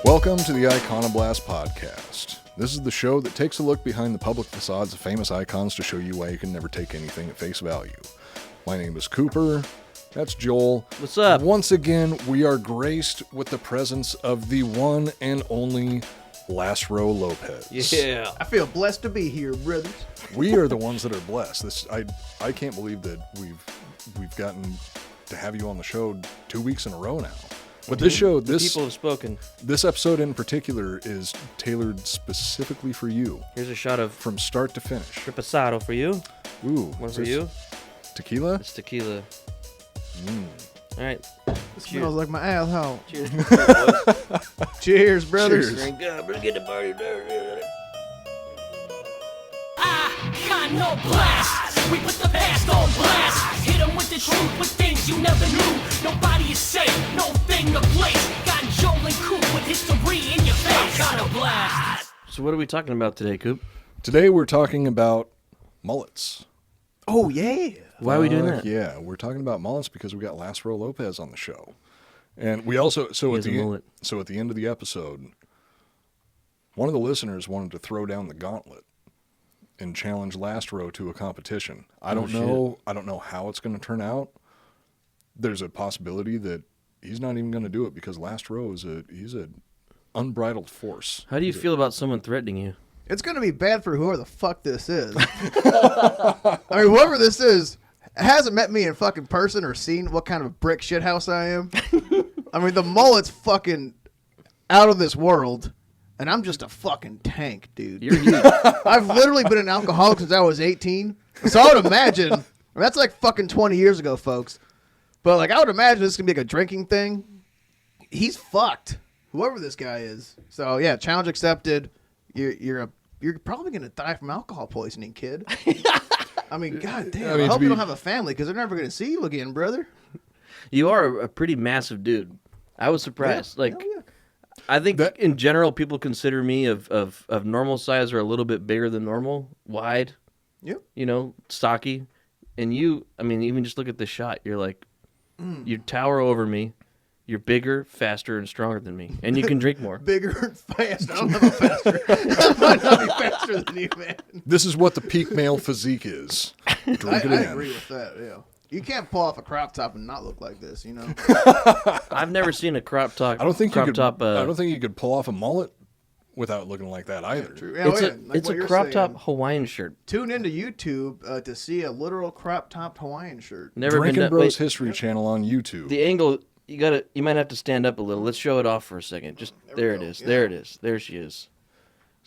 Welcome to the Iconoblast podcast. This is the show that takes a look behind the public facades of famous icons to show you why you can never take anything at face value. My name is Cooper. That's Joel. What's up? Once again, we are graced with the presence of the one and only Last Row Lopez. Yeah. I feel blessed to be here, brothers. We are the ones that are blessed. I can't believe that we've gotten to have you on the show 2 weeks in a row now. But this show, People have spoken. This episode in particular is tailored specifically for you. Here's a shot of From start to finish. reposado for you. Ooh. One is for this you. Tequila? It's tequila. All right. It smells like my asshole. Cheers. Boys. Cheers, brothers. Cheers. Drink up. Let's get the party started. Iconoblast. We put the past on blast. Hit 'em with the truth, with things you never knew. Nobody is safe, no thing to place. Got Joel and Coop with history in your face. Iconoblast. So what are we talking about today, Coop? Today we're talking about mullets. Oh, yeah. Why are we doing that? Yeah, we're talking about mullets because we got Last Row Lopez on the show. And we also, so He at has a mullet. the end of the episode, one of the listeners wanted to throw down the gauntlet and challenge Last Row to a competition. I don't know how it's going to turn out. There's a possibility that he's not even going to do it because Last Row he's an unbridled force. How do you feel about someone threatening you? It's going to be bad for whoever the fuck this is. I mean, whoever this is hasn't met me in fucking person or seen what kind of brick shithouse I am. I mean, the mullet's fucking out of this world, and I'm just a fucking tank, dude. You're huge. I've literally been an alcoholic since I was 18. So I would imagine, that's like fucking 20 years ago, folks. But like, I would imagine this is going to be like a drinking thing. He's fucked, whoever this guy is. So yeah, challenge accepted. You're probably going to die from alcohol poisoning, kid. I mean, goddamn. I hope you don't have a family because they're never going to see you again, brother. You are a pretty massive dude. I was surprised. Yeah. Like, Hell yeah. I think in general, people consider me of normal size or a little bit bigger than normal, wide, Yep. stocky. And you, I mean, even just look at this shot. You're like, you tower over me. You're bigger, faster, and stronger than me. And you can drink more. Bigger and fast. I don't know how faster. I might not be faster than you, man. This is what the peak male physique is. Drink I it in. agree with that, yeah. You can't pull off a crop top and not look like this, I've never seen a crop top. I don't think you could. top. I don't think you could pull off a mullet without looking like that either. True. Yeah, It's yeah, a like it's what a you're crop saying. top Hawaiian shirt. Tune into YouTube to see a literal crop top Hawaiian shirt. Never Drinking been done. Bros Wait, History Channel on YouTube. the angle you might have to stand up a little. Let's show it off for a second. Just there it go. is. Yeah. There it is. There she is.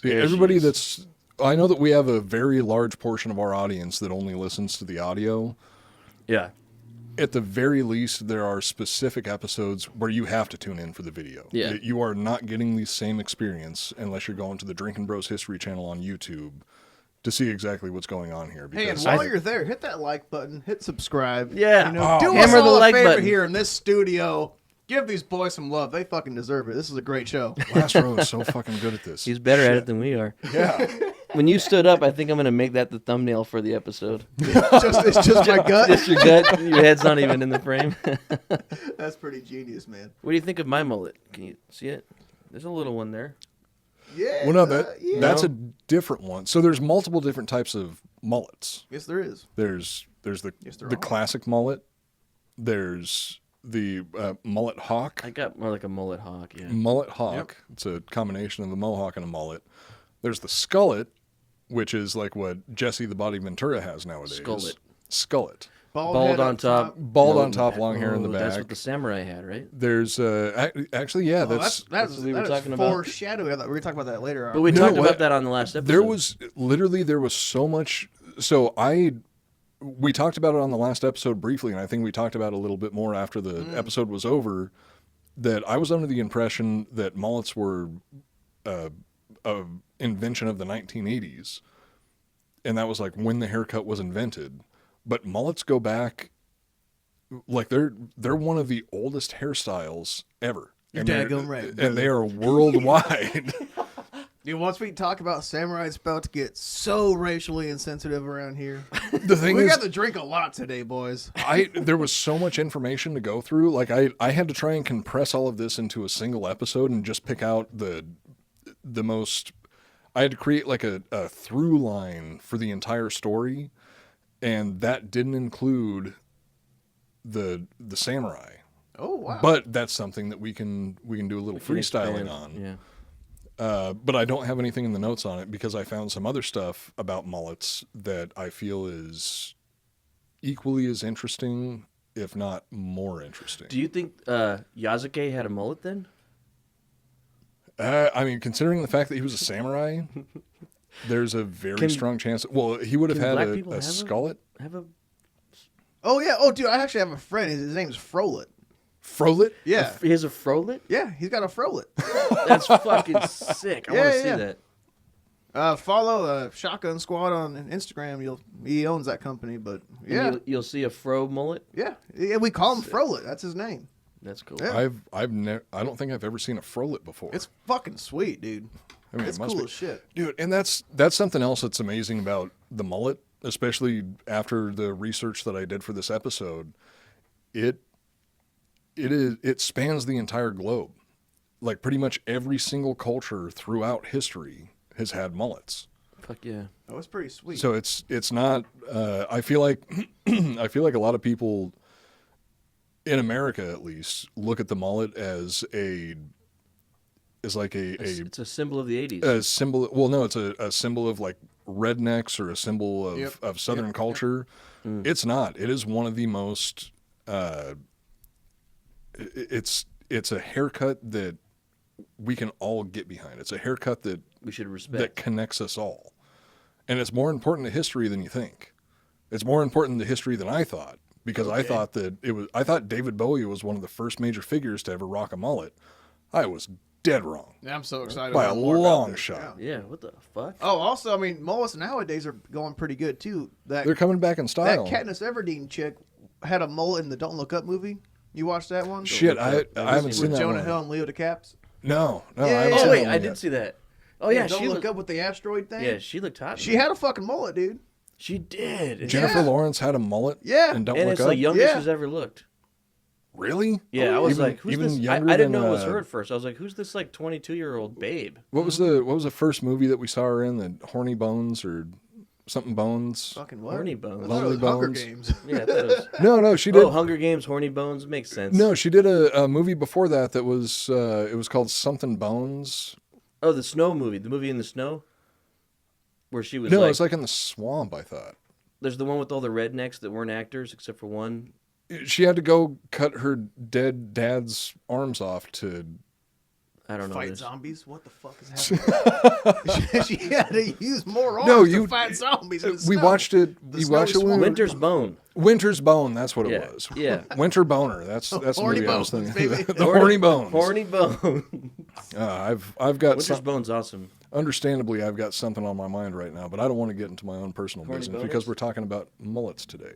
See, There she everybody is. I know that we have a very large portion of our audience that only listens to the audio. Yeah. At the very least, there are specific episodes where you have to tune in for the video. Yeah. You are not getting the same experience unless you're going to the Drinking Bros History Channel on YouTube to see exactly what's going on here. Hey, and Because while you're there, hit that like button, hit subscribe. Yeah. Do Hammer us the all like a favor button. here in this studio. Give these boys some love. They fucking deserve it. This is a great show. Last Row is so fucking good at this. He's better at it than we are. Yeah. When you stood up, I think I'm going to make that the thumbnail for the episode. It's just my gut. Just your gut. Your head's not even in the frame. That's pretty genius, man. What do you think of my mullet? Can you see it? There's a little one there. Yeah. Well, no, yeah. that's a different one. So there's multiple different types of mullets. Yes, there is. There's there the are. classic mullet. There's the mullet hawk. I got more like a mullet hawk, yeah. Mullet hawk. It's a combination of a mohawk and a mullet. There's the skullet, which is like what Jesse the Body Ventura has nowadays. Skullet. Skullet. Bald head on up top. Bald no on top, back. long hair in the Oh, back. That's what the samurai had, right? There's actually, yeah, Oh, that's that's what we were that is talking about. foreshadowing. I thought we were going to talk about that later. But we No, talked what- about that on the last episode. there was so much. So we talked about it on the last episode briefly, and I think we talked about it a little bit more after the episode was over, that I was under the impression that mullets were a invention of the 1980s, and that was like when the haircut was invented. But mullets go back, like they're one of the oldest hairstyles ever. You're And they're- daggone right, And they are worldwide. Dude, once we talk about samurai, it's about to get so racially insensitive around here. The thing We is, got to drink a lot today, boys. there was so much information to go through. Like I had to try and compress all of this into a single episode and just pick out the most. I had to create like a through line for the entire story, and that didn't include the samurai. Oh, wow. But that's something that we can do a little freestyling Expand. on. Yeah. But I don't have anything in the notes on it because I found some other stuff about mullets that I feel is equally as interesting, if not more interesting. Do you think Yasuke had a mullet then? I mean, considering the fact that he was a samurai, there's a very strong chance. Well, he would have can had black a people have a- skullet. Have a Oh, yeah. Oh, dude, I actually have a friend. His name's Frolet. Frolet? Yeah. he has a frolet? Yeah, he's got a Frolet. That's fucking sick. I want to see yeah. that. Follow Shotgun Squad on Instagram. He owns that company, but And yeah. you'll see a fro mullet. Yeah, we call him Frolet. That's his name. That's cool. Yeah. I don't think I've ever seen a frolet before. It's fucking sweet, dude. I mean, It's it must cool be. as shit. Dude, and that's something else that's amazing about the mullet, especially after the research that I did for this episode. It spans the entire globe. Like pretty much every single culture throughout history has had mullets. Fuck yeah. Oh, it's pretty sweet. So it's not. I feel like I feel like a lot of people in America, at least, look at the mullet as like It's a symbol of the 80s. a symbol. Well, no, it's a symbol of like rednecks or a symbol of, Yep. of Southern Yep. culture. It's not. It is one of the most. It's a haircut that we can all get behind. It's a haircut that we should respect. that connects us all, and it's more important to history than you think. It's more important to history than I thought because I thought that it was. I thought David Bowie was one of the first major figures to ever rock a mullet. I was dead wrong Yeah, I'm so excited. by to a learn more about long this. shot. Yeah. Yeah, what the fuck? Oh, also, I mean, mullets nowadays are going pretty good too. They're coming back in That style. Katniss Everdeen chick had a mullet in the Don't Look Up movie. You watched that one? Shit, Look I up. I haven't seen With that Jonah one. Hill and Leo DeCaps. No, Yeah, I haven't yeah. seen Oh, wait, that one I yet. did see that. Oh, yeah, Don't she Look looked Up with the asteroid thing. Yeah, she looked hot. She had a fucking mullet, dude. She did. Jennifer Lawrence had a mullet. Yeah. and Don't And Look it's Up. the youngest Yeah. she's ever looked. Really? Yeah, I was Even- like, who's even this? I younger didn't than, know it was her at first. I was like, who's this like 22-year-old babe? What was the first movie that we saw her in? The Horny Bones or something Bones? Fucking what? Horny Bones. I thought it was Lonely Hunger Bones. Games. Yeah, I thought it was. No, she did. Oh, Hunger Games, Horny Bones makes sense. No, she did a movie before that was it was called Something Bones. Oh, the snow movie, the movie in the snow, where she was No, like, it was like in the swamp. I thought there's the one with all the rednecks that weren't actors except for one. she had to go cut her dead dad's arms off to. I don't know. Fight this. zombies? What the fuck is happening? she had to use more arms No, to fight zombies. in the We snow. watched it. The We snow watched it. When we were- Winter's Bone. Winter's Bone. That's what Yeah, it was. yeah. Winter Boner. That's the Horny movie I was Bones, thinking. baby. The Horny Bones. Horny Bone. I've got Winter's some, Bone's awesome. understandably I've got something on my mind right now, but I don't want to get into my own personal Horny business boners? because we're talking about mullets today.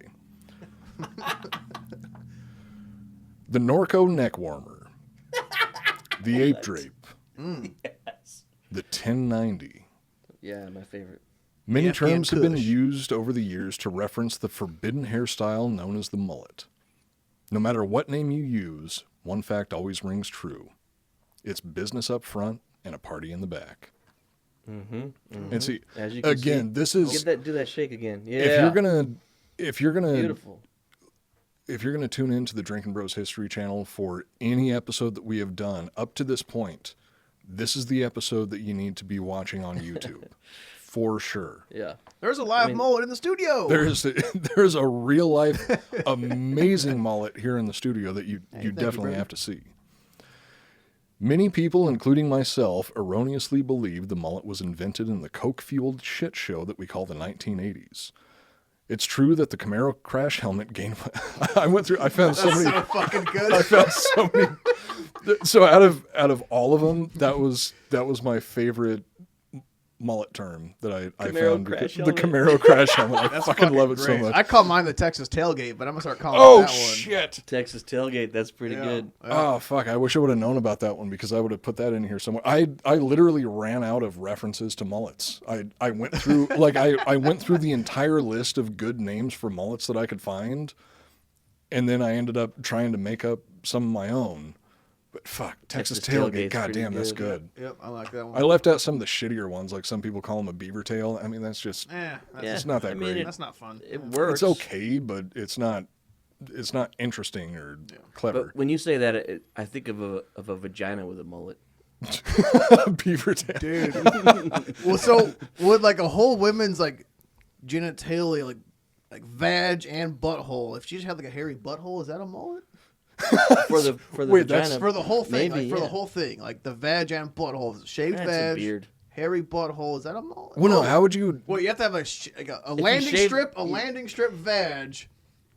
The Norco neck warmer, the ape drape, Yes. the 1090. Yeah, my favorite. Many Afghan terms have been Kush. used over the years to reference the forbidden hairstyle known as the mullet. No matter what name you use, one fact always rings true. It's business up front and a party in the back. And see, As you can again, see. this is Do that shake again. Yeah. if you're gonna Beautiful. if you're gonna tune into the Drinking Bros History channel for any episode that we have done up to this point, this is the episode that you need to be watching on YouTube. For sure. Yeah. There's a live mullet in the studio. There's a real life amazing mullet here in the studio that you thank you, definitely brother. have to see. Many people, including myself, erroneously believe the mullet was invented in the coke-fueled shit show that we call the 1980s. It's true that the Camaro crash helmet gained. I found so many. so fucking good. I found so many. So out of all of them, that was my favorite mullet term that I Camaro found. crash The helmet. Camaro crash helmet. I That's fucking love it so great. much. I call mine the Texas tailgate, but I'm gonna start calling Oh it that one. shit! Texas tailgate. That's pretty good. Oh fuck! I wish I would have known about that one because I would have put that in here somewhere. I literally ran out of references to mullets. I went through I went through the entire list of good names for mullets that I could find, and then I ended up trying to make up some of my own. But fuck, Texas tailgate. God pretty damn, that's good. good. Yep, I like that I one. left out some of the shittier ones, like some people call them a beaver tail. I mean, that's just That's, Yeah. it's not that I mean, great. that's not fun. It works. It's okay, but it's not interesting or clever. But when you say that, I think of a vagina with a mullet. Beaver tail. Dude. Well, so would like a whole women's like genitalia, like vag and butthole, if she just had like a hairy butthole, is that a mullet? For the Wait, vagina. that's For the whole thing, Maybe, like for yeah. the whole thing, like the vag and butthole, shaved That's a vag, beard. hairy butthole, is that a mullet? Well, no. How would you? Well, you have to have a you landing shave- strip, landing strip vag,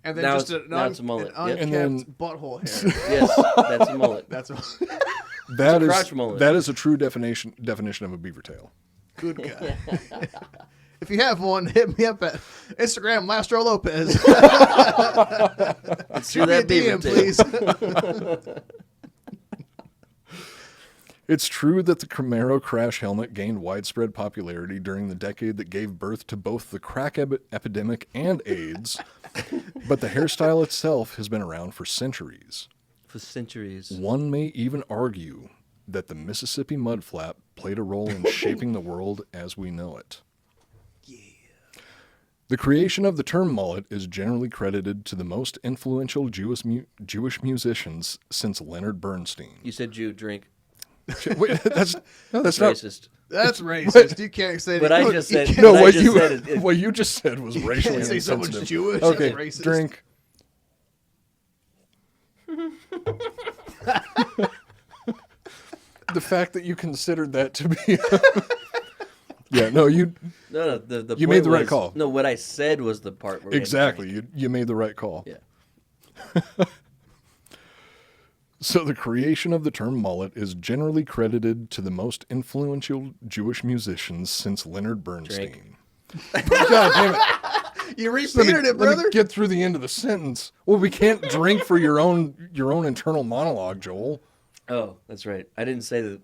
and then Now just now it's a mullet. an Yep. unkept And then- butthole hair. Yes, that's a mullet. That's a That is crotch mullet. that is a true definition of a beaver tail. good guy. If you have one, hit me up at Instagram, Last Row Lopez. Let's Shoot do me a that beaver DM, tail. please. It's true that the Camaro crash helmet gained widespread popularity during the decade that gave birth to both the crack epidemic and AIDS, but the hairstyle itself has been around for centuries. For centuries. One may even argue that the Mississippi mudflap played a role in shaping the world as we know it. The creation of the term mullet is generally credited to the most influential Jewish musicians since Leonard Bernstein. You said Jew, drink. Wait, that's not. Racist. That's racist. You can't say But that. I just said- You No, What I what just you said is- what you just said was racially can't say someone's insensitive. Jewish. Okay, That's racist. drink. The fact that you considered that to be, yeah, no, you No, the You point made the right was- call. No, what I said was the part where we had to exactly drink. you made the right call. Yeah. So the creation of the term mullet is generally credited to the most influential Jewish musicians since Leonard Bernstein. God damn it! You Let repeated it, me brother. get through the end of the sentence. Well, we can't drink for your own internal monologue, Joel. Oh, that's right. I didn't say that.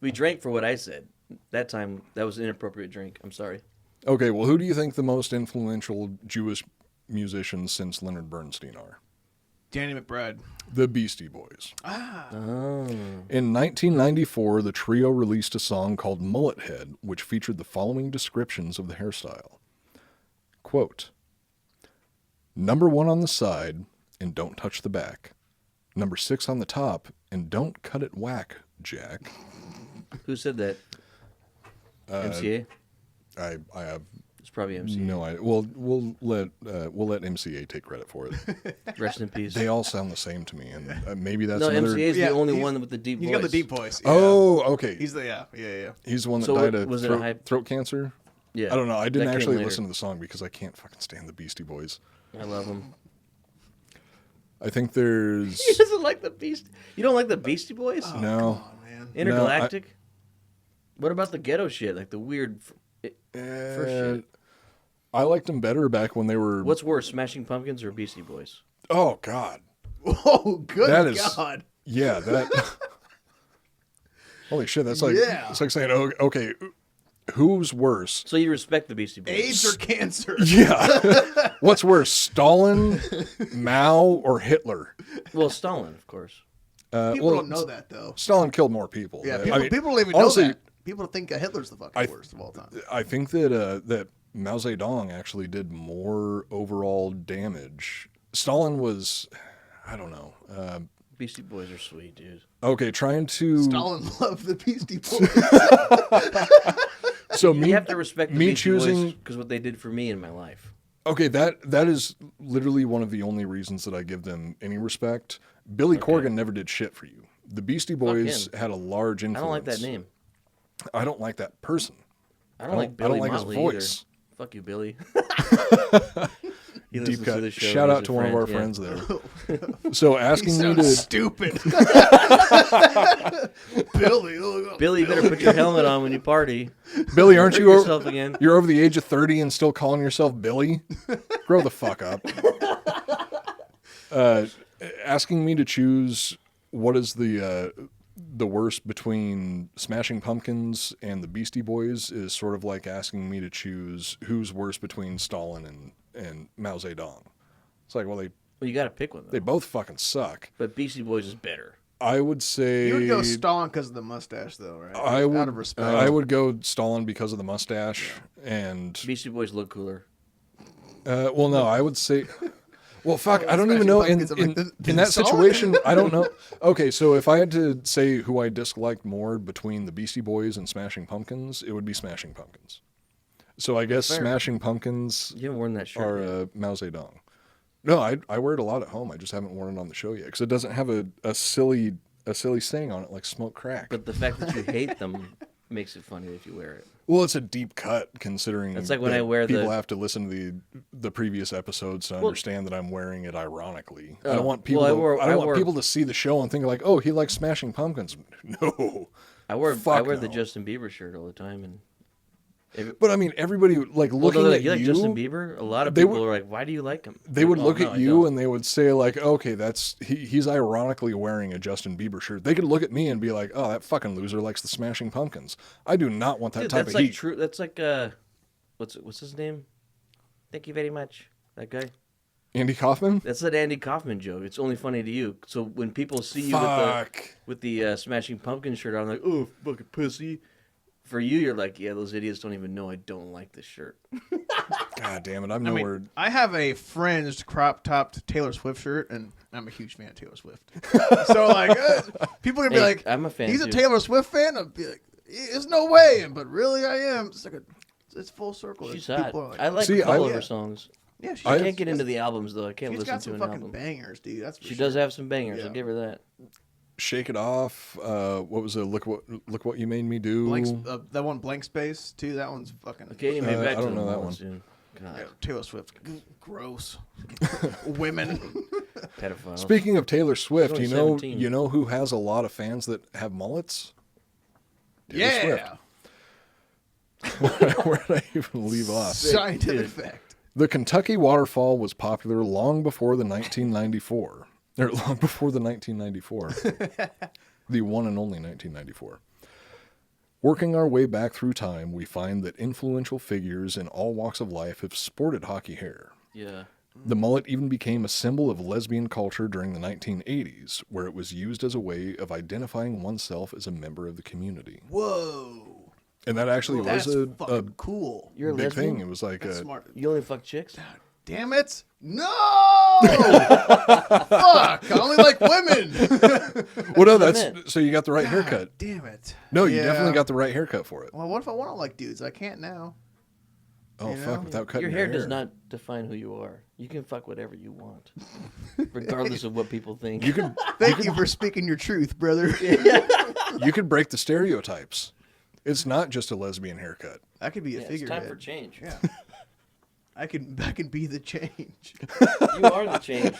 We drank for what I said. That time, that was an inappropriate drink. I'm sorry. Okay, well, who do you think the most influential Jewish musicians since Leonard Bernstein are? Danny McBride. The Beastie Boys. Oh. In 1994, the trio released a song called Mullet Head, which featured the following descriptions of the hairstyle. Quote, "Number 1 on the side, and don't touch the back. Number 6 on the top, and don't cut it whack, Jack." Who said that? MCA? I have It's probably MCA. no idea. We'll let MCA take credit for it. Rest in peace. They all sound the same to me, and maybe that's no, another. MCA is Yeah, the only he's- one with the deep He's voice. got the deep voice. Yeah. Oh, okay. He's the yeah. He's the one that So died of was it a throat cancer. Yeah. I don't know. I didn't that came actually later. listen to the song because I can't fucking stand the Beastie Boys. I love him. I think there's He doesn't like the Beast. You don't like the Beastie Boys? no. Oh man. Intergalactic? What about the ghetto shit? Like the weird first shit? I liked them better back when they were. What's worse, Smashing Pumpkins or Beastie Boys? Oh God. Oh, good That is- God. Yeah, that. Holy shit! That's like Yeah. it's like saying, oh, okay, who's worse? So you respect the Beastie Boys? AIDS or cancer? Yeah. What's worse, Stalin, Mao, or Hitler? Well, Stalin, of course. People well, don't know that though. Stalin killed more people. Yeah, I mean, people don't even honestly, know that. People think Hitler's the fucking worst of all time. I think that that Mao Zedong actually did more overall damage. Stalin was, I don't know. Beastie Boys are sweet, dude. Okay, trying to. Stalin loved the Beastie Boys. So me, You have to respect the me Beastie choosing. because what they did for me in my life. Okay, that is literally one of the only reasons that I give them any respect. Billy Corgan never did shit for you. The Beastie Boys him. had a large I influence. don't like that name. I don't like that person. I don't like Billy I don't like his Motley voice. either. Fuck you, Billy. He Deep listens to cut. the show. Shout He's out a to one of our friend, friends there. So He asking me sounds to stupid. Billy. Billy, you better put your helmet on when you party. Billy, aren't Hurt you yourself again? you're over the age of 30 and still calling yourself Billy? Grow the fuck up. Asking me to choose what is the worst between Smashing Pumpkins and the Beastie Boys is sort of like asking me to choose who's worse between Stalin and Mao Zedong. It's like, well, Well, you got to pick one. they Though. both fucking suck. But Beastie Boys is better. I would say You would go Stalin because of the mustache, though, right? Out of respect. I would go Stalin because of the mustache, and Beastie Boys look cooler. well, no, I would say. Well, fuck, I don't Smashing even know. In, Pumpkins, I'm like, in, the in that song? situation, I don't know. Okay, so if I had to say who I disliked more between the Beastie Boys and Smashing Pumpkins, it would be Smashing Pumpkins. So I guess Smashing Pumpkins You haven't worn that shirt. are yet. Mao Zedong. No, I wear it a lot at home. I just haven't worn it on the show yet because it doesn't have a silly saying on it like smoke crack. But the fact that you hate them makes it funny if you wear it. Well, it's a deep cut considering That's like when that I wear people the- have to listen to the previous episodes to understand that I'm wearing it ironically. I Oh, don't want people. well, I don't want wore- people to see the show and think like, "Oh, he likes Smashing Pumpkins." No, I wear Fuck the no. Justin Bieber shirt all the time, and but I mean, everybody like looking at you like you. Justin Bieber. A lot of they people would- are like, "Why do you like him?" They would Like, look "Oh, no, at I you don't." and they would say like, "Okay, that's he's ironically wearing a Justin Bieber shirt." They could look at me and be like, "Oh, that fucking loser likes the Smashing Pumpkins." I do not want that Dude, type that's of like heat. true. That's like what's his name? Thank you very much. That guy. Andy Kaufman. That's an Andy Kaufman joke. It's only funny to you. So when people see you Fuck. with the Smashing Pumpkin shirt on, like, oh, fucking pussy. For you, you're like, yeah, those idiots don't even know I don't like this shirt. God damn it! I'm I nowhere. mean, I have a fringed crop topped Taylor Swift shirt, and I'm a huge fan of Taylor Swift. So like, people are gonna be Hey, like, I'm a fan, He's too. a Taylor Swift fan. I'd be like, there's no way, but really, I am. It's like it's full circle. She's People hot. are like, I like See, a couple I- of her yeah. songs. Yeah, she I has- can't get into the albums though. I can't She's listen got to some an fucking album. bangers, dude. That's for She sure. does have some bangers. Yeah. I'll give her that. Shake It Off. What was it? Look what you made me do. That one, Blank Space, too. That one's fucking. Okay, maybe back I to don't the know that Mullets, one. Soon. God, Yeah, Taylor Swift, gross. Women. pedophile. Speaking of Taylor Swift, She's only 17. you know who has a lot of fans that have mullets? Taylor Yeah. Swift. Where did I even leave off? Scientific fact. The Kentucky waterfall was popular long before the 1994. Or long before the 1994. The one and only 1994. Working our way back through time, we find that influential figures in all walks of life have sported hockey hair. Yeah. The mullet even became a symbol of lesbian culture during the 1980s, where it was used as a way of identifying oneself as a member of the community. Whoa. And that actually That's was a fucking cool. You're a big lesbian? thing. It was like That's a, smart. You only fuck chicks? Damn it. No! Fuck. I only like women. well, no, what I that's so you got the right haircut. Damn it. No, you Yeah. definitely got the right haircut for it. Well, what if I want to like dudes? I can't now. Oh You fuck! know? Without cutting Your hair does not define who you are. You can fuck whatever you want, regardless of what people think. You could Thank you for speaking your truth, brother. you could break the stereotypes. It's not just a lesbian haircut. That could be a Yeah, it's time figurehead. for change. Yeah. I can be the change. You are the change.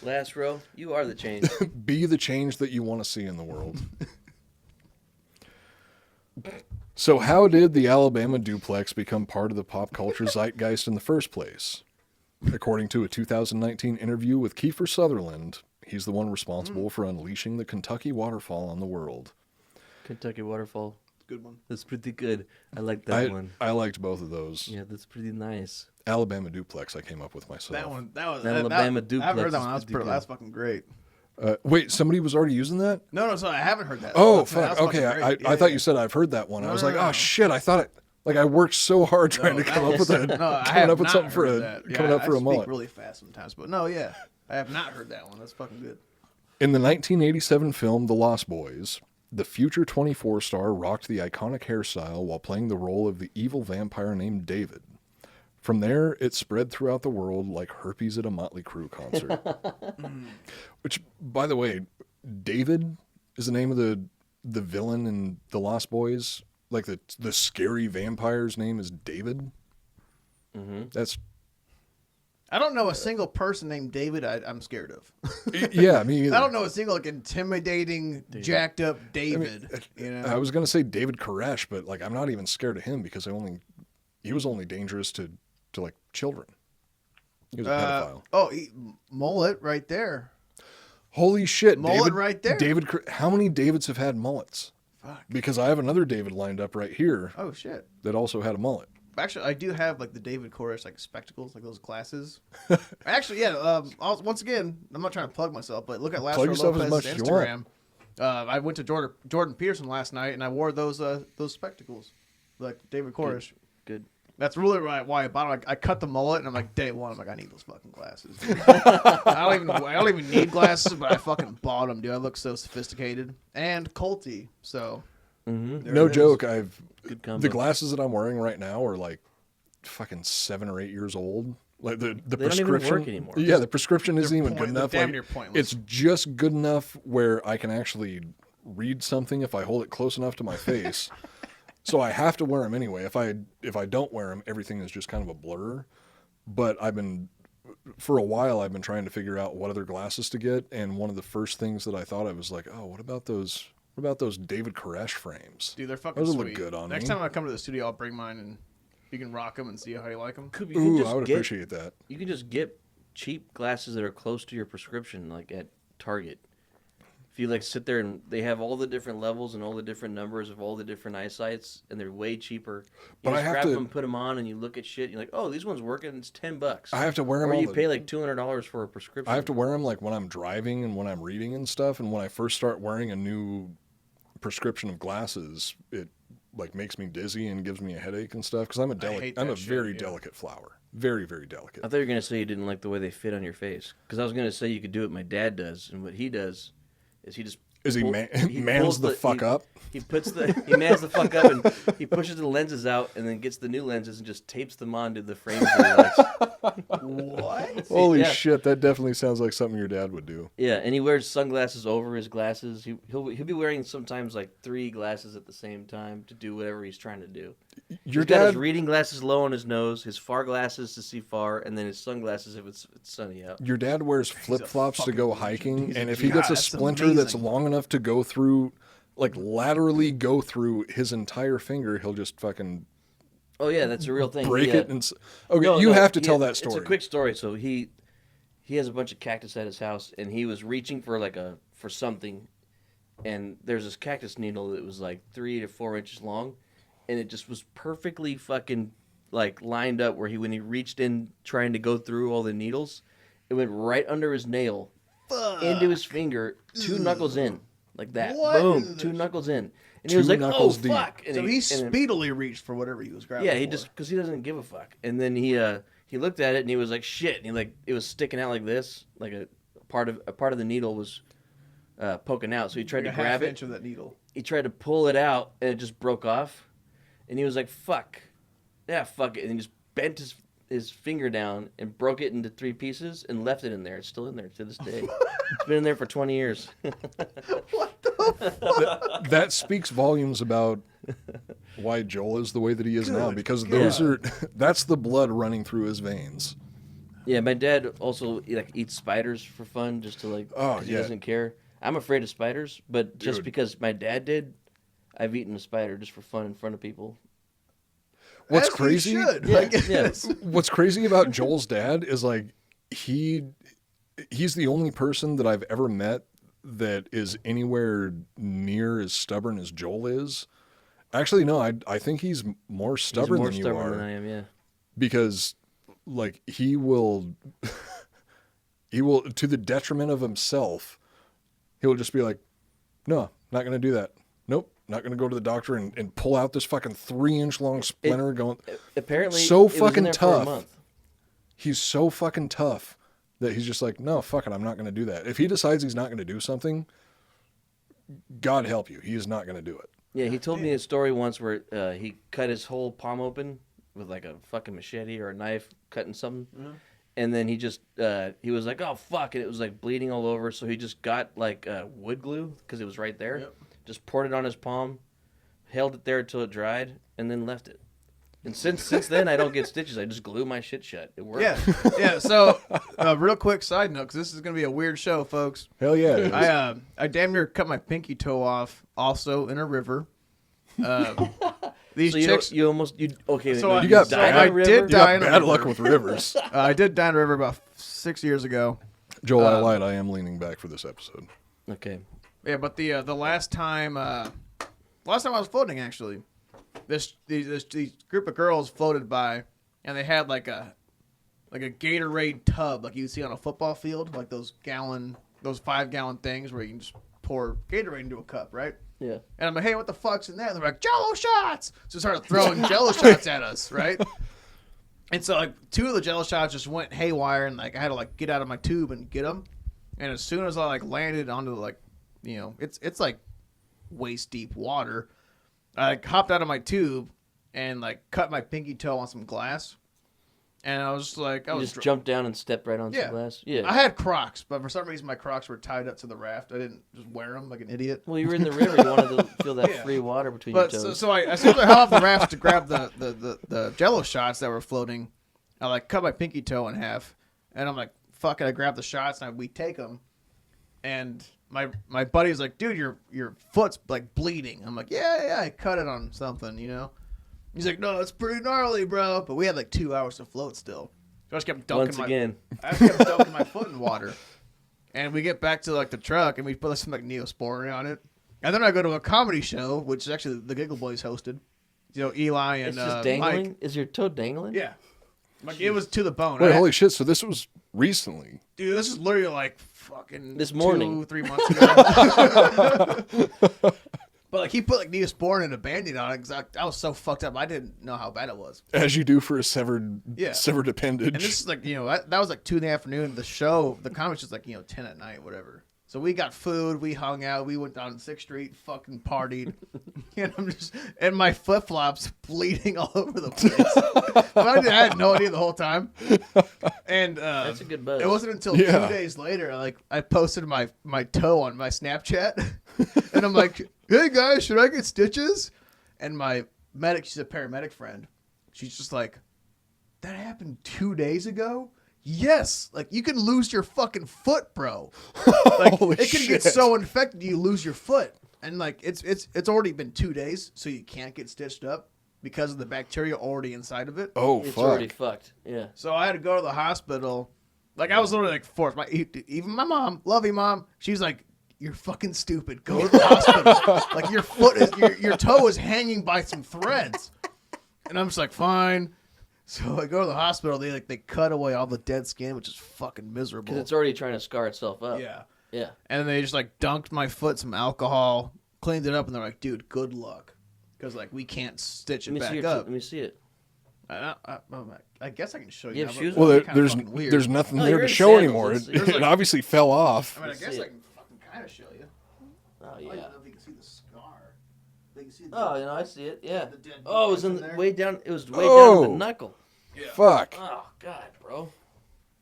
Last row, you are the change. Be the change that you want to see in the world. So how did the Alabama duplex become part of the pop culture zeitgeist in the first place? According to a 2019 interview with Kiefer Sutherland, he's the one responsible for unleashing the Kentucky waterfall on the world. Kentucky waterfall. Good one. That's pretty good. I like that one. I liked both of those. Yeah, that's pretty nice. Alabama duplex I came up with myself. That was Alabama I've duplex heard that is one. pretty good. That's fucking great. Wait, somebody was already using that? No, so I haven't heard that. Oh, That's fuck. fucking Okay, great. I thought you said I've heard that one. I was no, like, no. oh shit, I thought it. Like I worked so hard trying to come up with a No, I coming have up with not something for heard a that. Yeah, coming up for I a mullet. speak really fast sometimes, but no, yeah, I have not heard that one. That's fucking good. In the 1987 film The Lost Boys, the future 24 star rocked the iconic hairstyle while playing the role of the evil vampire named David. From there, it spread throughout the world like herpes at a Motley Crue concert. Which, by the way, David is the name of the villain in The Lost Boys. Like the scary vampire's name is David. Mm-hmm. That's I don't know a single person named David I'm scared of. Yeah, me either. I don't know a single like intimidating, jacked up David. I was gonna say David Koresh, but like I'm not even scared of him because he was only dangerous to like children. He was a pedophile. Mullet right there. Holy shit, Mullet David, right there. How many Davids have had mullets? Fuck. Because I have another David lined up right here Oh shit. that also had a mullet. Actually, I do have like the David Koresh like spectacles, like those glasses. Actually, yeah. Once again, I'm not trying to plug myself, but look at Last Plug Row yourself as Lopez's much as you Instagram. I went to Jordan Peterson last night, and I wore those spectacles, like David Koresh. Good. That's really why I bought them. I cut the mullet, and I'm like, day one, I'm like, I need those fucking glasses. I don't even need glasses, but I fucking bought them, dude. I look so sophisticated and culty. So, No joke. Good combo. The glasses that I'm wearing right now are like fucking 7 or 8 years old. Like the They don't prescription even work anymore. Yeah, the prescription isn't even good enough. Damn Like, near pointless. it's just good enough where I can actually read something if I hold it close enough to my face. So I have to wear them anyway. If I don't wear them, everything is just kind of a blur. But for a while I've been trying to figure out what other glasses to get, and one of the first things that I thought of was like, oh, what about those David Koresh frames? dude, they're fucking Those sweet. look good on Next me. time I come to the studio, I'll bring mine, and you can rock them and see how you like them. You can Ooh, just I would get- appreciate that. You can just get cheap glasses that are close to your prescription, like at Target. If you like sit there and they have all the different levels and all the different numbers of all the different eyesights, and they're way cheaper. You But I just have grab to- them, put them on, and you look at shit. And you're like, oh, these ones working. It's $10. I have to wear them Or all you the- pay like $200 for a prescription. I have to wear them like when I'm driving and when I'm reading and stuff. And when I first start wearing a new prescription of glasses, it like makes me dizzy and gives me a headache and stuff. Because I'm hate I'm that a shit, very yeah. delicate flower, very very delicate. I thought you were gonna say you didn't like the way they fit on your face, because I was gonna say you could do what my dad does, and what he does is he just Is he pull- mans pulls the fuck up? He mans the fuck up, and he pushes the lenses out, and then gets the new lenses and just tapes them onto the frames. What? Holy Yeah. shit, that definitely sounds like something your dad would do. Yeah, and he wears sunglasses over his glasses. He'll be wearing sometimes like 3 glasses at the same time to do whatever he's trying to do. Your He's got his dad, reading glasses low on his nose, his far glasses to see far, and then his sunglasses if it's sunny out. your dad wears flip flops to go hiking, he's a and if he gets a that's splinter that's amazing. long enough to go through, like laterally go through his entire finger, he'll just fucking Oh yeah, that's a real thing. break He, it. And okay, you have to tell that story. It's a quick story. So he has a bunch of cactus at his house, and he was reaching for something, and there's this cactus needle that was like 3 to 4 inches long, and it just was perfectly fucking like lined up where when he reached in trying to go through all the needles, it went right under his nail, into his finger, 2 knuckles in, like that. What? Boom, 2 knuckles in, and he 2 was like, "Oh knuckles deep. fuck!" And So he and then- speedily reached for whatever he was grabbing. yeah, he for. just because he doesn't give a fuck. And then he looked at it and he was like, "Shit!" And he like it was sticking out like this, like a part of the needle was poking out. So he tried like to a half grab it. inch of that needle. He tried to pull it out and it just broke off. And he was like, "Fuck, yeah, fuck it!" And he just bent his finger down and broke it into 3 pieces and left it in there. It's still in there to this day. It's been in there for 20 years. That speaks volumes about why Joel is the way that he is now, because that's the blood running through his veins. Yeah, my dad also like eats spiders for fun, just to like. Oh, 'cause he yeah. doesn't care. I'm afraid of spiders, but just Dude. because my dad did, I've eaten a spider just for fun in front of people. What's As he crazy? should. Yeah, Like, yeah. What's crazy about Joel's dad is like he's the only person that I've ever met that is anywhere near as stubborn as Joel is. Actually, no, I think he's more stubborn He's more than you stubborn are, than I am. Yeah. because like he will to the detriment of himself, he'll just be like, no, not going to do that. Nope, not going to go to the doctor and pull out this fucking 3-inch long splinter going. Apparently, So it was in fucking there for a tough. month. He's so fucking tough that he's just like, no, fuck it, I'm not going to do that. If he decides he's not going to do something, God help you, he is not going to do it. Yeah, he told me a story once where he cut his whole palm open with like a fucking machete or a knife, cutting something. And then he just, he was like, oh, fuck. And it was like bleeding all over. So he just got like wood glue because it was right there. Yep. Just poured it on his palm, held it there until it dried, and then left it. And since then, I don't get stitches. I just glue my shit shut. It works. Yeah. So, real quick side note, because this is gonna be a weird show, folks. Hell yeah. It is. I damn near cut my pinky toe off, also in a river. These So chicks. okay. So no, I- you got died bad- in a river? did You die got in a bad river. luck with rivers. I did die in a river about 6 years ago. Joel, I lied. I am leaning back for this episode. Okay. Yeah, but the last time I was floating, actually, this group of girls floated by, and they had like a Gatorade tub, like you see on a football field, like those 5-gallon things where you can just pour Gatorade into a cup, right? Yeah. And I'm like, hey, what the fuck's in there? And they're like, Jello shots. So they started throwing Jello shots at us, right? And so like 2 of the Jello shots just went haywire, and like I had to like get out of my tube and get them. And as soon as I like landed onto like, it's like waist deep water, I like, hopped out of my tube and like cut my pinky toe on some glass. And I was just like, You just jumped down and stepped right on some glass? Yeah. I had Crocs, but for some reason my Crocs were tied up to the raft. I didn't just wear them like an idiot. Well, you were in the river. You wanted to feel that free water between But your toes. so I as soon as I hop off the raft to grab the Jello shots that were floating, I like cut my pinky toe in half, and I'm like, fuck it. I grab the shots and we take them, and my buddy's like, dude, your foot's like bleeding. I'm like, yeah, I cut it on something, He's like, no, it's pretty gnarly, bro. But we had like 2 hours to float still. So I just kept dunking I just kept dunking my foot in water. And we get back to like the truck and we put some like Neosporin on it. And then I go to a comedy show, which is actually the Giggle Boys hosted. Eli and It's just dangling? Mike. Is your toe dangling? Yeah. Like, it was to the bone. Wait, holy shit. So this was recently. Dude, this is literally like fucking This morning. 2-3 months ago. But like he put like Neosporin and a Band-Aid on it because I was so fucked up. I didn't know how bad it was. As you do for a severed appendage. And this is like, that was like 2 in the afternoon. The comedy was like, 10 at night, whatever. So we got food, we hung out, we went down to 6th Street, fucking partied. And my flip flops bleeding all over the place. But I had no idea the whole time. And That's a good buzz. it wasn't until 2 days later, like I posted my toe on my Snapchat. And I'm like, hey guys, should I get stitches? And my medic, she's a paramedic friend. She's just like, that happened 2 days ago? Yes. Like, you can lose your fucking foot, bro. Like, Holy it can get shit. so infected you lose your foot. And, like, it's already been 2 days, so you can't get stitched up because of the bacteria already inside of it. Oh, It's fuck. already fucked. Yeah. So I had to go to the hospital. Like, I was literally, like, forced. Even my mom, love you, Mom, she's like, you're fucking stupid. Go to the hospital. Like, your foot is, your toe is hanging by some threads. And I'm just like, fine. So I go to the hospital. They cut away all the dead skin, which is fucking miserable. Because it's already trying to scar itself up. Yeah. Yeah. And then they just like dunked my foot some alcohol, cleaned it up, and they're like, dude, good luck. Because like we can't stitch it Let back up. Let me see it. I guess I can show you. You have now, shoes but Well, it's kinda there's fucking weird. there's nothing Oh, there you're to in show sandals. anymore. Let's It, see. it obviously fell off. I mean, I Let's guess see I it. can fucking kind of show you. Oh, I yeah. don't know if you can see the scar. You can see the, Oh, I see it. Yeah. the dead Oh, it was in there. way down. It was way down to the knuckle. Fuck. Oh God, bro.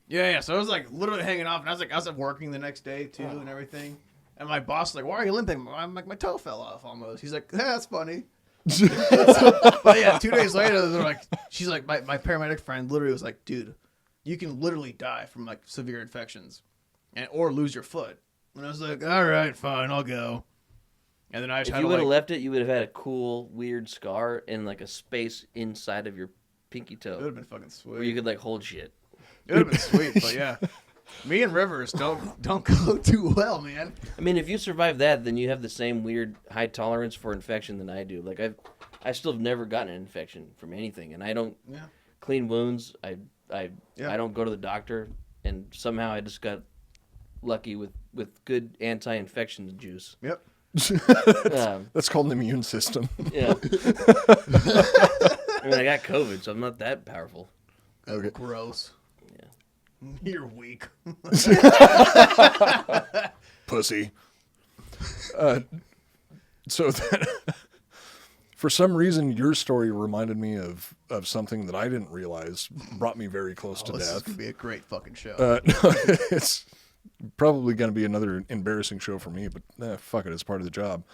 Yeah. So it was like literally hanging off, and I was working the next day too, and everything. And my boss was like, "Why are you limping?" I'm like, "My toe fell off almost." He's like, "That's funny." But yeah, 2 days later, they're like, she's like, my paramedic friend literally was like, "Dude, you can literally die from like severe infections, or lose your foot." And I was like, "All right, fine, I'll go." And then I just If had you to would have like, left it, you would have had a cool, weird scar and like a space inside of your pinky it would toe have been fucking sweet. where you could like hold shit. It would have been sweet, but yeah. Me and Rivers don't go too well, man. I mean, if you survive that, then you have the same weird high tolerance for infection than I do. Like I still have never gotten an infection from anything, and I don't clean wounds. I don't go to the doctor, and somehow I just got lucky with good anti-infection juice. Yep. That's called an immune system. Yeah. I mean, I got COVID, so I'm not that powerful. Okay. Gross. Yeah. You're weak. Pussy. So that, for some reason, your story reminded me of something that I didn't realize brought me very close to This is death. gonna be a great fucking show. No, it's probably going to be another embarrassing show for me, but fuck it, it's part of the job.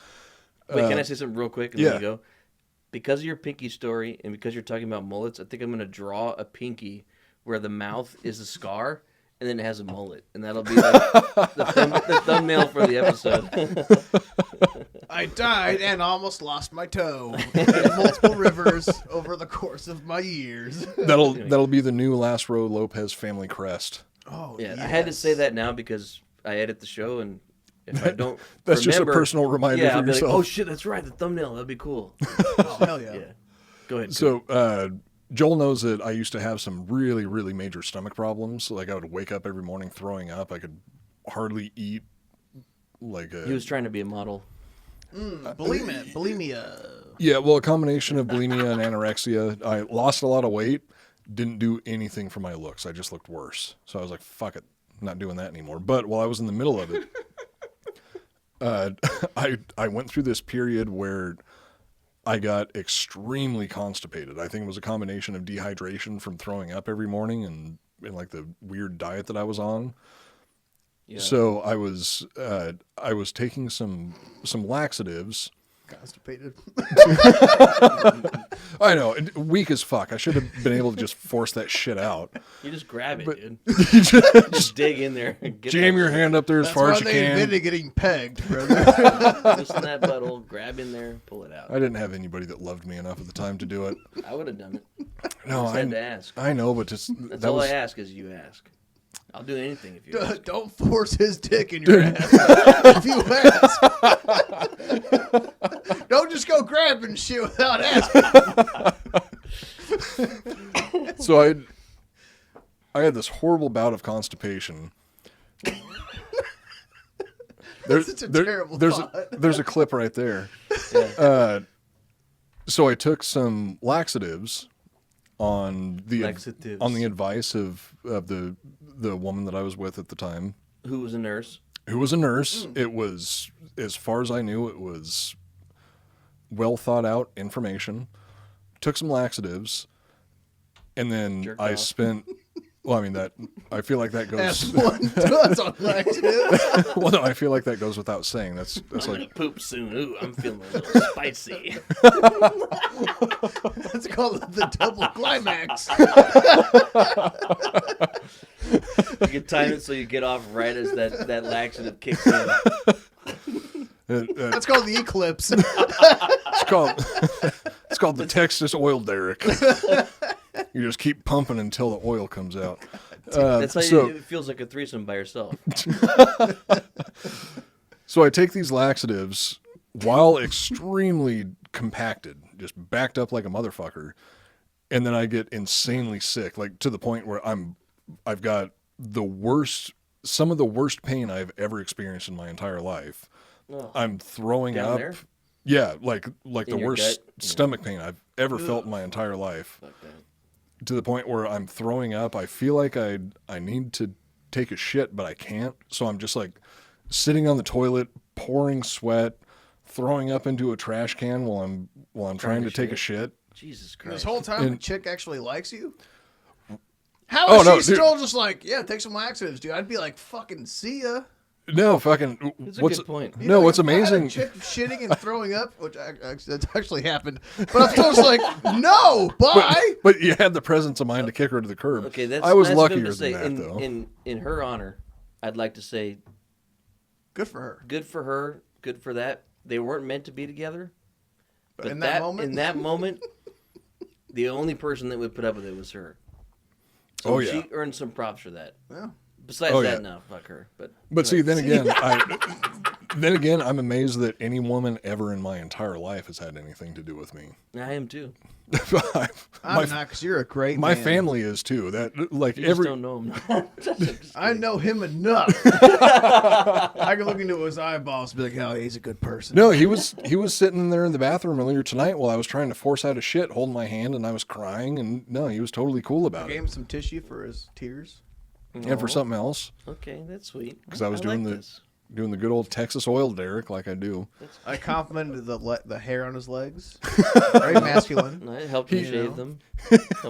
Wait, can I say something real quick and yeah. then you go? because of your pinky story and because you're talking about mullets, I think I'm gonna draw a pinky where the mouth is a scar and then it has a mullet, and that'll be the thumbnail for the episode. I died and almost lost my toe in multiple rivers over the course of my years. That'll be the new Last Row Lopez family crest. Oh, Yeah, yes. I had to say that now because I edit the show, and if I don't That's just a remember, personal reminder yeah, for I'll be yourself. like, oh shit, that's right, the thumbnail, that'd be cool. Oh, hell yeah. Yeah, go ahead. So Joel knows that I used to have some really, really major stomach problems. Like I would wake up every morning throwing up. I could hardly eat. He was trying to be a model. Bulimia. Yeah, well, a combination of bulimia and anorexia. I lost a lot of weight, didn't do anything for my looks. I just looked worse. So I was like, fuck it, I'm not doing that anymore. But while I was in the middle of it, I went through this period where I got extremely constipated. I think it was a combination of dehydration from throwing up every morning and like the weird diet that I was on. Yeah. So I was taking some laxatives. Constipated. I know, weak as fuck. I should have been able to just force that shit out. You just grab it, But- dude. Just dig in there. And get Jam that your shit. hand up there as That's far why as you they can. invented getting pegged, brother. Just in that butthole, grab in there, pull it out. I didn't have anybody that loved me enough at the time to do it. I would have done it. No, I just had to ask. I know, but just That's that all was I ask is you ask. I'll do anything if you ask. Don't force his dick in your ass if you ask. Don't just go grabbing shit without asking. so I had this horrible bout of constipation. Such a terrible thought. There's a clip right there. Yeah. So I took some laxatives on the Laxatives. on the advice of the woman that I was with at the time, Who was a nurse? who was a nurse. It was, as far as I knew, it was well thought out information. Took some laxatives, and then Jerked I off. spent. Well, I mean that. I feel like that As goes. one does on laxatives. Well, no, I feel like that goes without saying. That's I'm gonna like poop soon. Ooh, I'm feeling a little spicy. That's called the double climax. You can time it so you get off right as that laxative kicks in. That's called the eclipse. it's called. It's called the Texas oil derrick. You just keep pumping until the oil comes out. That's how so- it feels like a threesome by yourself. So I take these laxatives while extremely compacted, just backed up like a motherfucker, and then I get insanely sick, like to the point where I've got some of the worst pain I've ever experienced in my entire life. Oh. I'm throwing Down up. there? Yeah, like the your worst gut? stomach pain I've ever felt in my entire life. Fuck that. To the point where I'm throwing up. I feel like I need to take a shit, but I can't. So I'm just like sitting on the toilet, pouring sweat, throwing up into a trash can while I'm trying to take a shit. Jesus This Christ. whole time, the And- chick actually likes you? How Oh, is no, she dude. still just like, yeah, take some laxatives, dude? I'd be like, fucking see ya. No, fucking. That's a what's good point. You no? know, What's if I had a amazing? chick shitting and throwing up, which that's actually happened, but I'm still just like, no, bye. But you had the presence of mind to kick her to the curb. Okay, that's I was nice of him luckier to than say. that, though. In her honor, I'd like to say Good for her. good for her, good for that. They weren't meant to be together. But in that moment? in that moment, the only person that would put up with it was her. So Oh, yeah. she earned some props for that. Yeah. Besides Oh, that, yeah. no, fuck her. But see, then again, I'm amazed that any woman ever in my entire life has had anything to do with me. I am too. I'm not, because you're a great My man. family is too. That like You just every don't know him. I know him enough. I can look into his eyeballs and be like, oh, he's a good person. No, he was sitting there in the bathroom earlier tonight while I was trying to force out a shit, holding my hand, and I was crying, and no, he was totally cool about Gave it. him some tissue for his tears. And for something else, Okay, that's sweet. because I was doing like the this. doing the good old Texas oil derrick like I do. I complimented the hair on his legs. Very masculine. I helped him You shave know. them.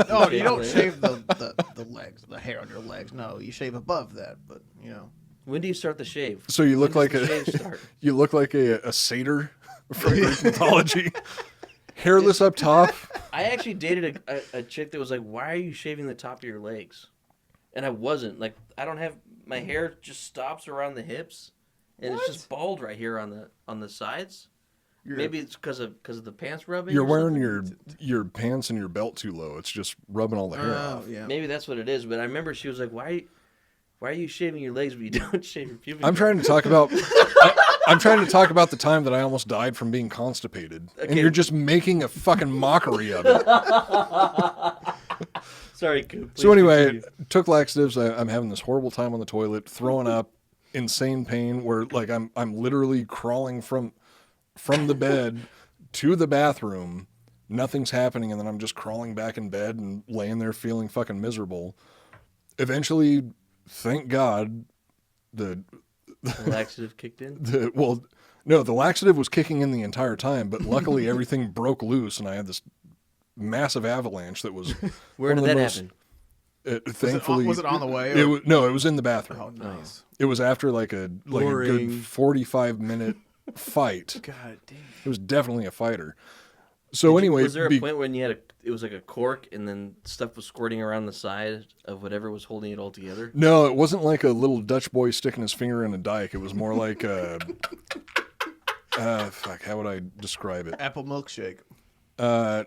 No, you don't them. shave the legs, the hair on your legs. No, you shave above that, but, you know. When do you start the shave? So you look When like does the a shave start? you look like a satyr from Greek mythology. hairless up top. I actually dated a chick that was like, "Why are you shaving the top of your legs?" And I wasn't. Like, I don't have my hair just stops around the hips, and it's just bald right here on the sides. Maybe it's because of the pants rubbing. You're or wearing something. your pants and your belt too low. It's just rubbing all the hair off. Yeah. Maybe that's what it is. But I remember she was like, "Why are you shaving your legs when you don't shave your pubic?" I'm trying to talk about. I'm trying to talk about the time that I almost died from being constipated, and you're just making a fucking mockery of it. Sorry, Coop. So anyway, took laxatives. I'm having this horrible time on the toilet, throwing up, insane pain. Where like I'm literally crawling from the bed to the bathroom. Nothing's happening, and then I'm just crawling back in bed and laying there feeling fucking miserable. Eventually, thank God, the laxative kicked in. the laxative was kicking in the entire time, but luckily everything broke loose, and I had this massive avalanche that was. Where did that happen? Thankfully, Was it on the way? It was in the bathroom. Oh, nice. It was after like a good 45-minute fight. God damn. It was definitely a fighter. So anyway, was there a point when you had it was like a cork and then stuff was squirting around the side of whatever was holding it all together? No, it wasn't like a little Dutch boy sticking his finger in a dike. It was more like how would I describe it? Apple milkshake. Uh,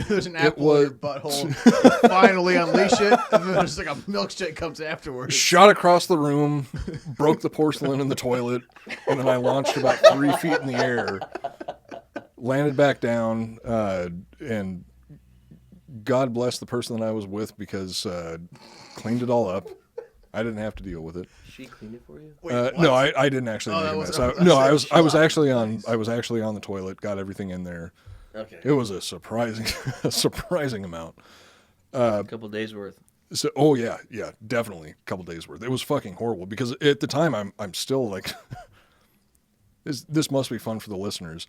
There's an apple in your butthole. You finally unleash it, and then there's like a milkshake comes afterwards. Shot across the room, broke the porcelain in the toilet, and then I launched about 3 feet in the air, landed back down, and God bless the person that I was with because cleaned it all up. I didn't have to deal with it. She cleaned it for you? No, I didn't actually make a mess. I was actually on the toilet, got everything in there. Okay. It was a surprising amount. A couple days worth. So, yeah, definitely a couple days worth. It was fucking horrible because at the time I'm still like, this must be fun for the listeners.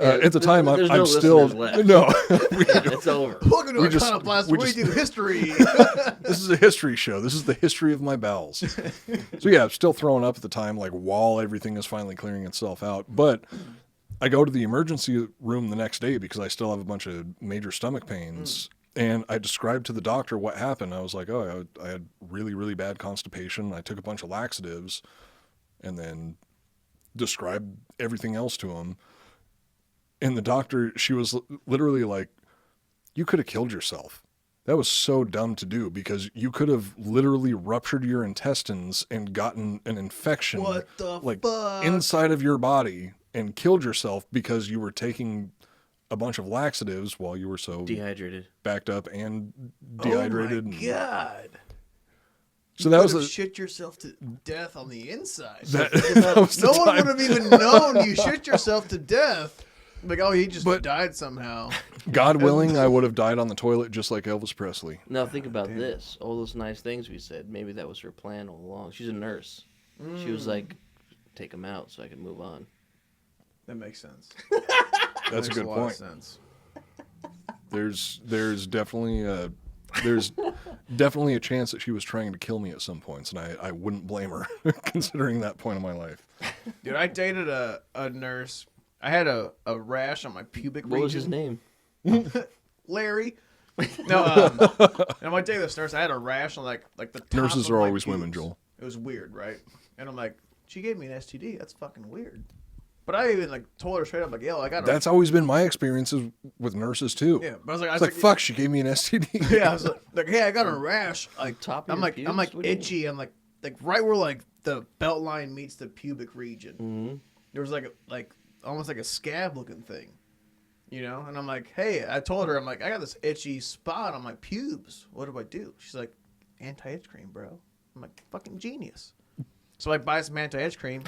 At the time there's I'm no still listeners left. no. It's over. Welcome to just- Iconoblast, we where we just- do history. This is a history show. This is the history of my bowels. So yeah, I'm still throwing up at the time, like while everything is finally clearing itself out. But I go to the emergency room the next day because I still have a bunch of major stomach pains. And I described to the doctor what happened. I was like, oh, I had really, really bad constipation. I took a bunch of laxatives and then described everything else to him. And the doctor, she was literally like, you could have killed yourself. That was so dumb to do because you could have literally ruptured your intestines and gotten an infection What the like fuck? inside of your body and killed yourself because you were taking a bunch of laxatives while you were so Dehydrated. backed up and dehydrated. Oh my God. So that was You a, shit yourself to death on the inside. that was the No one time. would have even known you shit yourself to death. Like, oh, he just died somehow. God willing, I would have died on the toilet just like Elvis Presley. Now think about this. All those nice things we said. Maybe that was her plan all along. She's a nurse. She was like, take him out so I can move on. That makes sense. That's a good point. Sense. There's definitely a chance that she was trying to kill me at some points, and I wouldn't blame her considering that point in my life. Dude, I dated a nurse. I had a rash on my pubic region. What was his name? Larry. No, and when I dated this nurse, I had a rash on like the top Nurses of are my always pubes. women, Joel. It was weird, right? And I'm like, she gave me an STD. That's fucking weird. But I even like told her straight up, like, yo, I got. That's always been my experiences with nurses too. Yeah, but I was like, It's like, fuck, she gave me an STD. Yeah, I was like, hey, I got a rash. Like, Top of I'm your like, pubes? I'm like What do you mean? itchy. I'm like right where like the belt line meets the pubic region. Mm-hmm. There was like almost like a scab looking thing, you know. And I'm like, hey, I told her, I'm like, I got this itchy spot on my pubes. What do I do? She's like, anti-itch cream, bro. I'm like, fucking genius. So I buy some anti-itch cream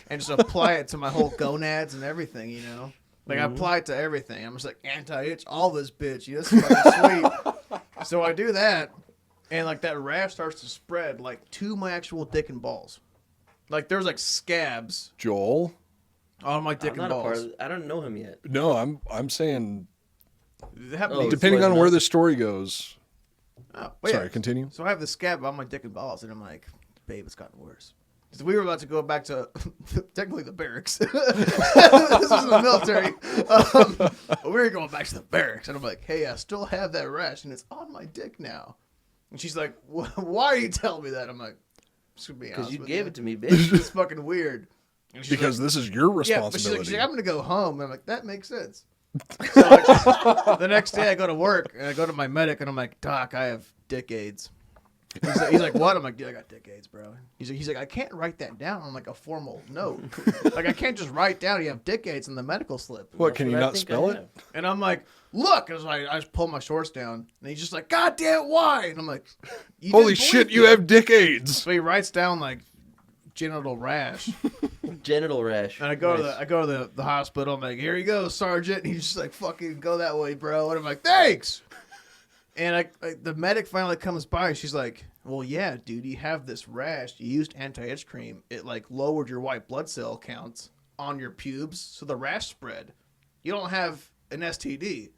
and just apply it to my whole gonads and everything, you know. Like I apply it to everything. I'm just like anti-itch all this bitch. You know, this is fucking sweet. So I do that, and like that rash starts to spread like to my actual dick and balls. Like there's like scabs Joel? on my dick I'm and not a part balls. of I don't know him yet. No, I'm saying It happened Oh, to me depending was on where not- this story goes. Oh, but Sorry, yeah. continue. So I have the scab on my dick and balls, and I'm like, babe, it's gotten worse. So we were about to go back to technically the barracks. This is the military. But we were going back to the barracks, and I'm like, "Hey, I still have that rash, and it's on my dick now." And she's like, "Why are you telling me that?" I'm like, "Just gonna be honest Because you with gave it to me, bitch. It's fucking weird." And she's Because like, this is your yeah, but responsibility. she's like, "I'm gonna go home." And I'm like, "That makes sense." So like, the next day, I go to work and I go to my medic, and I'm like, "Doc, I have dick AIDS." He's like, "What?" I'm like, "Dude, I got dick AIDS, bro." He's like, "I can't write that down on like a formal note. Like, I can't just write down you have dick AIDS in the medical slip." What, can you I not think spell I it? have. And I'm like, "Look," and I just pull my shorts down, and he's just like, "God damn, why?" And I'm like, "You Holy didn't shit, believe you me." have dick AIDS. So he writes down like genital rash, Genital rash. and I go Nice. to the hospital. I'm like, "Here you go, Sergeant." And he's just like, "Fucking go that way, bro." And I'm like, "Thanks." And the medic finally comes by, and she's like, "Well, yeah, dude, you have this rash. You used anti-itch cream. It like lowered your white blood cell counts on your pubes, so the rash spread. You don't have an STD."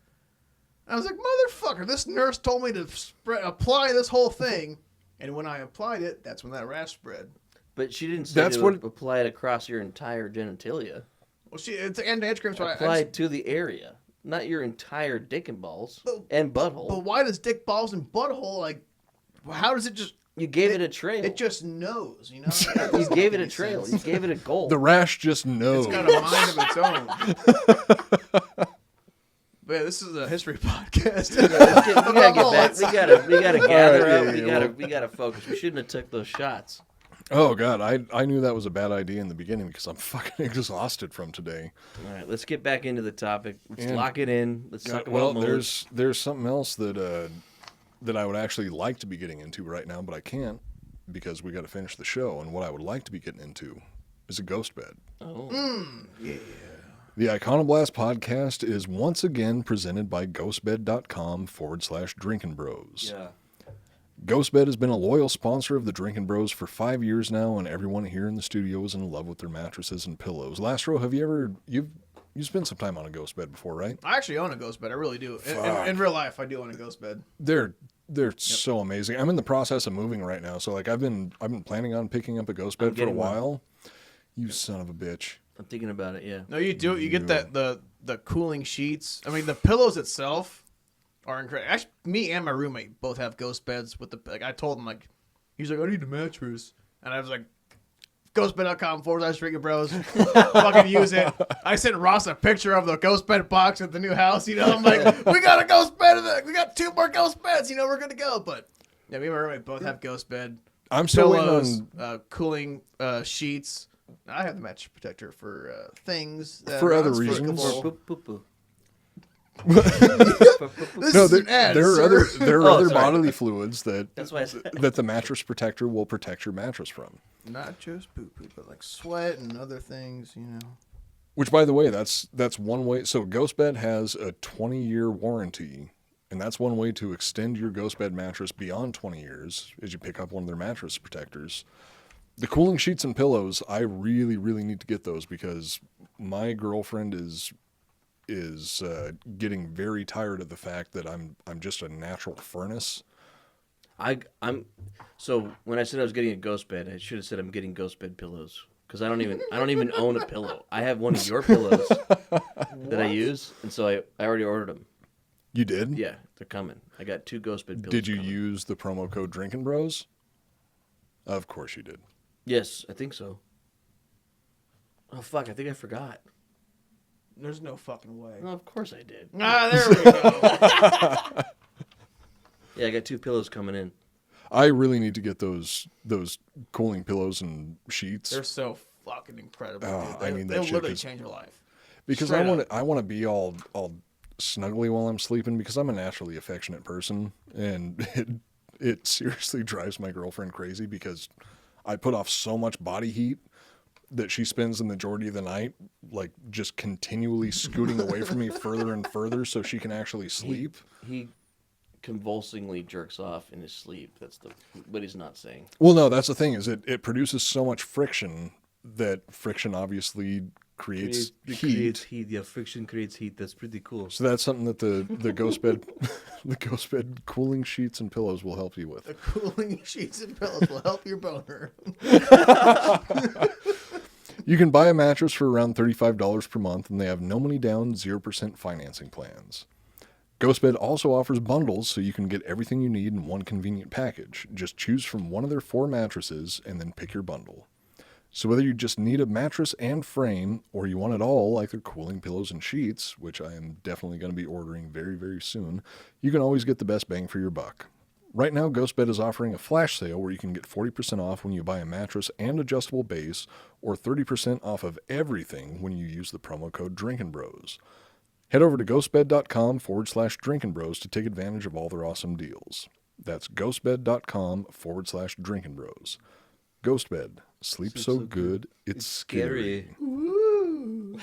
I was like, "Motherfucker, this nurse told me to apply this whole thing, and when I applied it, that's when that rash spread." But she didn't say That's to what- apply it across your entire genitalia. Well, it's anti-itch cream, so Apply it to the area, not your entire dick and balls and butthole. But why does dick, balls, and butthole, like, how does it just... You gave it a trail. It just knows, you know? You gave it a trail. You gave it a goal. The rash just knows. It's got a mind of its own. But yeah, this is a history podcast. We gotta get back. We gotta gather All right, up. yeah, We gotta focus. We shouldn't have took those shots. Oh, God. I knew that was a bad idea in the beginning because I'm fucking exhausted from today. All right, let's get back into the topic. Let's And- lock it in. Let's talk Well, about mullets. there's something else that I would actually like to be getting into right now, but I can't because we got to finish the show. And what I would like to be getting into is a ghost bed. Oh. The Iconoblast podcast is once again presented by ghostbed.com/drinking bros. Yeah. Ghostbed has been a loyal sponsor of the Drinking Bros for 5 years now, and everyone here in the studio is in love with their mattresses and pillows. Last Row, have you spent some time on a ghost bed before, right? I actually own a ghost bed. I really do. In real life, I do own a ghost bed. They're so amazing. I'm in the process of moving right now, so like I've been planning on picking up a ghost bed for a getting one. while. You son of a bitch. I'm thinking about it. Yeah. No, you do. You get the cooling sheets. I mean, the pillows itself are incredible. Actually, me and my roommate both have ghost beds with the. Like, I told him, like, he's like, "I need a mattress," and I was like, ghostbed.com/drinking bros. Fucking use it. I sent Ross a picture of the ghost bed box at the new house. You know, I'm like, "We got a ghost bed. We got 2 more ghost beds. You know, we're good to go." But yeah, me and my roommate both have ghost bed. I'm still Pillows, waiting on cooling sheets. I have the mattress protector for things that For are other unspeakable. reasons. Boop, boop, boop. This no. is an ad, There are sir. other Oh, other sorry. bodily fluids that That's why I said. that the mattress protector will protect your mattress from. Not just poo poo, but like sweat and other things, you know. Which, by the way, that's one way. So GhostBed has a 20-year warranty, and that's one way to extend your GhostBed mattress beyond 20 years is you pick up one of their mattress protectors. The cooling sheets and pillows, I really, really need to get those because my girlfriend is getting very tired of the fact that I'm just a natural furnace. I'm so when I said I was getting a ghost bed, I should have said I'm getting ghost bed pillows because I don't even own a pillow. I have one of your pillows that I use, and so I already ordered them. You did? Yeah, they're coming. I got 2 ghost bed pillows. Did you coming. use the promo code Drinking Bros? Of course you did. Yes, I think so. Oh fuck! I think I forgot. There's no fucking way. Oh, of course I did. Ah, there we go. Yeah, I got 2 pillows coming in. I really need to get those cooling pillows and sheets. They're so fucking incredible. Oh, Dude. I need that They'll shit literally 'cause- change your life. Because Straight I want to be all snuggly while I'm sleeping because I'm a naturally affectionate person, and it seriously drives my girlfriend crazy because I put off so much body heat that she spends the majority of the night like just continually scooting away from me further and further so she can actually sleep. He convulsingly jerks off in his sleep. That's what he's not saying. Well, no, that's the thing is it produces so much friction that friction obviously creates It heat. creates heat. Yeah, friction creates heat. That's pretty cool. So that's something that the ghost bed, the ghost bed cooling sheets and pillows will help you with. The cooling sheets and pillows will help your boner. You can buy a mattress for around $35 per month, and they have no money down, 0% financing plans. Ghostbed also offers bundles, so you can get everything you need in one convenient package. Just choose from one of their 4 mattresses and then pick your bundle. So whether you just need a mattress and frame, or you want it all, like their cooling pillows and sheets, which I am definitely going to be ordering very, very soon, you can always get the best bang for your buck. Right now, Ghostbed is offering a flash sale where you can get 40% off when you buy a mattress and adjustable base, or 30% off of everything when you use the promo code DrinkinBros. Head over to ghostbed.com/drinkinbros to take advantage of all their awesome deals. That's ghostbed.com/drinkinbros. Ghostbed. Sleep so good, it's scary. Woo.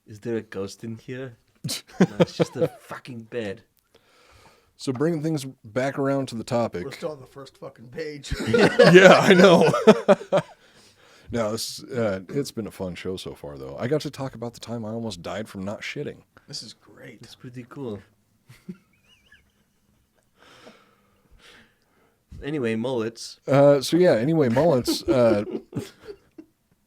Is there a ghost in here? No, it's just a fucking bed. So bringing things back around to the topic. We're still on the first fucking page. Yeah, I know. No, it's been a fun show so far, though. I got to talk about the time I almost died from not shitting. This is great. It's pretty cool. Anyway, mullets. Mullets.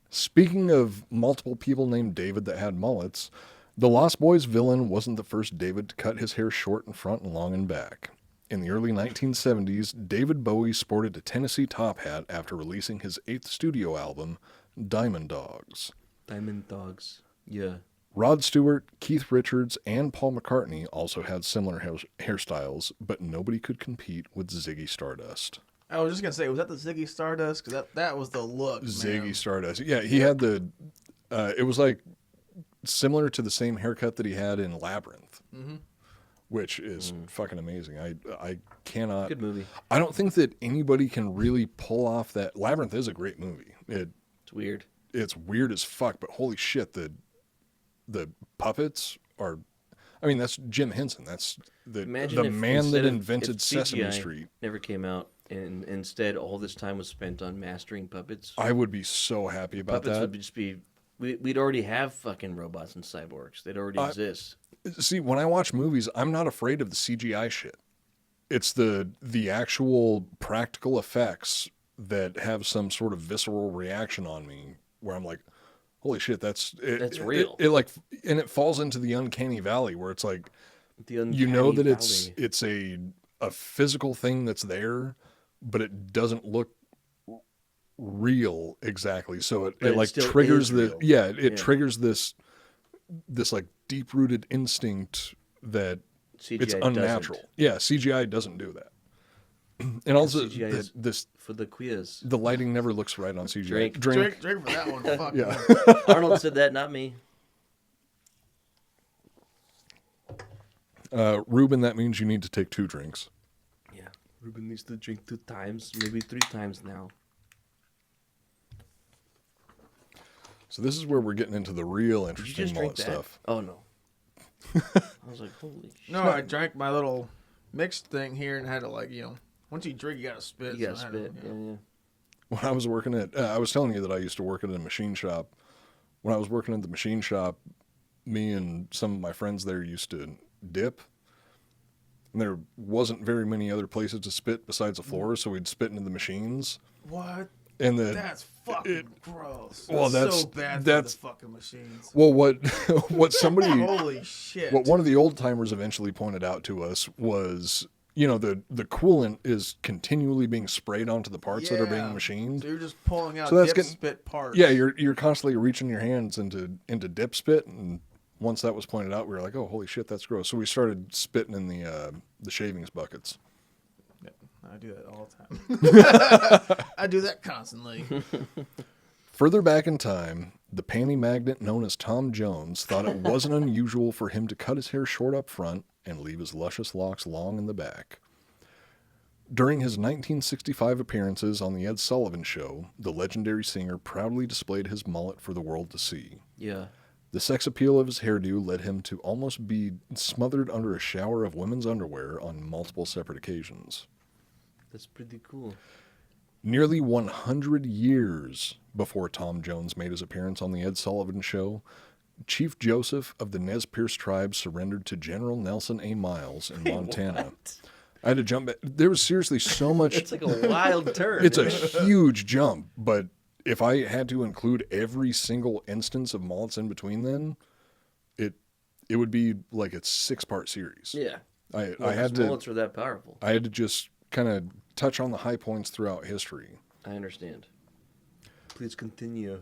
Speaking of multiple people named David that had mullets, the Lost Boys villain wasn't the first David to cut his hair short in front and long in back. In the early 1970s, David Bowie sported a Tennessee top hat after releasing his 8th studio album, Diamond Dogs. Diamond Dogs. Yeah. Rod Stewart, Keith Richards, and Paul McCartney also had similar hairstyles, but nobody could compete with Ziggy Stardust. I was just going to say, was that the Ziggy Stardust? Because that was the look, Ziggy man. Stardust. Yeah, he had it was like similar to the same haircut that he had in Labyrinth, which is fucking amazing. I cannot. Good movie. I don't think that anybody can really pull off that. Labyrinth is a great movie. It's weird. It's weird as fuck, but holy shit, the puppets are. I mean, that's Jim Henson. That's the man that invented Sesame Street. Never came out, and instead all this time was spent on mastering puppets. I would be so happy about puppets that. Would just be. We'd already have fucking robots and cyborgs. They'd already exist. See, when I watch movies, I'm not afraid of the CGI shit. It's the actual practical effects that have some sort of visceral reaction on me, where I'm like, "Holy shit, that's real." It falls into the uncanny valley where it's like, that it's a physical thing that's there, but it doesn't look real exactly. So it triggers triggers this like deep-rooted instinct that CGI it's unnatural. doesn't. Yeah, CGI doesn't do that. And also, CGI is for the quiz. The lighting never looks right on CGI. Drink for that one. Fuck yeah. Arnold said that, not me. Ruben, that means you need to take 2 drinks. Yeah, Ruben needs to drink 2 times, maybe 3 times now. So this is where we're getting into the real interesting mullet stuff. Oh, no. I was like, holy shit. No, I drank my little mixed thing here and had to once you drink, you got to spit. You got to spit, yeah. When I was working at, I was telling you that I used to work at a machine shop. When I was working at the machine shop, me and some of my friends there used to dip. And there wasn't very many other places to spit besides the floor, so we'd spit into the machines. What? And that's fucking gross. Well, that's so bad for the fucking machines. Well, what somebody holy shit. What one of the old timers eventually pointed out to us was, the coolant is continually being sprayed onto the parts that are being machined. So you're just pulling out dip spit parts. Yeah, you're constantly reaching your hands into dip spit, and once that was pointed out, we were like, oh, holy shit, that's gross. So we started spitting in the shavings buckets. I do that all the time. I do that constantly. Further back in time, the panty magnate known as Tom Jones thought it wasn't unusual for him to cut his hair short up front and leave his luscious locks long in the back. During his 1965 appearances on The Ed Sullivan Show, the legendary singer proudly displayed his mullet for the world to see. Yeah. The sex appeal of his hairdo led him to almost be smothered under a shower of women's underwear on multiple separate occasions. That's pretty cool. Nearly 100 years before Tom Jones made his appearance on The Ed Sullivan Show, Chief Joseph of the Nez Perce tribe surrendered to General Nelson A. Miles in Montana. What? I had to jump back. There was seriously so much. It's like a wild turn. It's a huge jump, but if I had to include every single instance of mullets in between then, it would be like a 6-part series. Yeah. I had to. Mullets are that powerful. I had to just kind of touch on the high points throughout history. I understand. Please continue.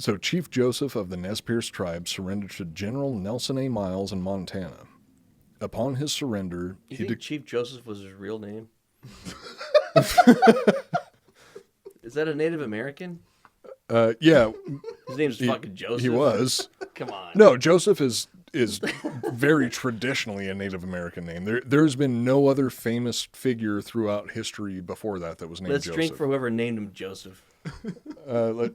So Chief Joseph of the Nez Perce tribe surrendered to General Nelson A. Miles in Montana. Upon his surrender, You think Chief Joseph was his real name? Is that a Native American? Yeah, His name's fucking Joseph. he was. Come on. No, Joseph is very traditionally a Native American name. There's been no other famous figure throughout history before that was named Let's Joseph. drink for whoever named him Joseph. Wait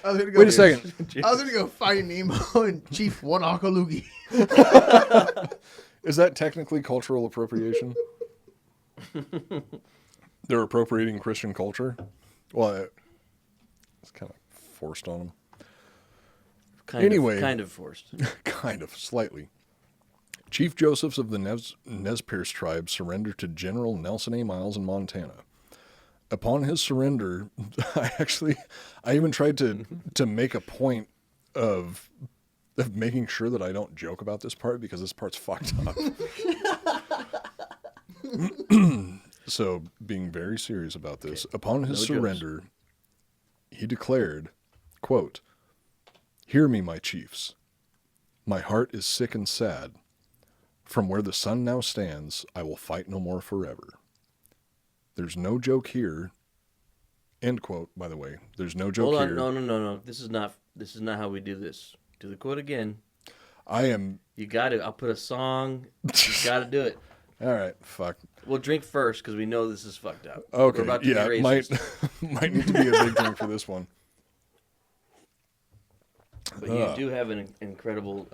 Wait a second. I was gonna go Finding Nemo and Chief Wanakalugi. Is that technically cultural appropriation? They're appropriating Christian culture? Well, it's kind of forced on them. Anyway. Kind of forced. Kind of, slightly. Chief Josephs of the Nez Perce tribe surrendered to General Nelson A. Miles in Montana. Upon his surrender, I even tried to make a point of making sure that I don't joke about this part because this part's fucked up. So, being very serious about this, upon his surrender, he declared, quote, "Hear me, my chiefs. My heart is sick and sad. From where the sun now stands, I will fight no more forever. There's no joke here." End quote, by the way. There's no joke here. Hold on, no. This is not how we do this. Do the quote again. You got it. I'll put a song. You got to do it. All right, fuck. We'll drink first because we know this is fucked up. Okay, We're about to be racist. might need to be a big drink for this one. But you do have an incredible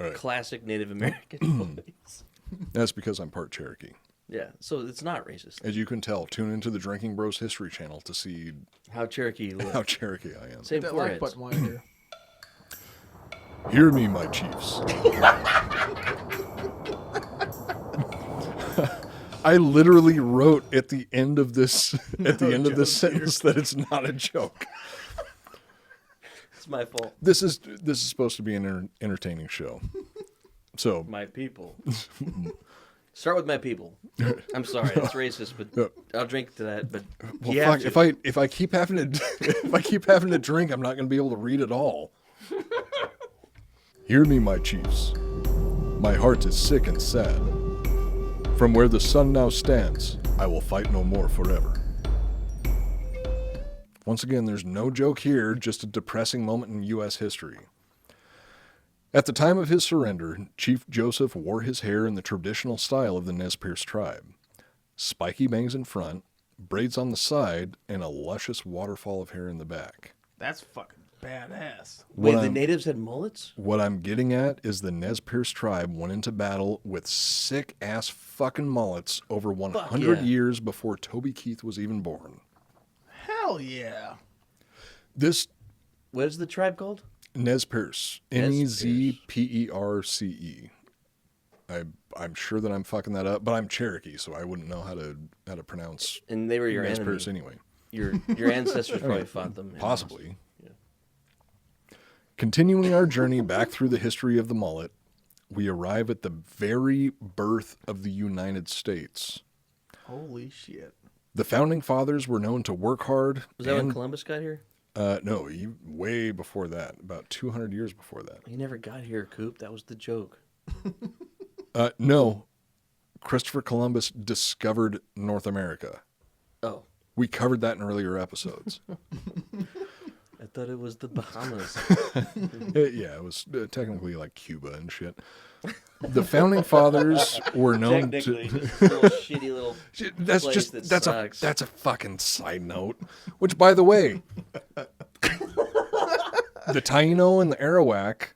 right. classic Native American voice. That's because I'm part Cherokee. Yeah, so it's not racist. As you can tell, tune into the Drinking Bros History Channel to see How Cherokee you look. how Cherokee I am. Same That like foreheads. button while you're here. Hear me, my chiefs. I literally wrote at the end of this sentence that it's not a joke. It's my fault. This is supposed to be an entertaining show. So My people. Start with my people. I'm sorry, that's racist, but I'll drink to that. But well, you fuck, have to. if I keep having to if I keep having to drink, I'm not going to be able to read at all. Hear me, my chiefs. My heart is sick and sad. From where the sun now stands, I will fight no more forever. Once again, there's no joke here, just a depressing moment in U.S. history. At the time of his surrender, Chief Joseph wore his hair in the traditional style of the Nez Perce tribe. Spiky bangs in front, braids on the side, and a luscious waterfall of hair in the back. That's fucking badass. Wait, the natives had mullets? What I'm getting at is the Nez Perce tribe went into battle with sick-ass fucking mullets over 100 yeah. years before Toby Keith was even born. Hell yeah. This What is the tribe called? Nez Perce. Nez Nezperce. I'm sure that I'm fucking that up, but I'm Cherokee, so I wouldn't know how to pronounce And they were your Nez enemy. Perce anyway. Your ancestors probably fought them. Possibly. Yeah. Continuing our journey back through the history of the mullet, we arrive at the very birth of the United States. Holy shit. The founding fathers were known to work hard. Was that when Columbus got here? No, way before that, about 200 years before that. He never got here, Coop. That was the joke. No, Christopher Columbus discovered North America. Oh, We covered that in earlier episodes. I thought it was the Bahamas. Yeah, it was technically like Cuba and shit. The founding fathers were known Technically, to. just a little shitty little. That's place just that that's sucks. a fucking side note. Which, by the way, the Taino and the Arawak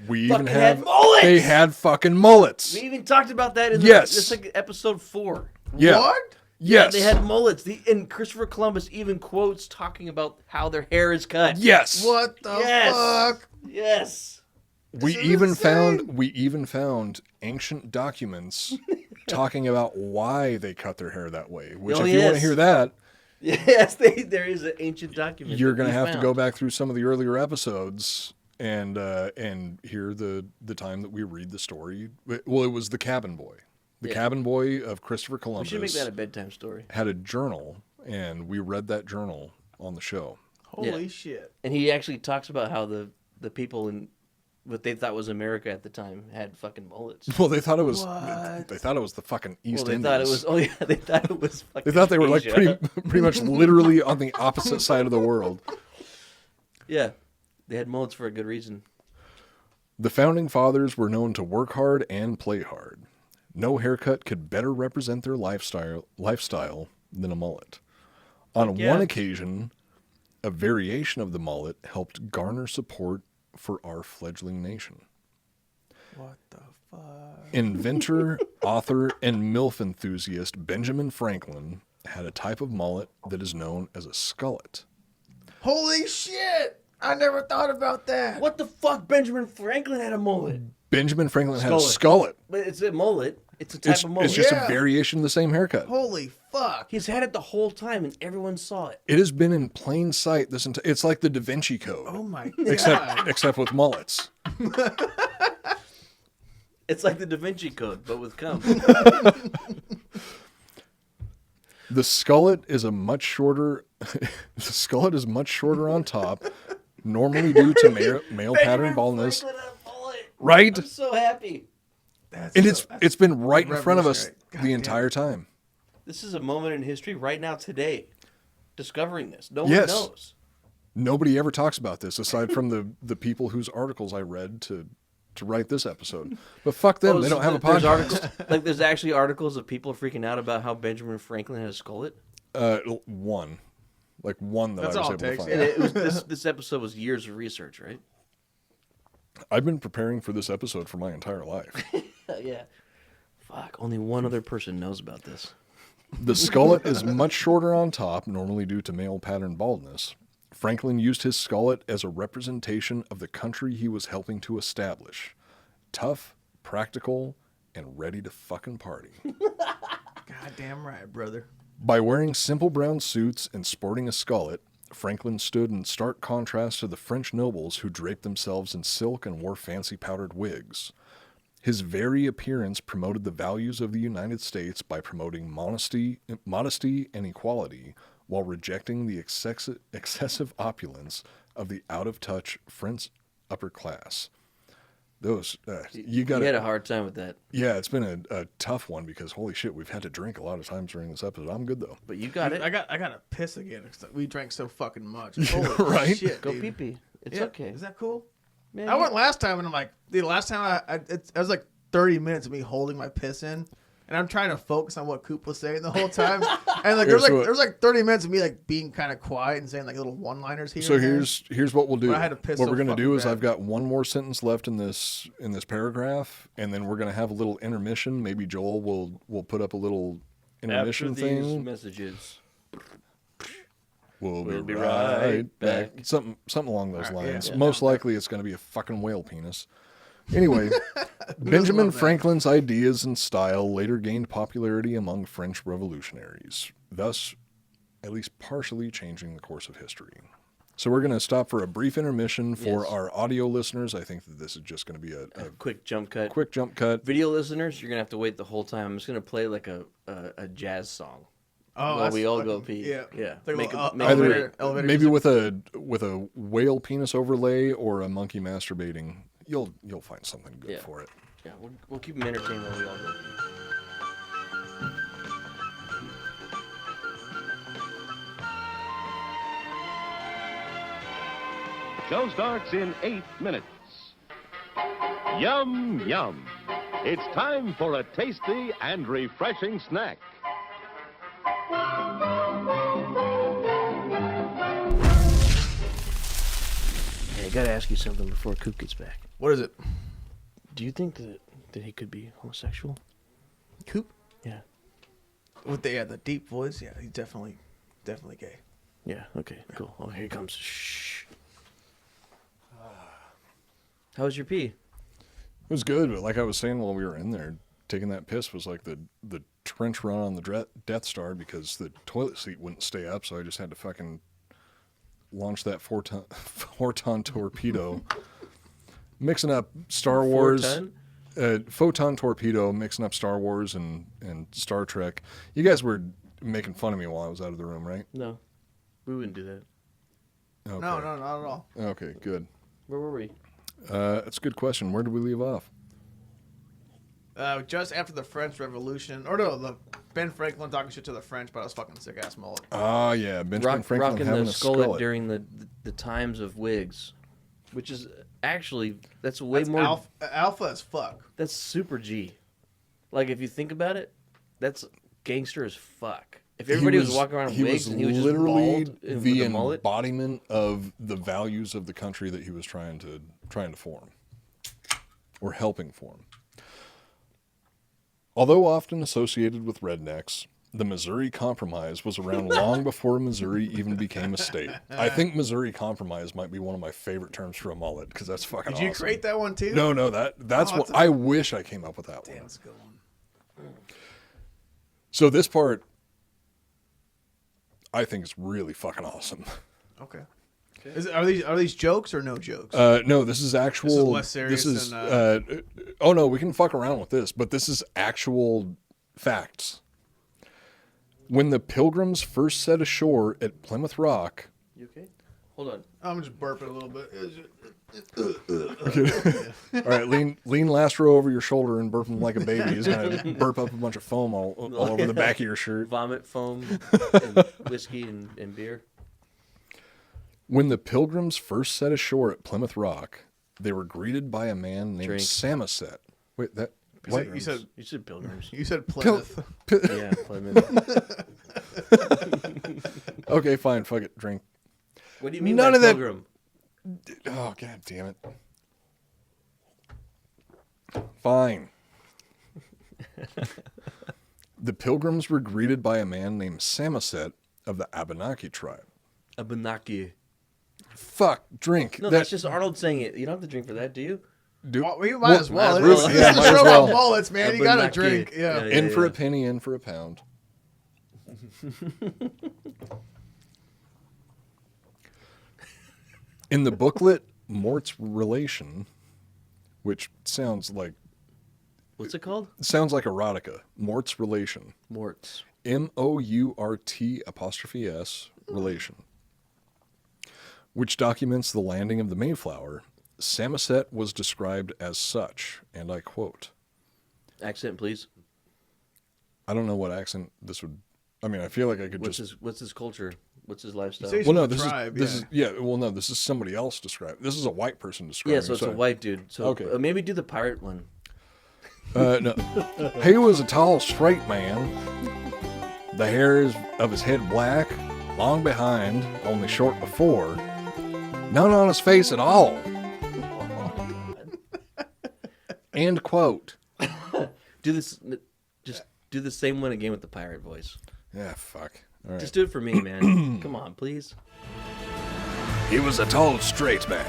We even fucking had mullets. They had fucking mullets. We even talked about that in Yes. like episode 4. Yeah. What? Yes. Yeah, they had mullets. And Christopher Columbus even quotes talking about how their hair is cut. Yes. What the Yes. fuck? Yes. We is even insane. found ancient documents talking about why they cut their hair that way. Which, Oh, if you want to yes. hear that, Yes, there is an ancient document. you're that going to we have to found. go back through some of the earlier episodes and hear the time that we read the story. Well, it was the cabin boy. The cabin boy of Christopher We Columbus should make that a bedtime story. had a journal, and we read that journal on the show. Holy shit. And he actually talks about how the people in what they thought was America at the time had fucking mullets. Well, they thought it was What? they thought it was the fucking East Well, they Indies. thought it was. Oh yeah, they thought it was. Fucking They thought they were like Asia. pretty much literally on the opposite side of the world. Yeah, they had mullets for a good reason. The founding fathers were known to work hard and play hard. No haircut could better represent their lifestyle than a mullet. On yeah. one occasion, a variation of the mullet helped garner support for our fledgling nation. What the fuck? Inventor, author, and MILF enthusiast Benjamin Franklin had a type of mullet that is known as a skullet. Holy shit! I never thought about that. What the fuck? Benjamin Franklin had a mullet, Benjamin Franklin had a Skullet. skullet. but it's a mullet. It's a type of mullet. It's just Yeah. a variation of the same haircut. Holy fuck. He's had it the whole time, and everyone saw it. It has been in plain sight this entire. It's like the Da Vinci Code, Oh my god. except with mullets. It's like the Da Vinci Code, but with cum. The skullet is a much shorter. The skullet is much shorter on top, normally due to male pattern baldness. Franklin had a mullet. Right, I'm so happy. and it's been right in front of us revolutionary. God the damn entire time. This is a moment in history right now, today. Discovering this. No Yes. one knows. Nobody ever talks about this aside from the people whose articles I read to write this episode. But fuck them, they don't have a There's podcast. articles, like there's actually articles of people freaking out about how Benjamin Franklin had a skullet. One that That's I was all able it to takes, find. And it was this episode was years of research, right? I've been preparing for this episode for my entire life. Yeah. Fuck. Only one other person knows about this. The skullet is much shorter on top, normally due to male pattern baldness. Franklin used his skullet as a representation of the country he was helping to establish. Tough, practical, and ready to fucking party. Goddamn right, brother. By wearing simple brown suits and sporting a skullet, Franklin stood in stark contrast to the French nobles who draped themselves in silk and wore fancy powdered wigs. His very appearance promoted the values of the United States by promoting modesty and equality, while rejecting the excessive opulence of the out-of-touch French upper class. Those you got. He had a hard time with that, Yeah, it's been a tough one because holy shit, we've had to drink a lot of times during this episode. I'm good though. but you got it. I got to piss again. 'Cause we drank so fucking much. Holy Right? shit, Go dude. pee pee. It's Yeah. okay. Is that cool? Man, I went last time and I'm like, dude, last time it was like 30 minutes of me holding my piss in. And I'm trying to focus on what Coop was saying the whole time. And like there's like 30 minutes of me like being kind of quiet and saying like little one-liners here. So and there. here's what we'll do. But I had to piss What so we're gonna fucking do is bad. I've got one more sentence left in this paragraph, and then we're gonna have a little intermission. Maybe Joel will put up a little intermission after these thing. messages. We'll We'll be be right right back. back. Something along those All right, lines. yeah. Most likely it's gonna be a fucking whale penis. Anyway, Benjamin love that. Franklin's ideas and style later gained popularity among French revolutionaries, thus at least partially changing the course of history. So we're going to stop for a brief intermission for Yes. our audio listeners. I think that this is just going to be a Quick jump cut. quick jump cut. Video listeners, you're gonna have to wait the whole time. I'm just gonna play like a jazz song. Oh, while that's we all fucking- go pee. Yeah. Yeah. Like a Make little, a- make a Either break. elevator maybe music. with a whale penis overlay or a monkey masturbating. You'll find something good Yeah. for it. Yeah, we'll keep them entertained while we all go pee. Show starts in 8 minutes. Yum, yum. It's time for a tasty and refreshing snack. Hey, I gotta ask you something before Coop gets back. What is it? Do you think that he could be homosexual? Coop? Yeah. With the deep voice, yeah, he's definitely gay. Yeah. Okay. Cool. Oh, here he comes. Shh. How was your pee? It was good, but like I was saying while we were in there, taking that piss was like the trench run on the Death Star because the toilet seat wouldn't stay up, so I just had to fucking launch that four-ton torpedo. Mixing up Star Wars, photon torpedo, mixing up Star Wars and Star Trek. You guys were making fun of me while I was out of the room, right? No, we wouldn't do that. Okay. No, not at all. Okay, good. Where were we? That's a good question. Where did we leave off? Just after the French Revolution, or no, the Ben Franklin talking shit to the French about his fucking sick ass mullet. Oh yeah, Benjamin Franklin rocking having the a skullet during the times of wigs, which is actually that's way more alpha as fuck. That's super G. Like if you think about it, that's gangster as fuck. If everybody was walking around in wigs and he was just literally bald with the a mullet, embodiment of the values of the country that he was trying to form or helping form. Although often associated with rednecks, the Missouri Compromise was around long before Missouri even became a state. I think Missouri Compromise might be one of my favorite terms for a mullet because that's fucking awesome. Did you create that one too? No, that's what I wish I came up with that one. That's a good one. So this part, I think is really fucking awesome. Okay. Are these jokes or no jokes? No, this is actual. This is less serious than. Oh no, we can fuck around with this, but this is actual facts. When the Pilgrims first set ashore at Plymouth Rock. You okay? Hold on. I'm just burping a little bit. All right, lean Last Row over your shoulder and burp him like a baby. He's gonna burp up a bunch of foam all over the back of your shirt. Vomit foam, and whiskey and beer. When the Pilgrims first set ashore at Plymouth Rock, they were greeted by a man named Samoset. Wait, that what? You said Pilgrims. You said Plymouth. Yeah, Plymouth. Okay, fine. Fuck it. Drink. What do you mean None by of that- pilgrim? Oh, god damn it. Fine. The Pilgrims were greeted by a man named Samoset of the Abenaki tribe. Abenaki. Fuck, drink. No, that's just Arnold saying it. You don't have to drink for that, do you? Well, you might as well. might as well. It's Yeah, a might as show well. about mullets, man. You gotta drink. Yeah. In for a penny, in for a pound. In the booklet, Mort's Relation, which sounds like What's it called? erotica. Mort's Relation. Morts. MOURT' relation, which documents the landing of the Mayflower. Samoset was described as such, and I quote, Accent, please. I don't know what accent this would. I mean, I feel like I could What's his culture? What's his lifestyle? Say- Well, no, the this tribe, is well, no, this is somebody else described. This is a white person describing. Yeah, so it's a white dude. So Okay. Maybe do the pirate one. No, he was a tall, straight man. The hairs of his head black, long behind, only short before. None on his face at all. End quote. Do this. Just do the same one again with the pirate voice. Yeah, fuck. All right. Just do it for me, man. Come on, please. He was a tall, straight man.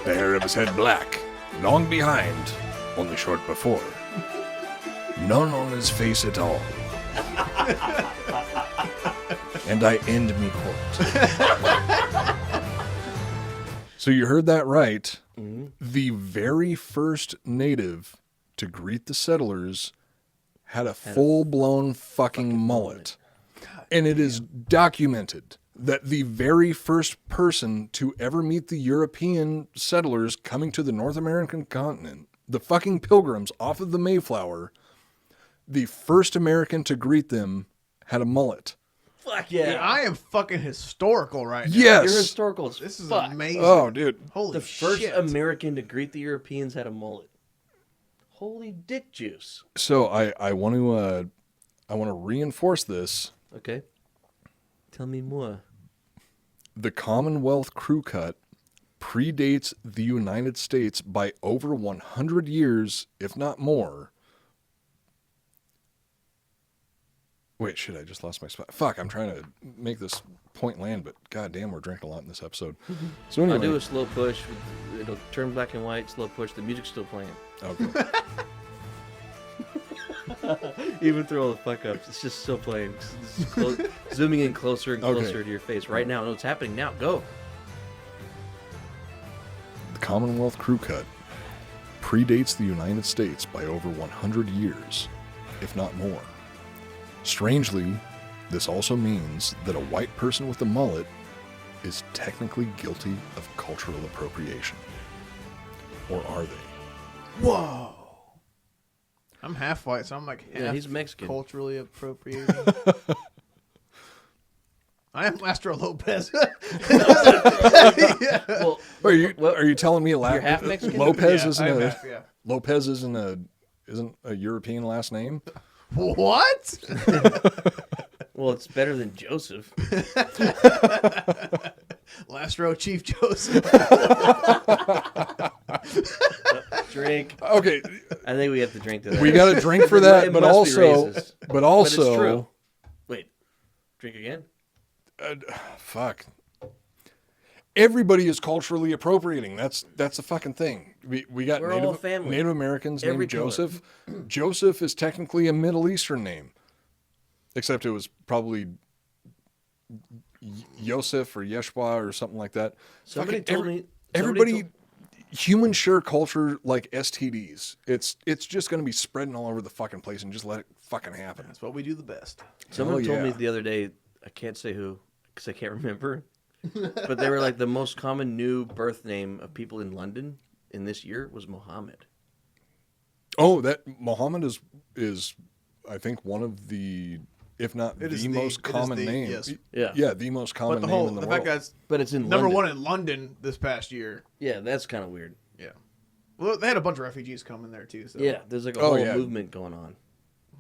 The hair of his head black, long behind, only short before. None on his face at all. And I end me quote. So you heard that right. Mm-hmm. The very first native to greet the settlers had a full-blown fucking mullet. And it is documented that the very first person to ever meet the European settlers coming to the North American continent, the fucking Pilgrims off of the Mayflower, the first American to greet them had a mullet. Fuck yeah. Dude, I am fucking historical right now. Yes. You're historical as This is fuck. amazing. Oh, dude. Holy The first shit. American to greet the Europeans had a mullet. Holy dick juice. So I want to reinforce this. Okay. Tell me more. The Commonwealth crew cut predates the United States by over 100 years, if not more. Wait, shit, I just lost my spot. Fuck, I'm trying to make this point land, but goddamn, we're drinking a lot in this episode. So I'll anyway. do a slow push. It'll turn black and white, slow push. The music's still playing. Okay. Even through all the fuck ups, it's just still playing. Zooming in closer and closer to your face right now. No, it's happening now. Go. The Commonwealth Crew Cut predates the United States by over 100 years, if not more. Strangely, this also means that a white person with a mullet is technically guilty of cultural appropriation. Or are they? Whoa. I'm half white, so I'm like half Yeah, he's Mexican. culturally appropriating. I am Last Row Lopez. Yeah. Well, Are you telling me you're half Mexican? Lopez Yeah, isn't I am a half, yeah. Lopez isn't a European last name? What? Well, it's better than Joseph. Last Row Chief Joseph. Drink. Okay, I think we have to drink to that. we got to drink for that, It but must be also, racist. but also, But it's true. Wait, drink again? fuck. Everybody is culturally appropriating. That's the fucking thing. We got We're all family. Native Americans Every named color. Joseph. Joseph is technically a Middle Eastern name, except it was probably Yosef or Yeshua or something like that. Somebody Fucking told me. Everybody, humans share culture like STDs. It's just going to be spreading all over the fucking place, and just let it fucking happen. That's what we do the best. Someone Hell told me yeah. the other day. I can't say who because I can't remember. But they were like the most common new birth name of people in London in this year was Mohammed. Oh, that Muhammad is I think one of the, if not It is the the- most it is common the- name. yes. Yeah. the most But common the name whole in the the world. fact that it's But it's in number London. one in London this past year. Yeah, that's kind of weird. Yeah. Well, they had a bunch of refugees come in there too. So Yeah, there's like a Oh, whole yeah. movement going on.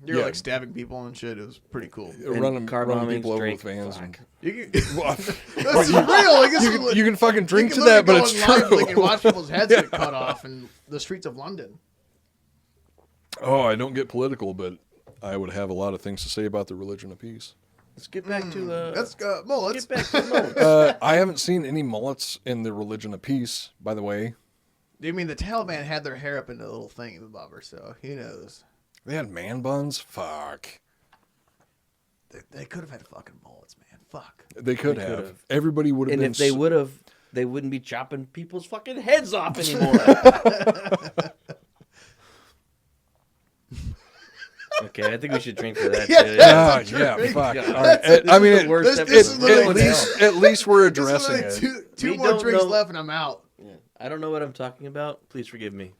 they were Yeah. like stabbing people and shit. It was pretty cool. And running car running bombings, people over drink, with vans. fuck. You can, Well, that's real. Like, you can fucking drink to literally that, but go it's online, true. Like, and watch people's heads get cut off in the streets of London. Oh, I don't get political, but I would have a lot of things to say about the religion of peace. Let's get back to That's mullets. get back to mullets. I haven't seen any mullets in the religion of peace, by the way. Do you mean the Taliban had their hair up in a little thing, the bobber? So who knows? They had man buns. Fuck. They could have had fucking mullets, man. Fuck. They could They have. could've. Everybody would have And been. if they would have, they wouldn't be chopping people's fucking heads off anymore. Okay, I think we should drink for that. Yeah, too. that's yeah, drink. fuck. God. All right. This I mean, is the it, worst this episode. is literally- at least we're This is addressing like it. two We more don't drinks know- left and I'm out. Yeah. I don't know what I'm talking about. Please forgive me.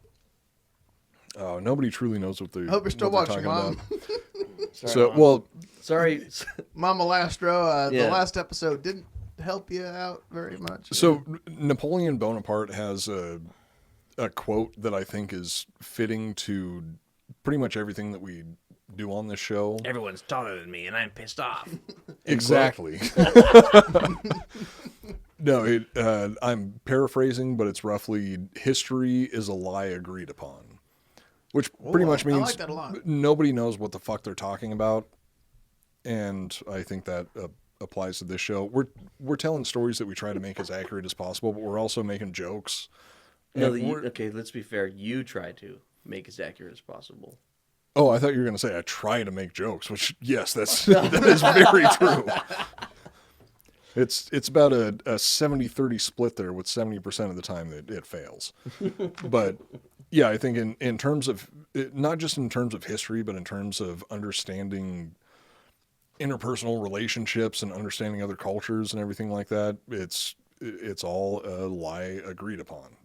Oh, nobody truly knows what they're. I hope you're still what they're watching, talking Mom. about. Sorry, So, Mom. well, Sorry. Mama Lastro, Yeah. the last episode didn't help you out very much. so Napoleon Bonaparte has a quote that I think is fitting to pretty much everything that we do on this show. Everyone's taller than me, and I'm pissed off. Exactly. No, I'm paraphrasing, but it's roughly history is a lie agreed upon, which pretty much I means like that a lot. nobody knows what the fuck they're talking about, and I think that applies to this show. We're telling stories that we try to make as accurate as possible, but we're also making jokes. No, And we're- okay, let's be fair. You try to make as accurate as possible. Oh, I thought you were going to say I try to make jokes, which yes, that is very true. It's about a 70-30 split there, with 70% of the time that it fails. But yeah, I think in terms of not just in terms of history, but in terms of understanding interpersonal relationships and understanding other cultures and everything like that, it's all a lie agreed upon.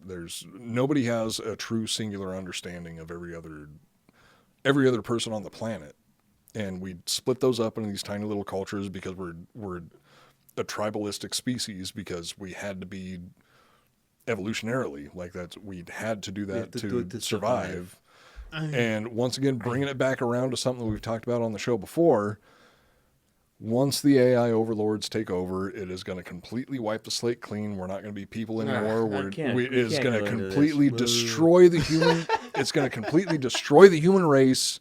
Nobody has a true singular understanding of every other person on the planet, and we split those up into these tiny little cultures because we're a tribalistic species, because we had to be evolutionarily like that. We had to do that to do it to to survive. And once again, bringing it back around to something that we've talked about on the show before, once the AI overlords take over, it is going to completely wipe the slate clean. We're not going to be people anymore. It is going to completely destroy the human. It's going to completely destroy the human race.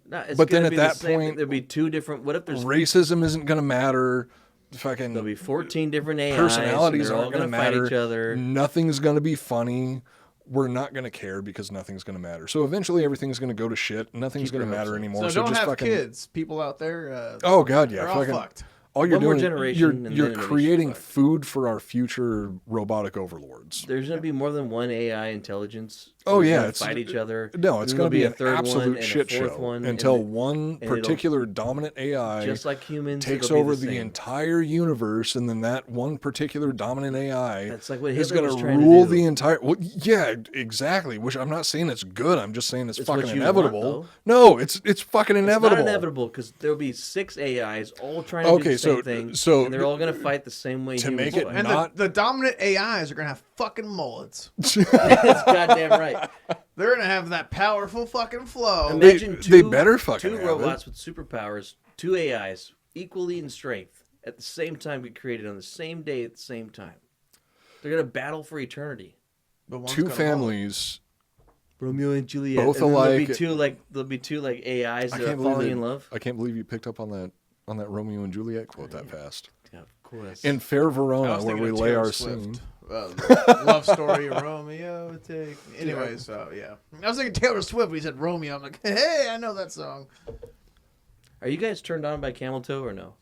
No, it's But then gonna at be that the same point, thing. There'll be two different. What if there's racism isn't going to matter. Fucking there'll be 14 different AIs. personalities and they're all aren't going to fight matter. each other. Nothing's going to be funny. We're not going to care because nothing's going to matter. So eventually everything's going to go to shit. Nothing's going to matter anymore. So don't just have fucking kids. People out there. Oh god, yeah. They're all Fucking fucked. all you're One more doing, generation, and you're then creating it'll be food for our future robotic overlords. There's gonna be more than one AI intelligence. Oh They're yeah, gonna it's fight each other. No, it's Then going to be there'll an a third one absolute and shit a fourth show one, until and one it'll- particular dominant AI just like humans takes it'll be over the the same. entire universe, and then that one particular dominant AI That's like what is Hitler going was to trying to rule do. the entire. Well, yeah, exactly. Which I'm not saying it's good. I'm just saying it's It's fucking what you inevitable. want, No, it's fucking inevitable. It's not inevitable because there'll be 6 AIs all trying to do Okay, the same so- thing, so and they're all gonna fight the same way. to humans make it fight. And not- the dominant AIs are gonna have fucking mullets. That's goddamn right. They're gonna have that powerful fucking flow. Imagine They better fucking two have robots with superpowers, 2 AIs equally in strength at the same time get created on the same day at the same time. They're gonna battle for eternity. But one's Two got a families. Romeo and Juliet. Both and then alike. There'll be two AIs I that are can't believe falling it. in love. I can't believe you picked up on that Romeo and Juliet quote that fast. Yeah, of course. In Fair I Verona, was where thinking we of lay Taylor our Swift. scene. Love story of Romeo. Take. Anyways, yeah. I was thinking Taylor Swift. When he said Romeo. I'm like, hey, I know that song. Are you guys turned on by Camel Toe or no?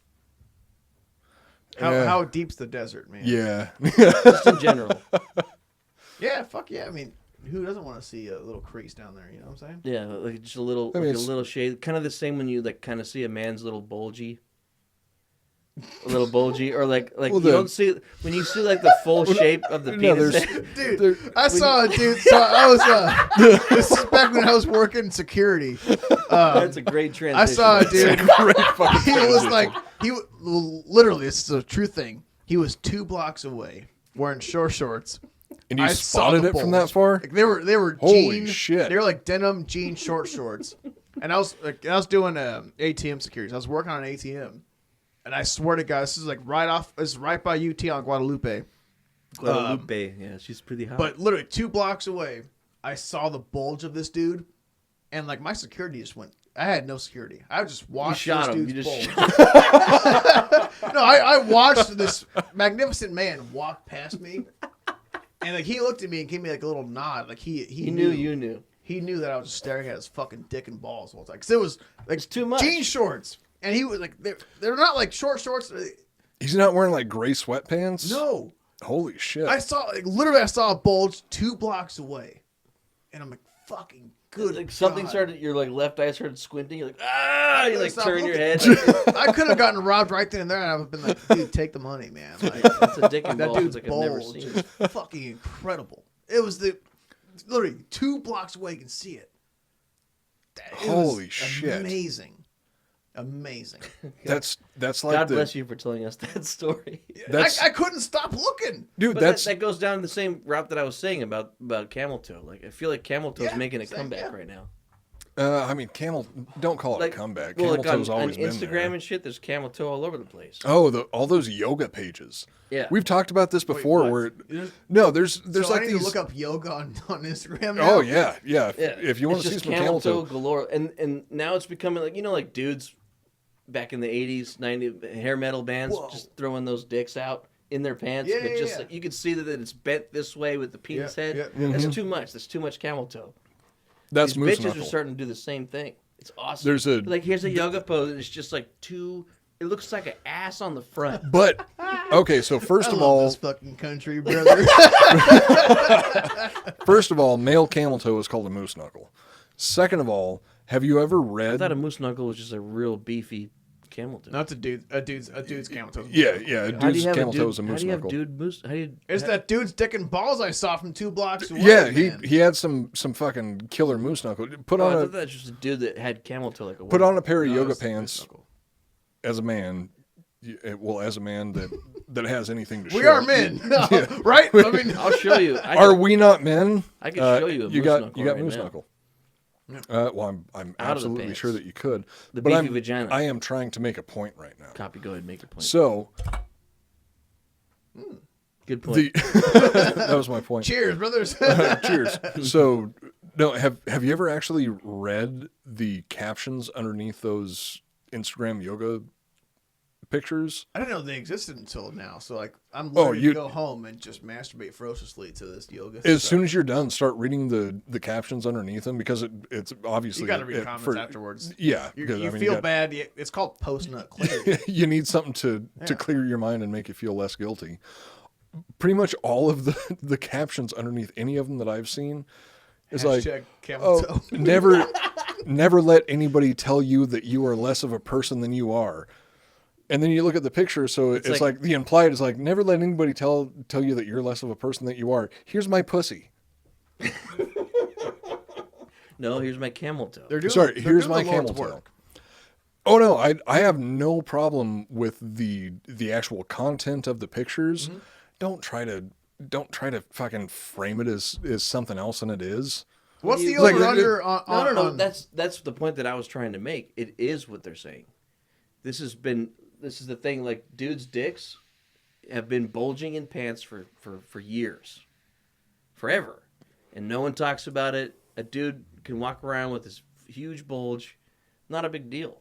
Yeah. How deep's the desert, man? Yeah. Just in general. Yeah, fuck yeah. I mean, who doesn't want to see a little crease down there? You know what I'm saying? Yeah, like just a little, I mean, like a it's- little shade. Kind of the same when you kind of see a man's little bulgy. A little bulgy, or like Well, you the- don't see when you see like the full shape of the No, penis. Dude, There- I saw a dude. So I was. This is back when I was working security. That's a great transition. I saw a dude. Great fucking He was transition. like, literally, this is a true thing. He was 2 blocks away, wearing short shorts. And you I saw spotted the it from bulge. that far? Like they were Holy jean, shit. They were like denim jean short shorts. And I was doing ATM securities. I was working on an ATM, and I swear to God, this is like this is right by UT on Guadalupe. Guadalupe. Yeah, she's pretty hot. But literally 2 blocks away, I saw the bulge of this dude, and like my security just went. I had no security. I just watched shot this him. dude's You just bulge. No, I watched this magnificent man walk past me, and like he looked at me and gave me like a little nod, like he knew you knew. He knew that I was just staring at his fucking dick and balls the whole time. Because it was like It's too much. jean shorts, and he was like, they're not like short shorts. He's not wearing like gray sweatpants? No, Holy shit. I saw literally I saw a bulge 2 blocks away, and I'm like, fucking good. Like something God. started, your like left eye started squinting. You're like, ah! You like Stop turn your looking. head. I could have gotten robbed right then and there, and I would have been like, dude, take the money, man. Like, That's a dick and that balls dude's like I've never bulge seen. is fucking incredible. It was literally 2 blocks away. You can see it. It was Holy shit. Amazing. That's like God bless you for telling us that story. That's I couldn't stop looking. dude. But That's that goes down the same route that I was saying about Camel Toe. Like I feel like Camel Toe's Yeah, making a same, comeback yeah. right now. I mean, camel. Don't call it Like a comeback. Well, Camel like toe's on always been Instagram there. and shit, there's Camel Toe all over the place. Oh, all those yoga pages. Yeah. We've talked about this before. what? There's So like I need these. to look up yoga on Instagram now. Oh yeah. Yeah, If you want it's to see just some camel toe, galore, and now it's becoming like like dudes back in the 80s, 90s hair metal bands Whoa. just throwing those dicks out in their pants, Yeah, but yeah, just yeah. like, you could see that it's bent this way with the penis Yeah, head. yeah. That's Mm-hmm. too much. That's too much Camel Toe. that's These moose bitches knuckle. are starting to do the same thing. It's awesome. There's a- like here's a yoga pose, and it's just like two. It looks like an ass on the front. But okay, so first I of love all, this fucking country, brother. male camel toe is called a moose knuckle. Second of all, have you ever I read? thought a moose knuckle was just a real beefy camel toe. Not a dude's camel toe. Yeah, a How do you dude's have camel a toe dude? is a How moose do you have knuckle. dude moose? How do you? It's that dude's dick and balls I saw from 2 blocks away. Yeah, man. he had some fucking killer moose knuckle. Put Oh, I on thought that was just a dude that had camel toe like a put woman. on a pair of No, yoga it's a moose pants knuckle. as a man. As a man that has anything to show. We are men, right? I mean, I'll show you. Are we not men? I can show you a you moose got knuckle you got right moose now. knuckle. Well, I'm Out of the absolutely pants. sure that you could. The but beefy vagina. I am trying to make a point right now. Copy, go ahead, make your point. So, Good point. that was my point. Cheers, brothers. Cheers. So, no, have you ever actually read the captions underneath those Instagram yoga pictures? I didn't know they existed until now. So like, I'm Oh, literally to go home and just masturbate ferociously to this yoga. As stuff. soon as you're done, start reading the captions underneath them because it's obviously You got to read comments afterwards. Yeah, You because, I mean, feel bad. It's called post-nut clarity. you need something to clear your mind and make you feel less guilty. Pretty much all of the captions underneath any of them that I've seen is Hashtag like, camel toe. never let anybody tell you that you are less of a person than you are. And then you look at the picture, so it's like the implied is like, never let anybody tell you that you're less of a person than you are. Here's my pussy. No, here's my camel toe. Here's they're my doing the camel Lord's toe. work. Oh no, I have no problem with the actual content of the pictures. Mm-hmm. Don't try to fucking frame it as something else than it is. What's the Like, over-under on... No. on- That's the point that I was trying to make. It is what they're saying. This is the thing. Like, dudes' dicks have been bulging in pants for years, forever, and no one talks about it. A dude can walk around with this huge bulge, not a big deal.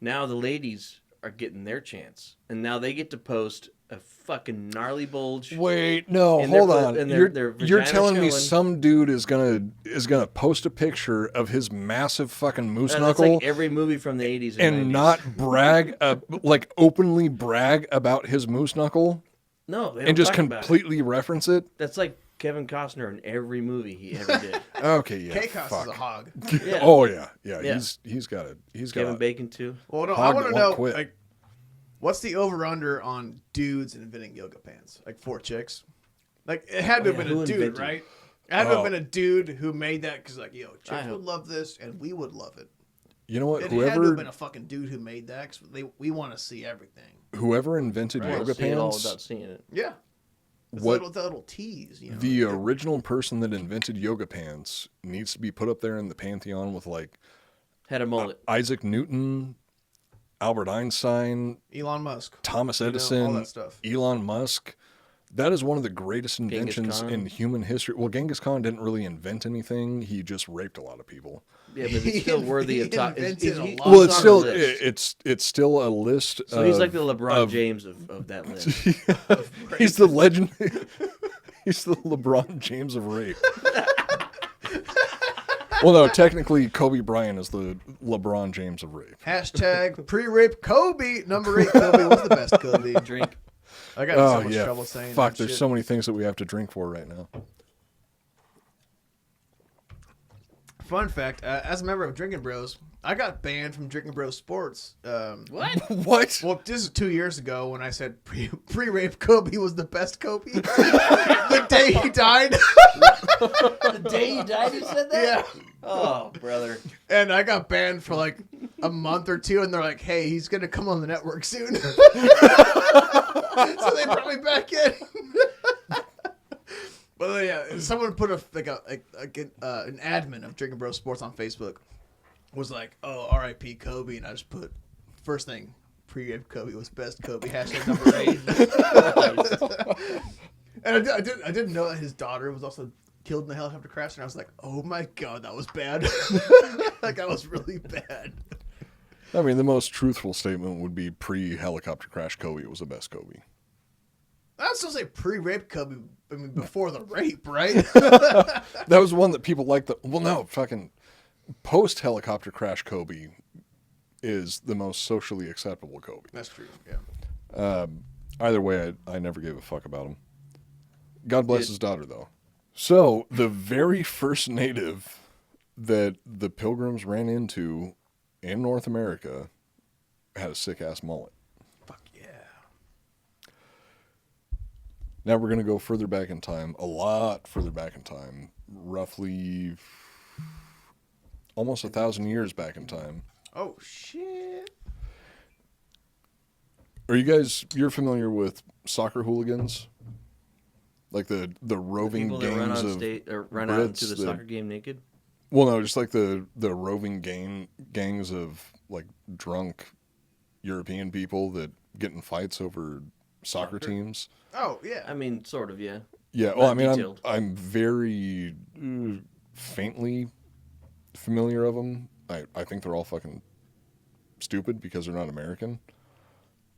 Now the ladies are getting their chance, and now they get to post a fucking gnarly bulge. Wait, no, And hold their- on. and You're their vagina's telling me showing. some dude is gonna post a picture of his massive fucking moose That's knuckle like every movie from the 80s and 90s. not brag, like openly brag about his moose knuckle No, they don't and just talk about it. completely reference it? That's like Kevin Costner in every movie he ever did. Okay, yeah. K-Cos fuck. is a hog. Yeah. Oh yeah. Yeah. He's got it. Kevin Bacon too. Well, no, I Hog want to that won't know, quit. like, what's the over-under on dudes inventing yoga pants? Like, 4 chicks? Like, it had to have been who a dude, invented right? It had to have Oh. been a dude who made that because, like, yo, I chicks hope- would love this and we would love it. You know what? It had to have Whoever been a fucking dude who made that because we want to see everything. invented I wanna yoga see it all pants, without seeing it. Yeah. It's What- the little tease, you know. the original person that invented yoga pants needs to be put up there in the pantheon with like Had a mullet. Isaac Newton, Albert Einstein, Elon Musk. Thomas know, all Edison, that stuff. Elon Musk. That is one of the greatest Genghis inventions Khan. in human history. Well, Genghis Khan didn't really invent anything. He just raped a lot of people. Yeah, but it's still worthy of talk. invented a lot. Well, it's on still the list. it's still a list. So he's like the LeBron of- James of that list. He's the legend. He's the LeBron James of rape. Well, no, technically Kobe Bryant is the LeBron James of rape. Hashtag pre-rape Kobe. Number 8 Kobe was the best Kobe. Drink. I got in so Oh much yeah, trouble saying fuck. that There's shit. so many things that we have to drink for right now. Fun fact, as a member of Drinking Bros, I got banned from Drinking Bros Sports. What? What? Well, this is 2 years ago when I said pre-rape Kobe was the best Kobe. The day he died. The day he died, you said that? Yeah. Oh, brother. And I got banned for like a month or two, and they're like, hey, he's going to come on the network soon. So they brought me back in. But yeah, someone put an admin of Drinking Bros Sports on Facebook was like, oh, R.I.P. Kobe, and I just put first thing, pre-rape Kobe was best Kobe, hashtag number 8. And I didn't know that his daughter was also killed in the helicopter crash, and I was like, oh my god, that was bad. Like, that was really bad. I mean, the most truthful statement would be pre-helicopter crash Kobe was the best Kobe. I'd still say pre-rape Kobe, I mean, before the rape, right? That was one that people liked. Well, no, fucking post-helicopter crash Kobe is the most socially acceptable Kobe. That's true, yeah. Either way, I never gave a fuck about him. God bless his daughter, though. So, the very first native that the Pilgrims ran into in North America had a sick-ass mullet. Fuck yeah. Now we're going to go further back in time, a lot further back in time, roughly almost 1,000 years back in time. Oh, shit. Are you guys, you're familiar with soccer hooligans? Like the roving People that gangs run on of state or run out into Brits the that- soccer game naked. Well, no, just like the roving gangs of like drunk European people that get in fights over soccer teams. Oh yeah. I mean, sort of, yeah. Yeah, well, Not I mean, detailed. I'm very faintly familiar of them. I think they're all fucking stupid because they're not American.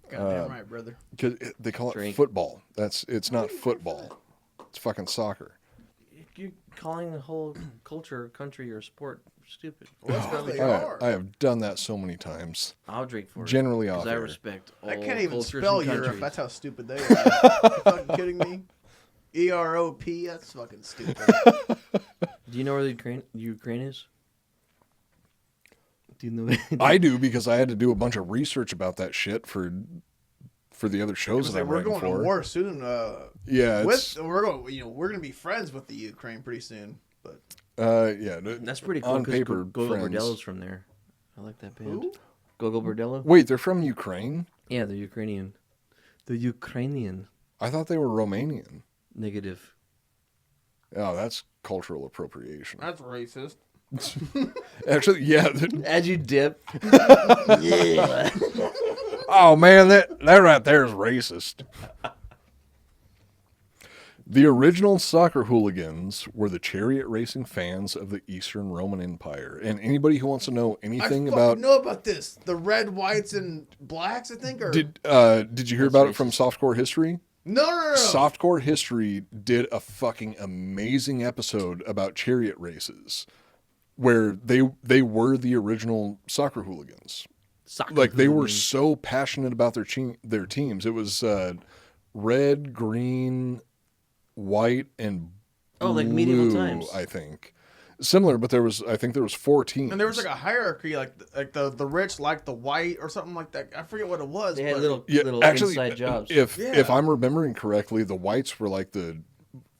Goddamn right, brother. Because they call it Drink. football. It's not football. It's fucking soccer. You're calling the whole culture, country, or sport stupid. Well, that's because they are. I have done that so many times. I'll drink for it. Generally because off I air. respect all I can't even cultures spell and Europe. countries. That's how stupid they are. You fucking kidding me? EROP. That's fucking stupid. Do you know where the Ukraine is? Do you know? I do because I had to do a bunch of research about that shit for the other shows that I'm We're writing going for. to war soon. Yeah, it's, We're gonna be friends with the Ukraine pretty soon. But yeah. That's pretty cool. On 'cause paper, Gogo friends. Bordello's from there. I like that band. Who? Gogo Bordello. Wait, they're from Ukraine? Yeah, they're Ukrainian. The Ukrainian I thought they were Romanian. negative. Oh, that's cultural appropriation. that's racist. Actually, yeah. As you dip. Oh man, that right there is racist. The original soccer hooligans were the chariot racing fans of the Eastern Roman Empire. And anybody who wants to know anything I about know about this. The red, whites, and blacks. I think. Or did you hear about it from Softcore History? no. Softcore History did a fucking amazing episode about chariot races where they were the original soccer hooligans. Like they were so passionate about their teams. It was red, green, white, and blue, like medieval times. I think. Similar, but I think there was 4 teams. And there was like a hierarchy, like the rich like the white or something like that. I forget what it was. They had but- little actually, inside jobs. If I'm remembering correctly, the whites were like the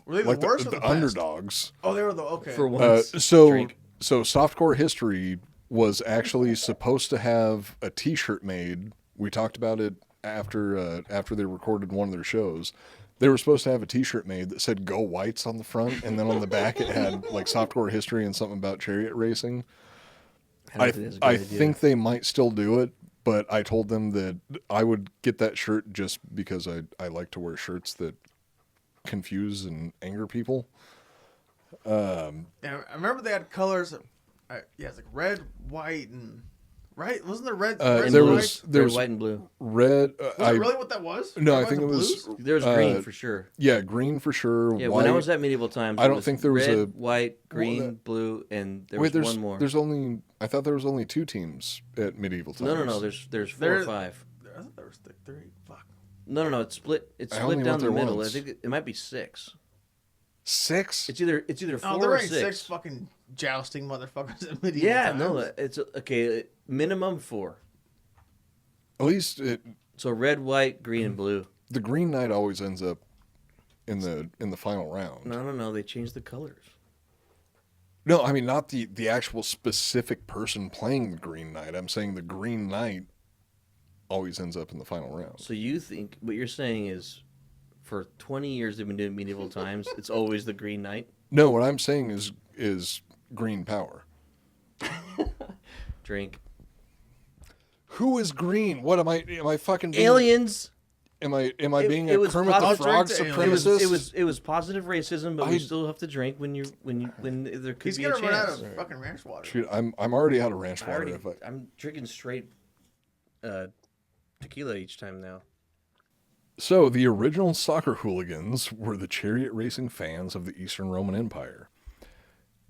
Were they the like worst or the the best? underdogs. Oh, they were the okay. For once. So Drink. Softcore History was actually supposed to have a T-shirt made. We talked about it after they recorded one of their shows. They were supposed to have a T-shirt made that said "Go Whites" on the front, and then on the back it had like Softcore History and something about chariot racing. I think they might still do it, but I told them that I would get that shirt just because I like to wear shirts that confuse and anger people. Yeah, I remember they had colors. Yeah, it's like red, white, and right. Wasn't there red? red there and was white? there Red, was white, and blue. red. Was it really what that was? No, Red, I white, think it and was blues? There was green for sure. Yeah, green for sure. Yeah, white. when I was at medieval times, I it don't was think there was red, a- white, green, that- blue, and there Wait, was one more. there's only. I thought there was only 2 teams at medieval times. No. There's 4 or 5. I thought there was like 3. Fuck. No. It's split. It's I only split down went the there middle. once. I think it might be 6. 6. It's either 4 Oh, there or ain't 6. 6 fucking jousting motherfuckers at medieval Yeah, times. no, it's okay. Minimum 4. At least So red, white, green, and blue. the Green Knight always ends up in the final round. No. They changed the colors. No, I mean not the actual specific person playing the Green Knight. I'm saying the Green Knight always ends up in the final round. So you think what you're saying is, for 20 years they've been doing medieval times, it's always the Green Knight? No, what I'm saying is green power. Drink. Who is green? What am I fucking being, Aliens. Am I It- being it a was Kermit the positive- Frog I'll drink the supremacist? It was positive racism, but I- we still have to drink when there could He's be a gonna run out chance. of fucking ranch water. Shoot, I'm already out of ranch water. I'm drinking straight tequila each time now. So the original soccer hooligans were the chariot racing fans of the Eastern Roman Empire.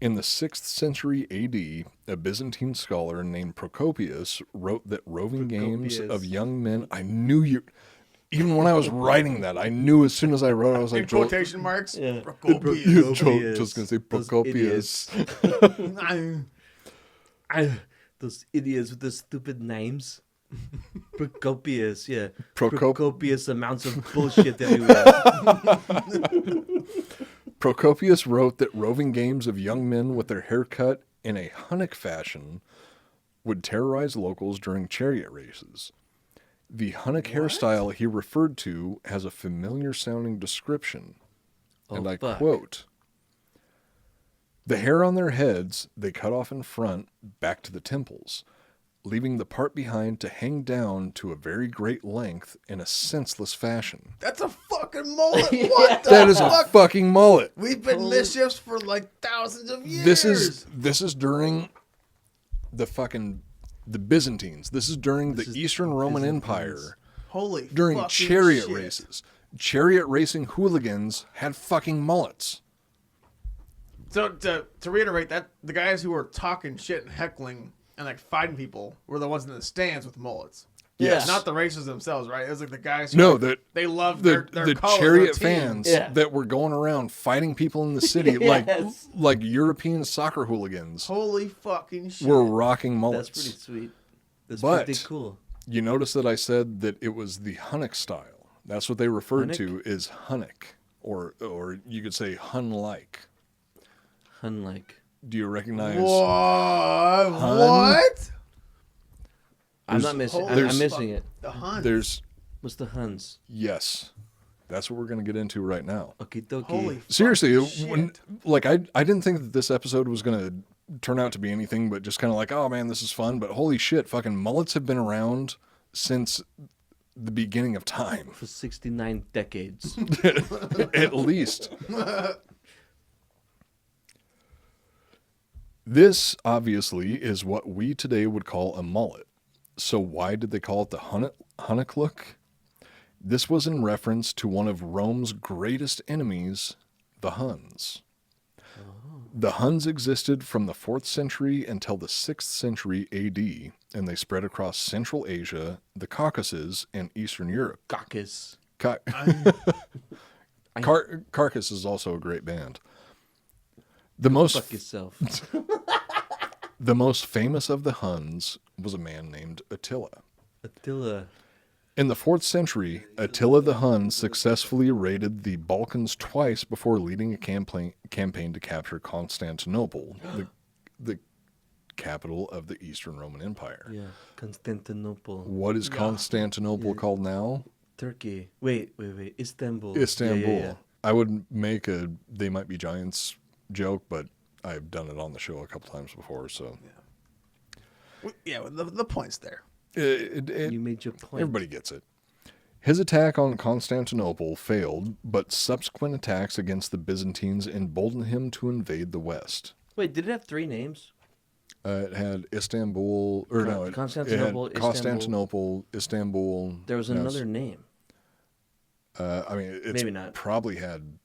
In the 6th century AD, a Byzantine scholar named Procopius wrote that roving games of young men. I knew you. Even when I was writing that, I knew as soon as I wrote it, I was In like, Joel, quotation marks. Yeah. Procopius. Joel, just gonna say Those Procopius. Those idiots with the stupid names. Procopius, yeah. Procop- Procopious amounts of bullshit everywhere. Procopius wrote that roving games of young men with their hair cut in a hunnic fashion would terrorize locals during chariot races. The hunnic hairstyle he referred to has a familiar sounding description, and I fuck. quote, The hair on their heads they cut off in front back to the temples, leaving the part behind to hang down to a very great length in a senseless fashion. That's a fucking mullet. What the That is fuck? a fucking mullet. We've been mischiefs for like thousands of years. This is during the Byzantines. This is during the Eastern Roman Empire. Holy During fucking chariot shit. races. Chariot racing hooligans had fucking mullets. So to reiterate that, the guys who were talking shit and heckling and like fighting people were the ones in the stands with mullets. Yes. Not the racers themselves, right? It was like the guys who they loved the their color, chariot their team. fans Yeah. that were going around fighting people in the city Yes. like European soccer hooligans Holy fucking shit. were rocking mullets. That's pretty sweet. That's But- pretty cool. You notice that I said that it was the Hunnic style. That's what they referred to as Hunnic, or you could say Hun-like. Hun-like. Do you recognize? What? Hun? What? I'm not missing. Holy I'm missing it. The Huns. There's What's the Huns? yes, that's what we're gonna get into right now. Okie dokie. Holy Seriously, fucking when shit. I didn't think that this episode was gonna turn out to be anything but just kind of like, oh man, this is fun. But holy shit, fucking mullets have been around since the beginning of time, For 69 decades. at least. This obviously is what we today would call a mullet. So why did they call it the Hunnic look? This was in reference to one of Rome's greatest enemies, the Huns. The Huns existed from the 4th century until the 6th century AD, and they spread across Central Asia, the Caucasus, and Eastern Europe. Caucus. Carcass is also a great band. The most Fuck yourself. The most famous of the Huns was a man named Attila. Attila. In the 4th century, Attila the Hun successfully raided the Balkans twice before leading a campaign to capture Constantinople, the capital of the Eastern Roman Empire. Yeah. Constantinople. What is Constantinople called now? Turkey. Wait. Istanbul. Istanbul. Yeah. I would make a They Might Be Giants joke, but I've done it on the show a couple times before, so. Yeah, the point's there. You made your point. Everybody gets it. His attack on Constantinople failed, but subsequent attacks against the Byzantines emboldened him to invade the West. Wait, did it have 3 names? It had Istanbul, or no, Constantinople, it had Constantinople, Istanbul. There was another name. I mean, it's Maybe not. probably had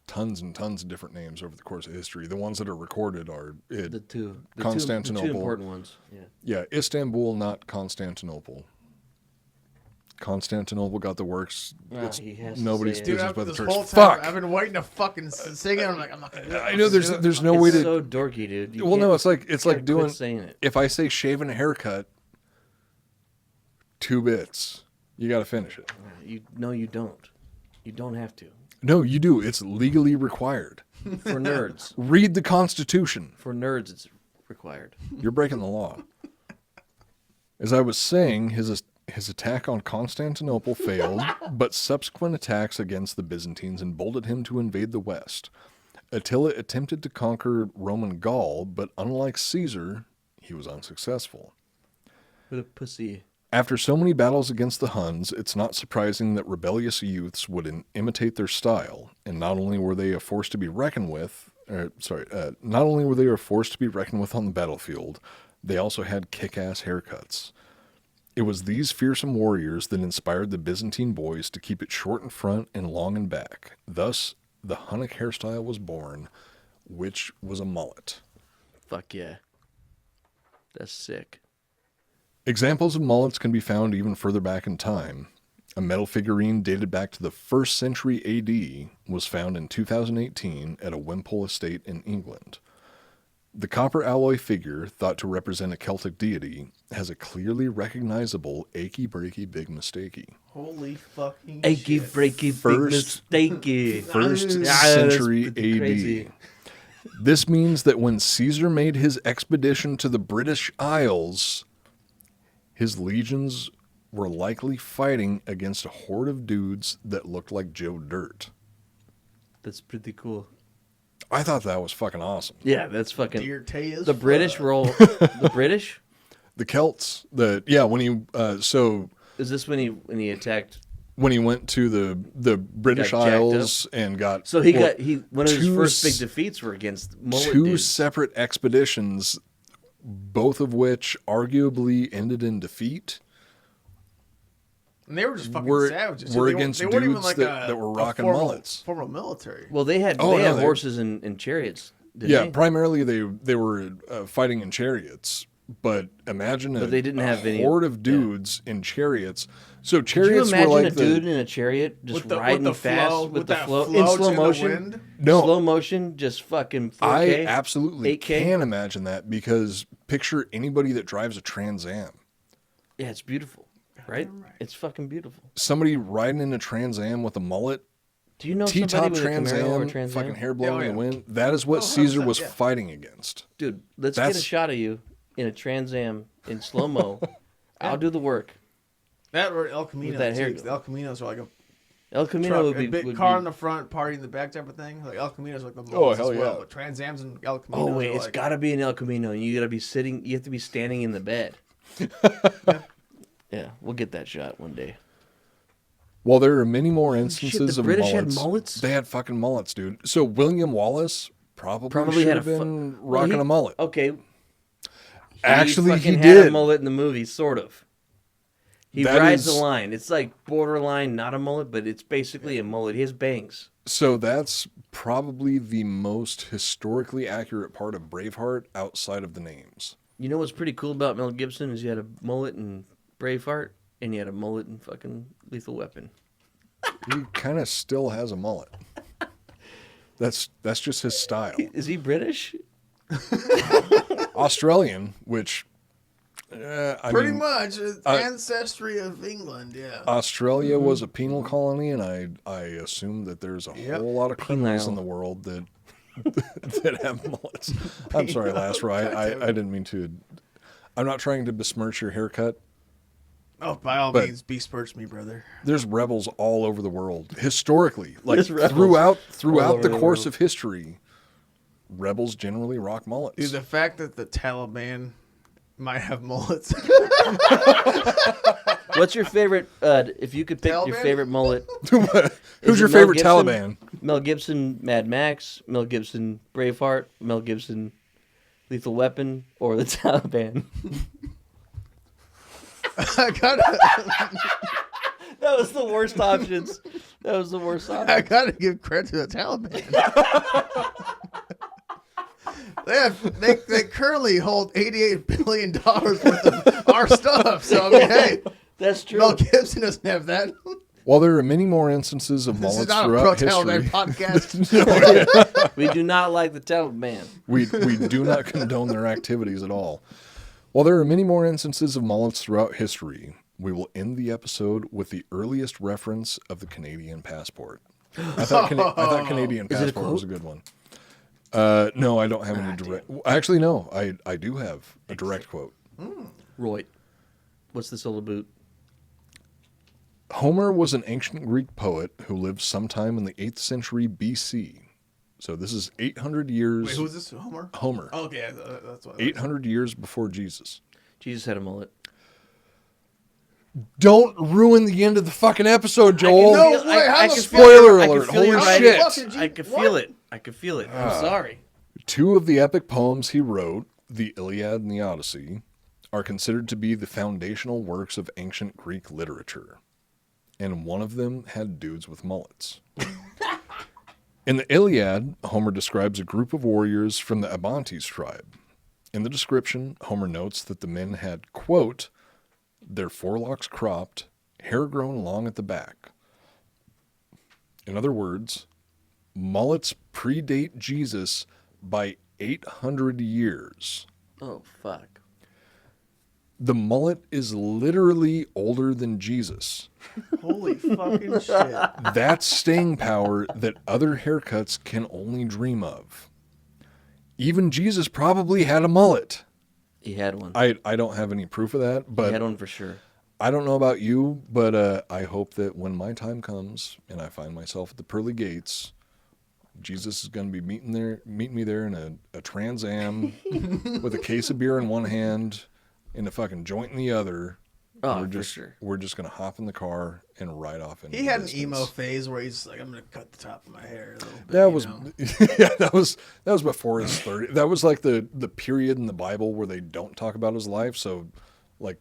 tons and tons of different names over the course of history. The ones that are recorded are The two Constantinople. The 2 important ones. Yeah. Yeah, Istanbul, not Constantinople. Constantinople got the works. It's he has to nobody's say it. Dude, business but the this church. whole time, Fuck. I've been waiting to fucking sing it. I'm like, I'm not gonna do it. I know there's no way It's to. so dorky, dude. You Well, no, can't- it's you like can't doing. quit saying it. If I say shave and a haircut, 2 bits, you got to finish it. No, you don't. You don't have to. No, you do. It's legally required. For nerds. Read the Constitution. For nerds, it's required. You're breaking the law. As I was saying, his attack on Constantinople failed, but subsequent attacks against the Byzantines emboldened him to invade the West. Attila attempted to conquer Roman Gaul, but unlike Caesar, he was unsuccessful. What a pussy. After so many battles against the Huns, it's not surprising that rebellious youths would imitate their style, and not only were they a force to be reckoned with, not only were they a force to be reckoned with on the battlefield, they also had kick-ass haircuts. It was these fearsome warriors that inspired the Byzantine boys to keep it short in front and long in back. Thus, the Hunnic hairstyle was born, which was a mullet. Fuck yeah. That's sick. Examples of mullets can be found even further back in time. A metal figurine dated back to the 1st century AD was found in 2018 at a Wimpole estate in England. The copper alloy figure, thought to represent a Celtic deity, has a clearly recognizable achy breaky big mistakey. Holy fucking Achy, shit. breaky, First- big mistakey. 1st that's century pretty AD. crazy. This means that when Caesar made his expedition to the British Isles, his legions were likely fighting against a horde of dudes that looked like Joe Dirt. That's pretty cool. I thought that was fucking awesome. Yeah, that's fucking. Dear Tay is The British fuck. roll. The British. The Celts, when he Is this when he attacked? when he went to the British Got jacked Isles and got So one of his two first big s- defeats were against mullet two dudes. separate expeditions, both of which arguably ended in defeat. And they were just fucking Were- savages. were They weren't- against they weren't even dudes like that were rocking formal, mullets. Formal military. Well, they had Oh, no, they- horses and chariots. Didn't Yeah, they? primarily they were fighting in chariots, but imagine But they didn't have any- horde of dudes in chariots. So Could you chariots were imagine like a dude in a chariot just riding fast with the that flow in float slow in the motion? wind? No. Slow motion, just fucking 4K. I absolutely 8K? can imagine that because picture anybody that drives a Trans Am. Yeah, it's beautiful, right? It's fucking beautiful. Somebody riding in a Trans Am with a mullet, Do you know T-top somebody with a Trans Camaro or Am, Trans fucking Am? hair blowing in yeah. the wind. That is what Oh, Caesar 100%, was yeah. fighting against. Dude, let's get a That's- shot of you in a Trans Am in slow mo. I'll do the work. That or El Camino. that hair too, 'cause go. the El Caminos are like a El Camino truck, would a be big car in the front, party in the back type of thing. Like El Caminos are like the mullets hell as well. yeah. But Trans Am's and El Caminos Oh wait, are it's like, got to be an El Camino. You got to be sitting. You have to be standing in the bed. Yeah, we'll get that shot one day. Well, there are many more Shit, instances the of British mullets. had mullets? They had fucking mullets, dude. So William Wallace probably should had have been well, rocking a mullet. Okay, Actually, he fucking had a did. mullet in the movie, sort of. He That rides is- the line. It's like borderline, not a mullet, but it's basically a mullet. He has bangs. So that's probably the most historically accurate part of Braveheart outside of the names. You know what's pretty cool about Mel Gibson is he had a mullet in Braveheart, and he had a mullet in fucking Lethal Weapon. He kind of still has a mullet. That's just his style. Is he British? Australian, which I pretty mean, much ancestry of England. Yeah. Australia was a penal colony, and I assume that there's a Yep. whole lot of criminals Penal. in the world that that have mullets. I'm sorry, Last Row. I didn't mean to. I'm not trying to besmirch your haircut. Oh, by all But- means, besmirch me, brother. There's rebels all over the world historically, like There's rebels throughout all over the the course world. of history. Rebels generally rock mullets. Dude, the fact that the Taliban might have mullets. What's your favorite? If you could pick your Taliban? favorite mullet, Who's is your it Mel favorite Gibson? Taliban? Mel Gibson, Mad Max, Mel Gibson, Braveheart, Mel Gibson, Lethal Weapon, or the Taliban? I gotta, That was the worst options. That was the worst option. I gotta give credit to the Taliban. They currently hold $88 billion worth of our stuff. So I mean, hey, That's true. Mel Gibson doesn't have that. While there are many more instances of This is mullets not a throughout pro-Taliban history, podcast. We do not like the Taliban. we do not condone their activities at all. While there are many more instances of mullets throughout history, we will end the episode with the earliest reference of the Canadian passport. I thought Canadian Is it a passport was a quote? good one. No, I don't have any direct. Actually, no, I do have a direct quote. Roy, what's the syllable boot? Homer was an ancient Greek poet who lived sometime in the 8th century BC. So this is 800 years. Wait, who's this? Homer? Homer. Oh, okay, that's what. 800 years before Jesus. Jesus had a mullet. Don't ruin the end of the fucking episode, Joel. No way, how the Spoiler I can alert. feel your Holy writing. shit. Fucking I could feel it. I could feel it. I'm sorry. Two of the epic poems he wrote, the Iliad and the Odyssey, are considered to be the foundational works of ancient Greek literature. And one of them had dudes with mullets. In the Iliad, Homer describes a group of warriors from the Abantes tribe. In the description, Homer notes that the men had, quote, their forelocks cropped, hair grown long at the back. In other words, mullets predate Jesus by 800 years. Oh fuck. The mullet is literally older than Jesus. Holy fucking shit. That's staying power that other haircuts can only dream of. Even Jesus probably had a mullet. He had one. I don't have any proof of that, He but had one for sure. I don't know about you, but I hope that when my time comes and I find myself at the pearly gates, Jesus is going to be meeting me there in a Trans Am with a case of beer in one hand and a fucking joint in the other. Oh, for sure. We're just going to hop in the car and ride off into He the had an distance. emo phase where he's like, I'm going to cut the top of my hair a little bit. That was, know? that was before his 30. That was like the period in the Bible where they don't talk about his life. So, like,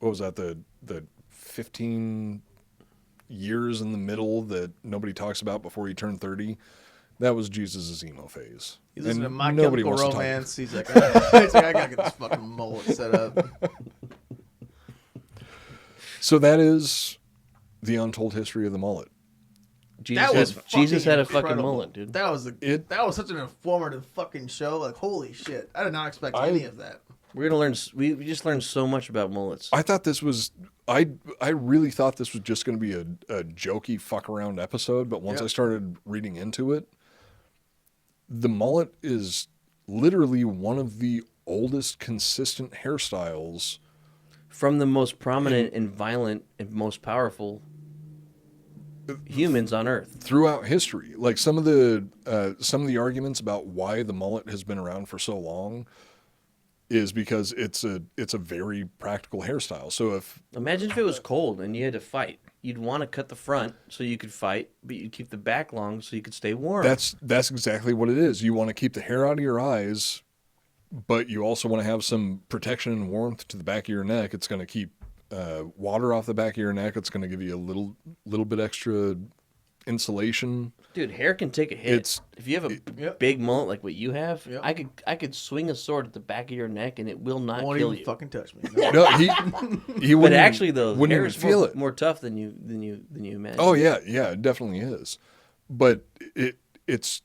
what was that? The 15 years in the middle that nobody talks about before he turned 30. That was Jesus' emo phase. He's listening to My nobody Chemical wants to talk- Romance. He's like, I got to get this fucking mullet set up. So that is the untold history of the mullet. Jesus had a fucking incredible. mullet, dude. That was such an informative fucking show. Like, holy shit. I did not expect any of that. We're gonna learn. We just learned so much about mullets. I thought this was I really thought this was just going to be a jokey fuck around episode, but once I started reading into it, the mullet is literally one of the oldest consistent hairstyles From the most prominent and violent and most powerful humans on Earth. throughout history. Like some of the arguments about why the mullet has been around for so long is because it's a very practical hairstyle. So Imagine if it was cold and you had to fight. You'd want to cut the front so you could fight, but you'd keep the back long so you could stay warm. that's exactly what it is. You want to keep the hair out of your eyes, but you also want to have some protection and warmth to the back of your neck. It's going to keep water off the back of your neck. It's going to give you a little bit extra insulation. Dude, hair can take a hit. If you have a big mullet like what you have, I could swing a sword at the back of your neck and it will not Won't kill even you. fucking touch me. No, he But wouldn't. actually, though, wouldn't hair even is feel it. more tough than you imagine. Oh yeah, it definitely is. But it's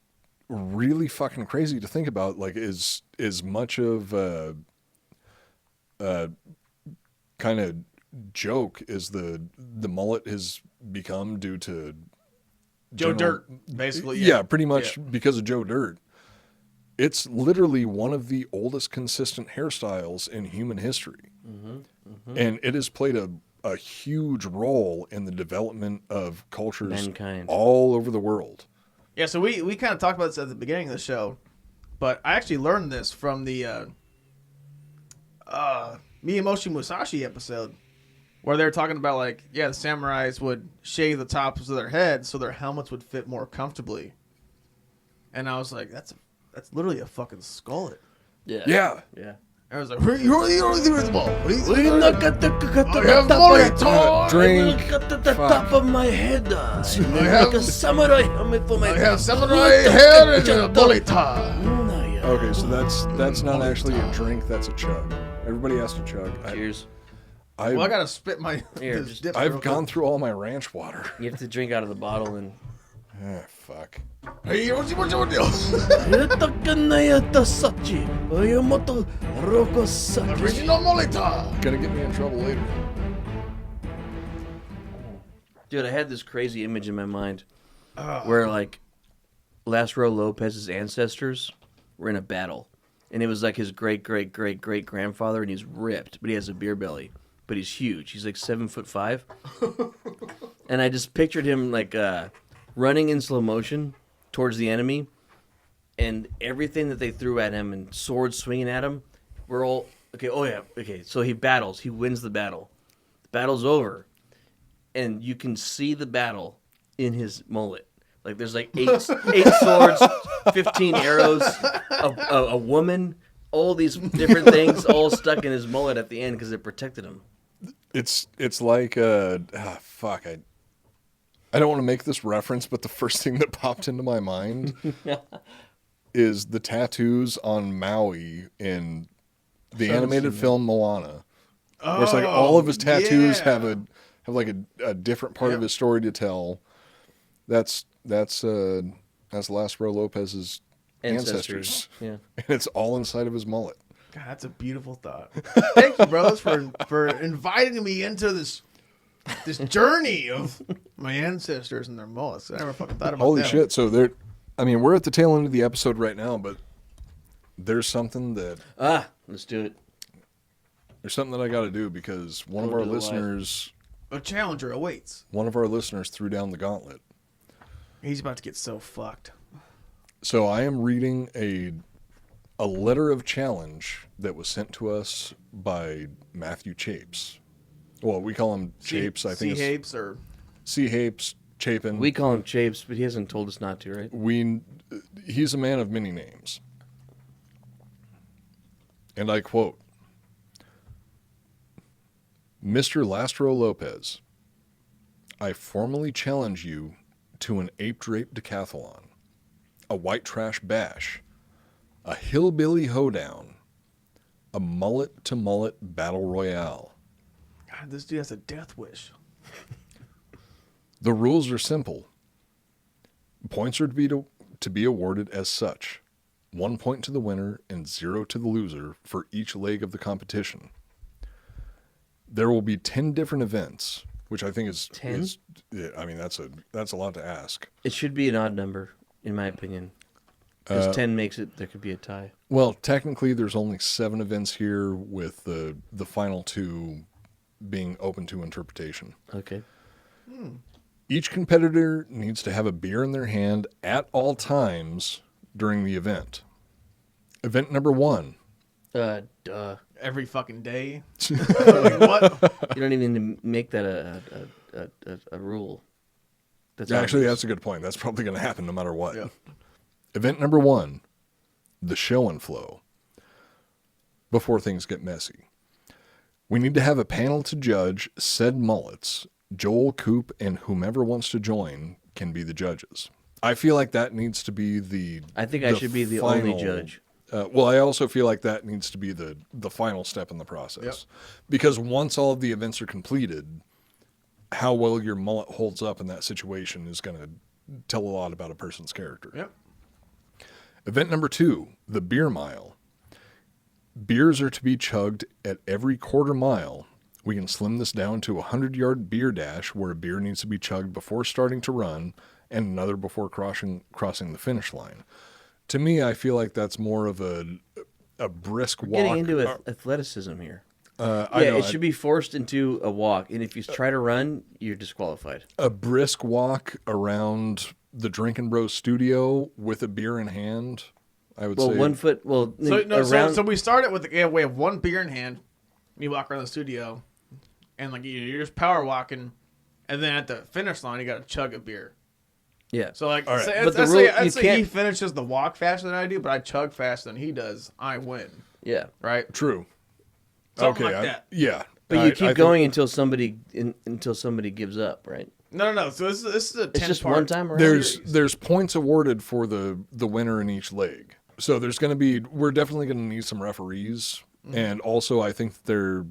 really fucking crazy to think about. Like, as much of a kind of joke as the mullet has become due to Joe general- Dirt, basically. Yeah, pretty much because of Joe Dirt. It's literally one of the oldest consistent hairstyles in human history. And it has played a huge role in the development of cultures Mankind. all over the world. Yeah, so we kind of talked about this at the beginning of the show, but I actually learned this from the Miyamoshi Musashi episode, where they were talking about, like, the samurais would shave the tops of their heads so their helmets would fit more comfortably. And I was like, that's literally a fucking skullet. Yeah. I was like, you're the ball. Look at the Drink. Look at the top of my head. I have- like a samurai helmet for my I have samurai hair and a bully tie. Okay, so that's not actually a drink, that's a chug. Everybody has to chug. Cheers. Well, I gotta spit my Here, this just- dip real I've quick. gone through all my ranch water. You have to drink out of the bottle and. Ah, fuck. Hey, what's your deal? Original Molita. Gonna get me in trouble later. Dude, I had this crazy image in my mind where, like, Last Row Lopez's ancestors were in a battle. And it was like his great-great-great-great-grandfather, and he's ripped, but he has a beer belly. But he's huge. He's like 7'5". And I just pictured him, like, running in slow motion towards the enemy, and everything that they threw at him and swords swinging at him were all... Okay, so he battles. He wins the battle. The battle's over. And you can see the battle in his mullet. Like, there's like eight swords, 15 arrows, a woman, all these different things all stuck in his mullet at the end because it protected him. It's like fuck. I don't want to make this reference, but the first thing that popped into my mind is the tattoos on Maui in the animated film Moana. Where it's like all of his tattoos have like a different part of his story to tell. That's Last Row Lopez's ancestors. Yeah. And it's all inside of his mullet. God, that's a beautiful thought. Thank you, brothers, for inviting me into this journey of my ancestors and their mullets. I never fucking thought about Holy that. shit. So we're at the tail end of the episode right now, but there's something that Let's do it. I got to do because one of our do it live. listeners A challenger awaits. threw down the gauntlet. He's about to get so fucked. So I am reading a letter of challenge that was sent to us by Matthew Chapes. Well, we call him Chapes. I think C-Hapes or... C-Hapes, Chapin. We call him Chapes, but he hasn't told us not to, right? He's a man of many names. And I quote, Mr. Last Row Lopez, I formally challenge you to an ape-drape decathlon, a white trash bash, a hillbilly hoedown, a mullet-to-mullet battle royale. God, this dude has a death wish. The rules are simple. Points are to be awarded as such. 1 point to the winner and 0 to the loser for each leg of the competition. There will be 10 different events, which I think is 10? I mean, that's a lot to ask. It should be an odd number, in my opinion. Because 10 makes it, there could be a tie. Well, technically, there's only 7 events here, with the final 2 being open to interpretation. Okay. Each competitor needs to have a beer in their hand at all times during the event. Event number 1. Duh. Every fucking day. Like, what? You don't even need to make that a rule. That's Actually, obvious. that's a good point. That's probably going to happen no matter what. Yeah. Event number 1, the show and flow. Before things get messy, we need to have a panel to judge said mullets. Joel, Coop, and whomever wants to join can be the judges. I feel like that needs to be the. I think I should be the only judge. Well, I also feel like that needs to be the final step in the process. Yep. Because once all of the events are completed, how well your mullet holds up in that situation is going to tell a lot about a person's character. Yep. Event number 2, the beer mile. Beers are to be chugged at every quarter mile. We can slim this down to a 100-yard beer dash where a beer needs to be chugged before starting to run and another before crossing the finish line. To me, I feel like that's more of a brisk walk. Getting into athleticism here. I know, it should be forced into a walk, and if you try to run, you're disqualified. a brisk walk around the Drinkin' Bros studio with a beer in hand, I would Well, say. 1 foot. Well, So we started with the way of one beer in hand. You walk around the studio, and like you're just power walking, and then at the finish line you got to chug a beer. yeah. So like, All right. say, But the let's rule- say, you let's say can't- he finishes the walk faster than I do, but I chug faster than he does. I win, Yeah. right? True. Something Okay. like that. Yeah. But I you keep think- going until somebody gives up, right? No. So this is a 10 It's just part one time around. There's points awarded for the winner in each leg. So we're definitely going to need some referees, and also I think there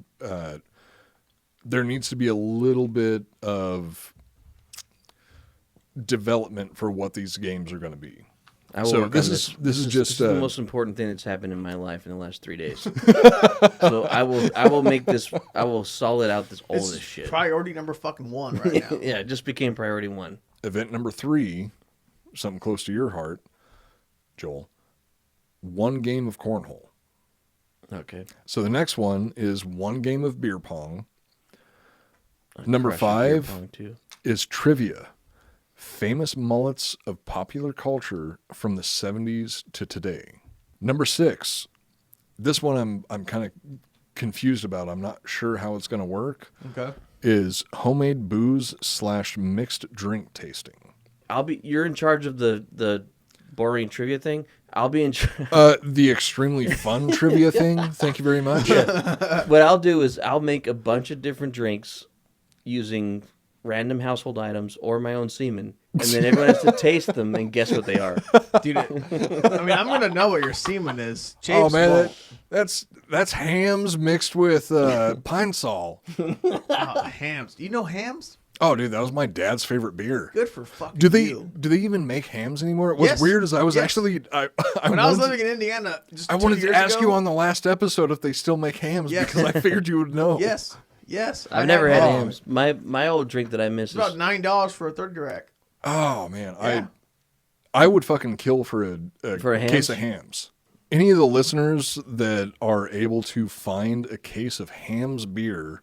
needs to be a little bit of development for what these games are going to be. I will So work this on is this is This just is the most important thing that's happened in my life in the last 3 days. So I will make this. I will solid out all It's this shit. priority number fucking 1 right now. Yeah, it just became priority 1. event number 3, something close to your heart, Joel. 1 game of cornhole. Okay. So the next one is 1 game of beer pong. Number Crushing beer 5 pong, too. is trivia. Famous mullets of popular culture from the 70s to today. Number 6. This one I'm kind of confused about. I'm not sure how it's going to work. Okay. Is homemade booze / mixed drink tasting. You're in charge of the boring trivia thing. I'll be in charge. The extremely fun trivia thing. Thank you very much. What I'll do is I'll make a bunch of different drinks using random household items or my own semen, and then everyone has to taste them and guess what they are. Dude, I mean, I'm gonna know what your semen is. Oh Chapes man, won't. that's hams mixed with pine sol. Oh, hams. Do you know hams? Oh, dude, that was my dad's favorite beer. Good for fucking Do they you. even make hams anymore? What's Yes. weird is I was Yes. actually I When I was wanted living in Indiana, just I 2 wanted to years ask ago, you on the last episode if they still make hams Yes. because I figured you would know. Yes. I've never had hams. hams. My old drink that I miss It's about is $9 for a 30 rack. Oh man, Yeah. I would fucking kill for a hams? case of hams. Any of the listeners that are able to find a case of hams beer,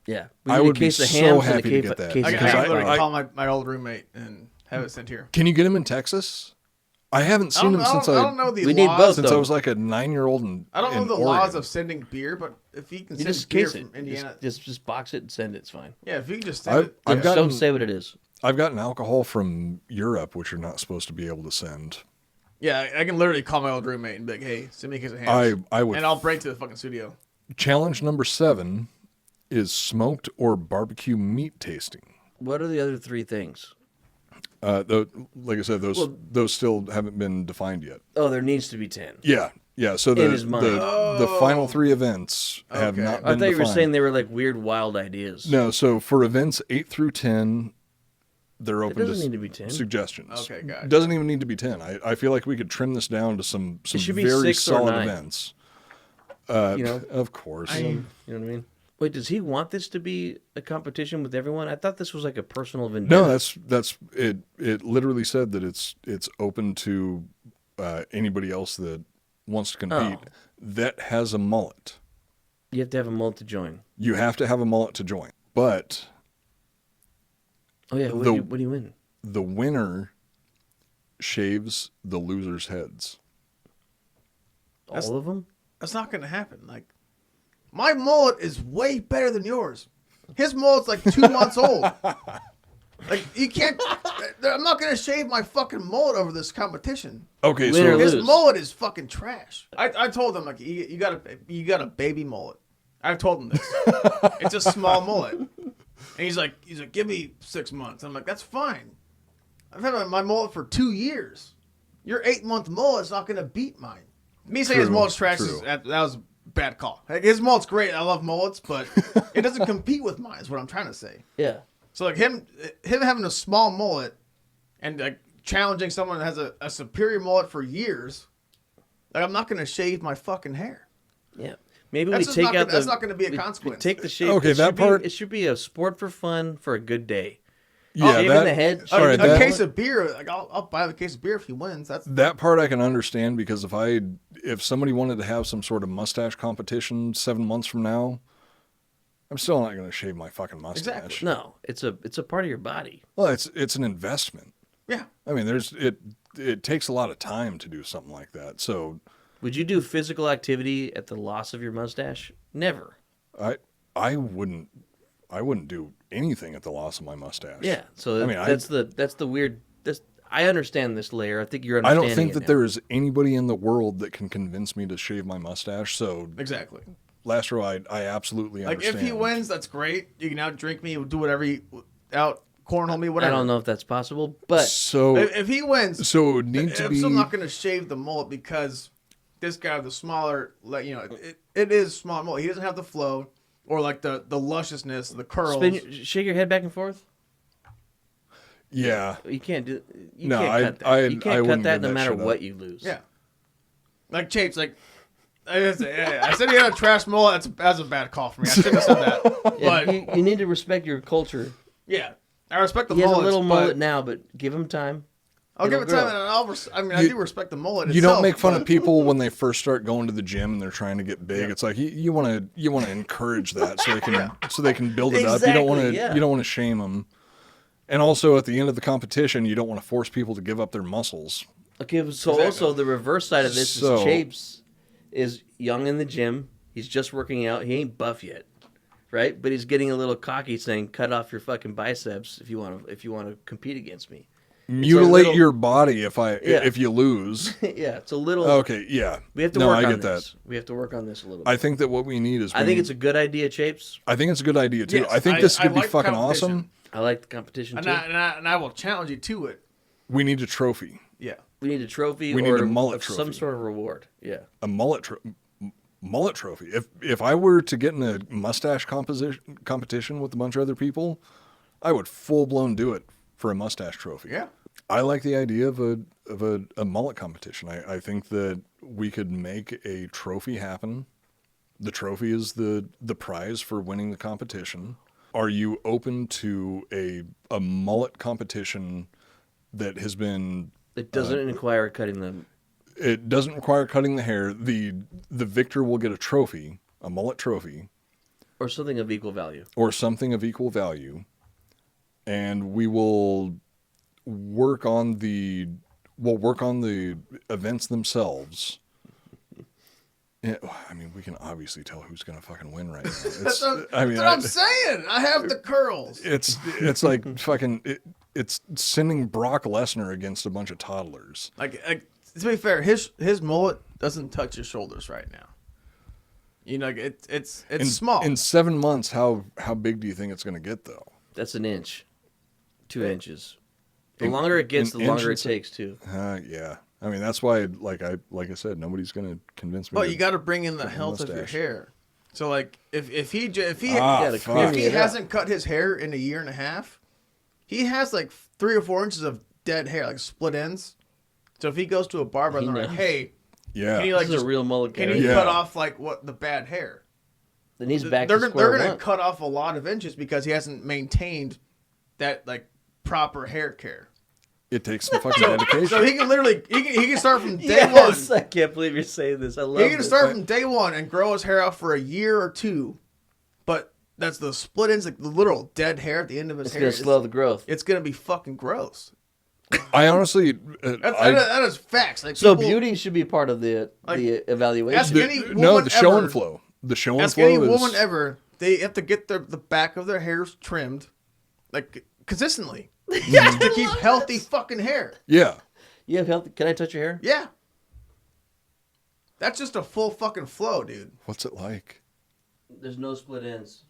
yeah. I need a would be case of so hams and a happy to case get that. case I of can Because hot literally dogs. call my old roommate and have it sent here. Can you get him in Texas? I haven't I seen don't, him since I don't know the We need laws. both. since I though. was like a 9-year-old in I don't know in the Oregon. laws of sending beer, but if he can You send just beer case from it. Indiana, Just box it and send it. It's fine. yeah, if you can just send I've, it. I've Yeah, gotten don't say what it is. I've gotten alcohol from Europe, which you're not supposed to be able to send. Yeah, I can literally call my old roommate and be like, "Hey, send me a case of hams." I would. and I'll break to the fucking studio. Challenge number 7 is smoked or barbecue meat tasting. What are the other 3 things? Like I said, those still haven't been defined yet. Oh, there needs to be 10. Yeah. So In his mind. the final 3 events have Okay. not been I thought you were defined. saying they were like weird, wild ideas. No, so for events 8 through 10, they're open doesn't to need to be 10. suggestions. Okay, gotcha. Doesn't even need to be 10. I feel like we could trim this down to some It should be very 6 or solid 9. events. You know, Of course. you know what I mean? Wait, does he want this to be a competition with everyone? I thought this was like a personal vendetta. No, that's it. It literally said that it's open to anybody else that wants to compete Oh. that has a mullet. You have to have a mullet to join. You have to have a mullet to join, but Oh yeah, what do you win? the winner shaves the loser's heads. All of them? That's not going to happen. Like, my mullet is way better than yours. His mullet's like 2 months old. Like, you can't. I'm not going to shave my fucking mullet over this competition. Okay, Win or so lose. His mullet is fucking trash. I told him, like, you got a baby mullet. I've told him this. It's a small mullet. And he's like, give me 6 months. I'm like, that's fine. I've had my mullet for 2 years. Your 8-month mullet's not going to beat mine. Me saying his True, mullet's trash true. that was a bad call. Like, his mullet's great. I love mullets, but it doesn't compete with mine. Is what I'm trying to say. Yeah. So like him having a small mullet and like challenging someone that has a superior mullet for years. Like, I'm not going to shave my fucking hair. Yeah. Maybe That's we just take not out gonna- the. that's not gonna be a we consequence. Take the shave. Okay, it that should be- part- It should be a sport for fun for a good day. yeah, shaving that, the head- all right, a that, case of beer. Like, I'll buy the case of beer if he wins. That's that part I can understand, because if somebody wanted to have some sort of mustache competition 7 months from now, I'm still not going to shave my fucking mustache. Exactly. No, it's a part of your body. Well, it's an investment. yeah. I mean, it takes a lot of time to do something like that. So Would you do physical activity at the loss of your mustache? Never. I wouldn't do anything at the loss of my mustache. Yeah. So I mean, that's the weird. I understand this layer. I think you're I understanding. don't think it that now. there is anybody in the world that can convince me to shave my mustache. So Exactly. Last Row, I absolutely Like, understand. if he wins, that's great. You can out drink me, do whatever you out cornhole me, whatever. I don't know if that's possible, but So If he wins, so it would need to I'm be. still not going to shave the mullet because this guy with the smaller, like, it is small mullet. He doesn't have the flow or like the lusciousness, the curls. shake your head back and forth. Yeah. You can't do. You No, can't cut that. I You can't cut wouldn't that give no that matter shit up. what you lose. Yeah. Like Chapes, like I said he had a trash mullet. That's a bad call for me. I shouldn't have said that. Yeah, But you need to respect your culture. yeah, I respect the He has mullets. a little but mullet now, but give him time. I'll give It'll it time, grow. and I do respect the mullet. You itself, don't make fun but- of people when they first start going to the gym and they're trying to get big. It's like you want to encourage that so they can build it up. You don't want to Exactly, yeah. you don't want to shame them. And also at the end of the competition, you don't want to force people to give up their muscles. Okay, so also the reverse side of this So- is Chapes is young in the gym. He's just working out. He ain't buff yet, right? But he's getting a little cocky, saying, "Cut off your fucking biceps if you want to compete against me." Mutilate little- your body if Yeah. you lose. Yeah, it's a little. Okay, yeah. We have to no, work I on get this. that. We have to work on this a little. I bit. think that what we need is I think it's a good idea, Chapes. I think it's a good idea too. Yes, I think I- this I could be like fucking competition. awesome. I like the competition and too. I will challenge you to it. We need a trophy. Yeah. We need a trophy. We need or a mullet some trophy. sort of reward. Yeah. A mullet trophy. If I were to get in a mustache competition with a bunch of other people, I would full blown do it for a mustache trophy. Yeah. I like the idea of a mullet competition. I think that we could make a trophy happen. The trophy is the prize for winning the competition. Are you open to a mullet competition that has been? It doesn't require cutting them. It doesn't require cutting the hair. The victor will get a trophy, a mullet trophy, Or something of equal value. or something of equal value, and we will work on the events themselves. Yeah, I mean, we can obviously tell who's gonna fucking win right now. That's what I'm saying. I have the curls. It's like fucking. It's sending Brock Lesnar against a bunch of toddlers. Like to be fair, his mullet doesn't touch his shoulders right now. You know, it's small. In 7 months, how big do you think it's gonna get though? That's an inch, 2 inches. The longer it gets, the longer it takes too. Yeah. I mean, that's why, like I said, nobody's gonna convince me. But you got to bring in the health of your hair. So, like, if he fuck. hasn't cut his hair in a year and a half, he has like 3 or 4 inches of dead hair, like split ends. So if he goes to a barber and they're like, "Hey, yeah, can you like this is a real mullet guy. Can you cut off like what the bad hair?" Then he's back they're to square gonna one. cut off a lot of inches because he hasn't maintained that like proper hair care. It takes some fucking dedication. So he can literally he can start from day Yes, one. I can't believe you're saying this. I love He can this. start from day one and grow his hair out for a year or 2, but that's the split ends, like the literal dead hair at the end of his It's hair. gonna slow the growth. It's gonna be fucking gross. I honestly, That is facts. Like So people, beauty should be part of the evaluation. Ask any woman the show ever- and flow. The show and Ask flow any is woman ever. They have to get the back of their hairs trimmed, like consistently, to keep healthy fucking hair. Yeah. You have healthy. Can I touch your hair? Yeah, that's just a full fucking flow, dude. What's it like? There's no split ends.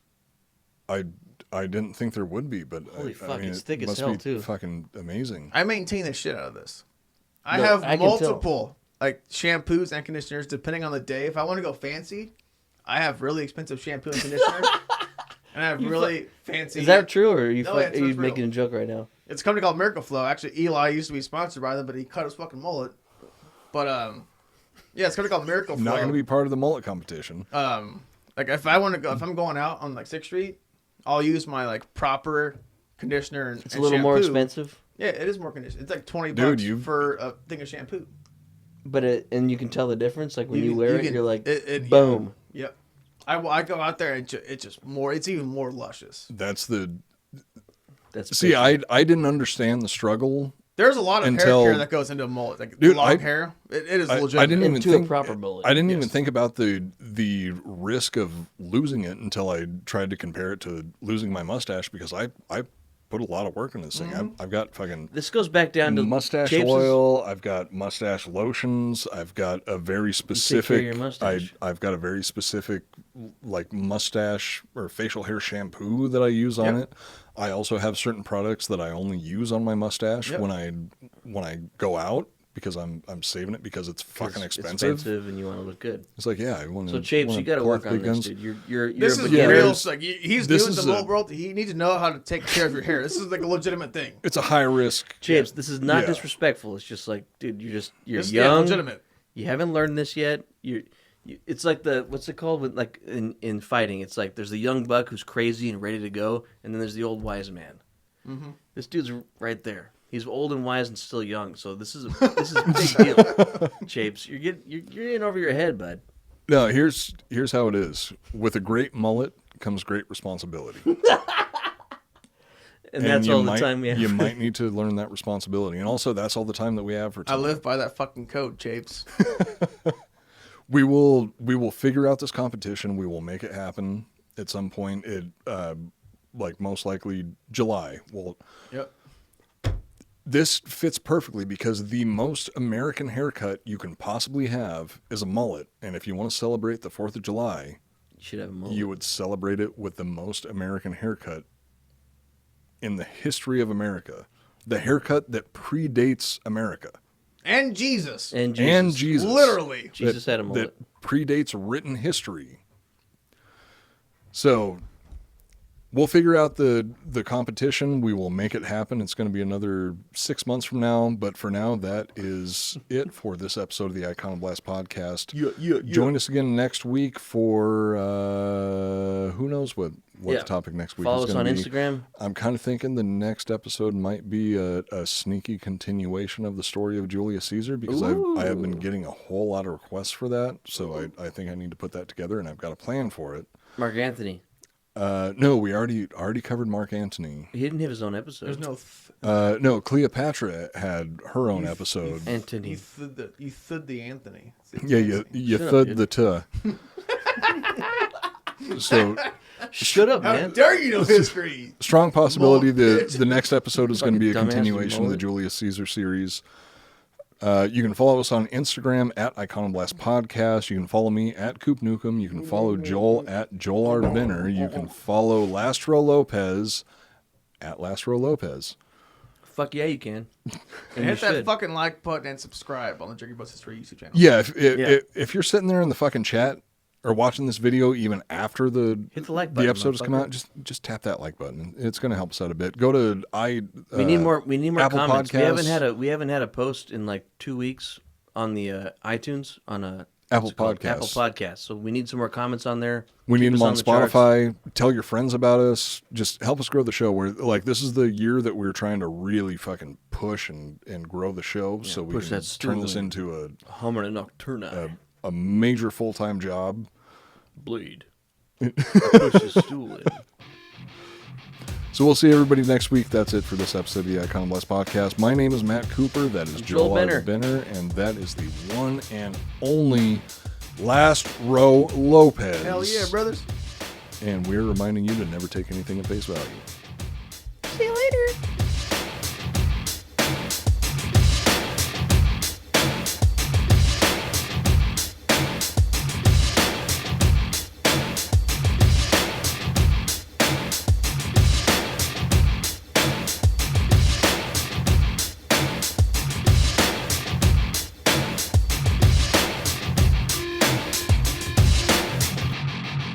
I didn't think there would be, but Holy I fuck, mean, it's thick as must hell, be too. Fucking amazing. I maintain the shit out of this. I No, have I can multiple like shampoos and conditioners depending on the day. If I want to go fancy, I have really expensive shampoo and conditioner, and I have really fancy. Is that true, or are you, No, it's are you real. making a joke right now? It's a company called Miracle Flow. Actually, Eli used to be sponsored by them, but he cut his fucking mullet. But yeah, it's a company called Miracle Flow. Not going to be part of the mullet competition. Like if I want to go, if I'm going out on like 6th Street, I'll use my like proper conditioner and It's a little more shampoo. expensive, Yeah, it is more conditioner. It's like $20 Dude, for a thing of shampoo. but and you can tell the difference. Like when you wear it, can- you're like, it- boom. Yep. I go out there and it's just more. It's even more luscious. That's the. That's See, I didn't understand the struggle. There's a lot of Until- hair care that goes into a mullet. Like Dude, long hair, it is legitimate. I didn't even Into a think proper mullet. I didn't even think about the risk of losing it until I tried to compare it to losing my mustache because I put a lot of work in this thing. Mm-hmm. I've got fucking This goes back down to mustache Chapes' oil. I've got mustache lotions. I've got a very specific. your mustache. I've got a very specific like mustache or facial hair shampoo that I use on Yep. it. I also have certain products that I only use on my mustache Yep. when I go out because I'm saving it because it's fucking It's expensive. expensive, and you want to look good. It's like yeah, I want to. So Chapes, you got to work on this, dude. You're This a is beginner. real. there's- Like he's this doing is the a- mullet world. He needs to know how to take care of your hair. This is like a legitimate thing. It's a high risk. Chapes, this is not Yeah. disrespectful. It's just like, dude, you're This is young. legitimate. You haven't learned this yet. It's like what's it called? With like in fighting, it's like there's the young buck who's crazy and ready to go, and then there's the old wise man. Mm-hmm. This dude's right there. He's old and wise and still young. So this is a big deal, Chapes. You're getting over your head, bud. No, here's how it is. With a great mullet comes great responsibility. And that's you all might, the time we have. You might need to learn that responsibility, and also that's all the time that we have for I tonight. live by that fucking code, Chapes. We will figure out this competition. We will make it happen at some point. It like most likely July. Well, Yep. this fits perfectly because the most American haircut you can possibly have is a mullet, and if you want to celebrate the 4th of July, You should have a mullet. you would celebrate it with the most American haircut in the history of America. The haircut that predates America. And Jesus. and Jesus. And Jesus. Literally. Jesus had a mullet. That predates written history. So we'll figure out the competition. We will make it happen. It's going to be another 6 months from now. But for now, that is it for this episode of the Iconoblast podcast. Join us again next week for who knows what Yeah. the topic next week Follow is us going on to be. Instagram. I'm kind of thinking the next episode might be a sneaky continuation of the story of Julius Caesar because I have been getting a whole lot of requests for that. So I think I need to put that together, and I've got a plan for it. Mark Anthony. No, we already covered Mark Antony. He didn't have his own episode. There's no. No, Cleopatra had her own episode. Anthony. You thud the Anthony. Yeah, you thud the tuh. So Shut up, How man. dare you know history? strong possibility Little the next episode is going to be a Fucking dumbass continuation of the mullet. Julius Caesar series. You can follow us on Instagram at Iconoblast Podcast. You can follow me at Coop Nukem. You can follow Joel at Joel R. Benner. You can follow Last Row Lopez at Last Row Lopez. Fuck yeah, you can. And hit that fucking like button and subscribe on the Drinking Bus History YouTube channel. Yeah, if you're sitting there in the fucking chat or watching this video even after Hit the like button, the episode has come motherfucker. out, just tap that like button. It's going to help us out a bit. Go to We need more Apple comments. Podcasts. We haven't had a post in like 2 weeks on the iTunes on a Apple what's it called? Podcasts. Apple Podcasts. So we need some more comments on there. We Keep need them us on the charts. Spotify. Tell your friends about us. Just help us grow the show. We're like, this is the year that we're trying to really fucking push and grow the show, so we push can that stool turn this in. into Hummer Nocturna. a major full time job. Bleed. Push the stool in. So we'll see everybody next week. That's it for this episode of the Iconoblast Podcast. My name is Matt Cooper. That is Joel Joel Benner, and that is the one and only Last Row Lopez. Hell yeah, brothers. And we're reminding you to never take anything at face value. See you later.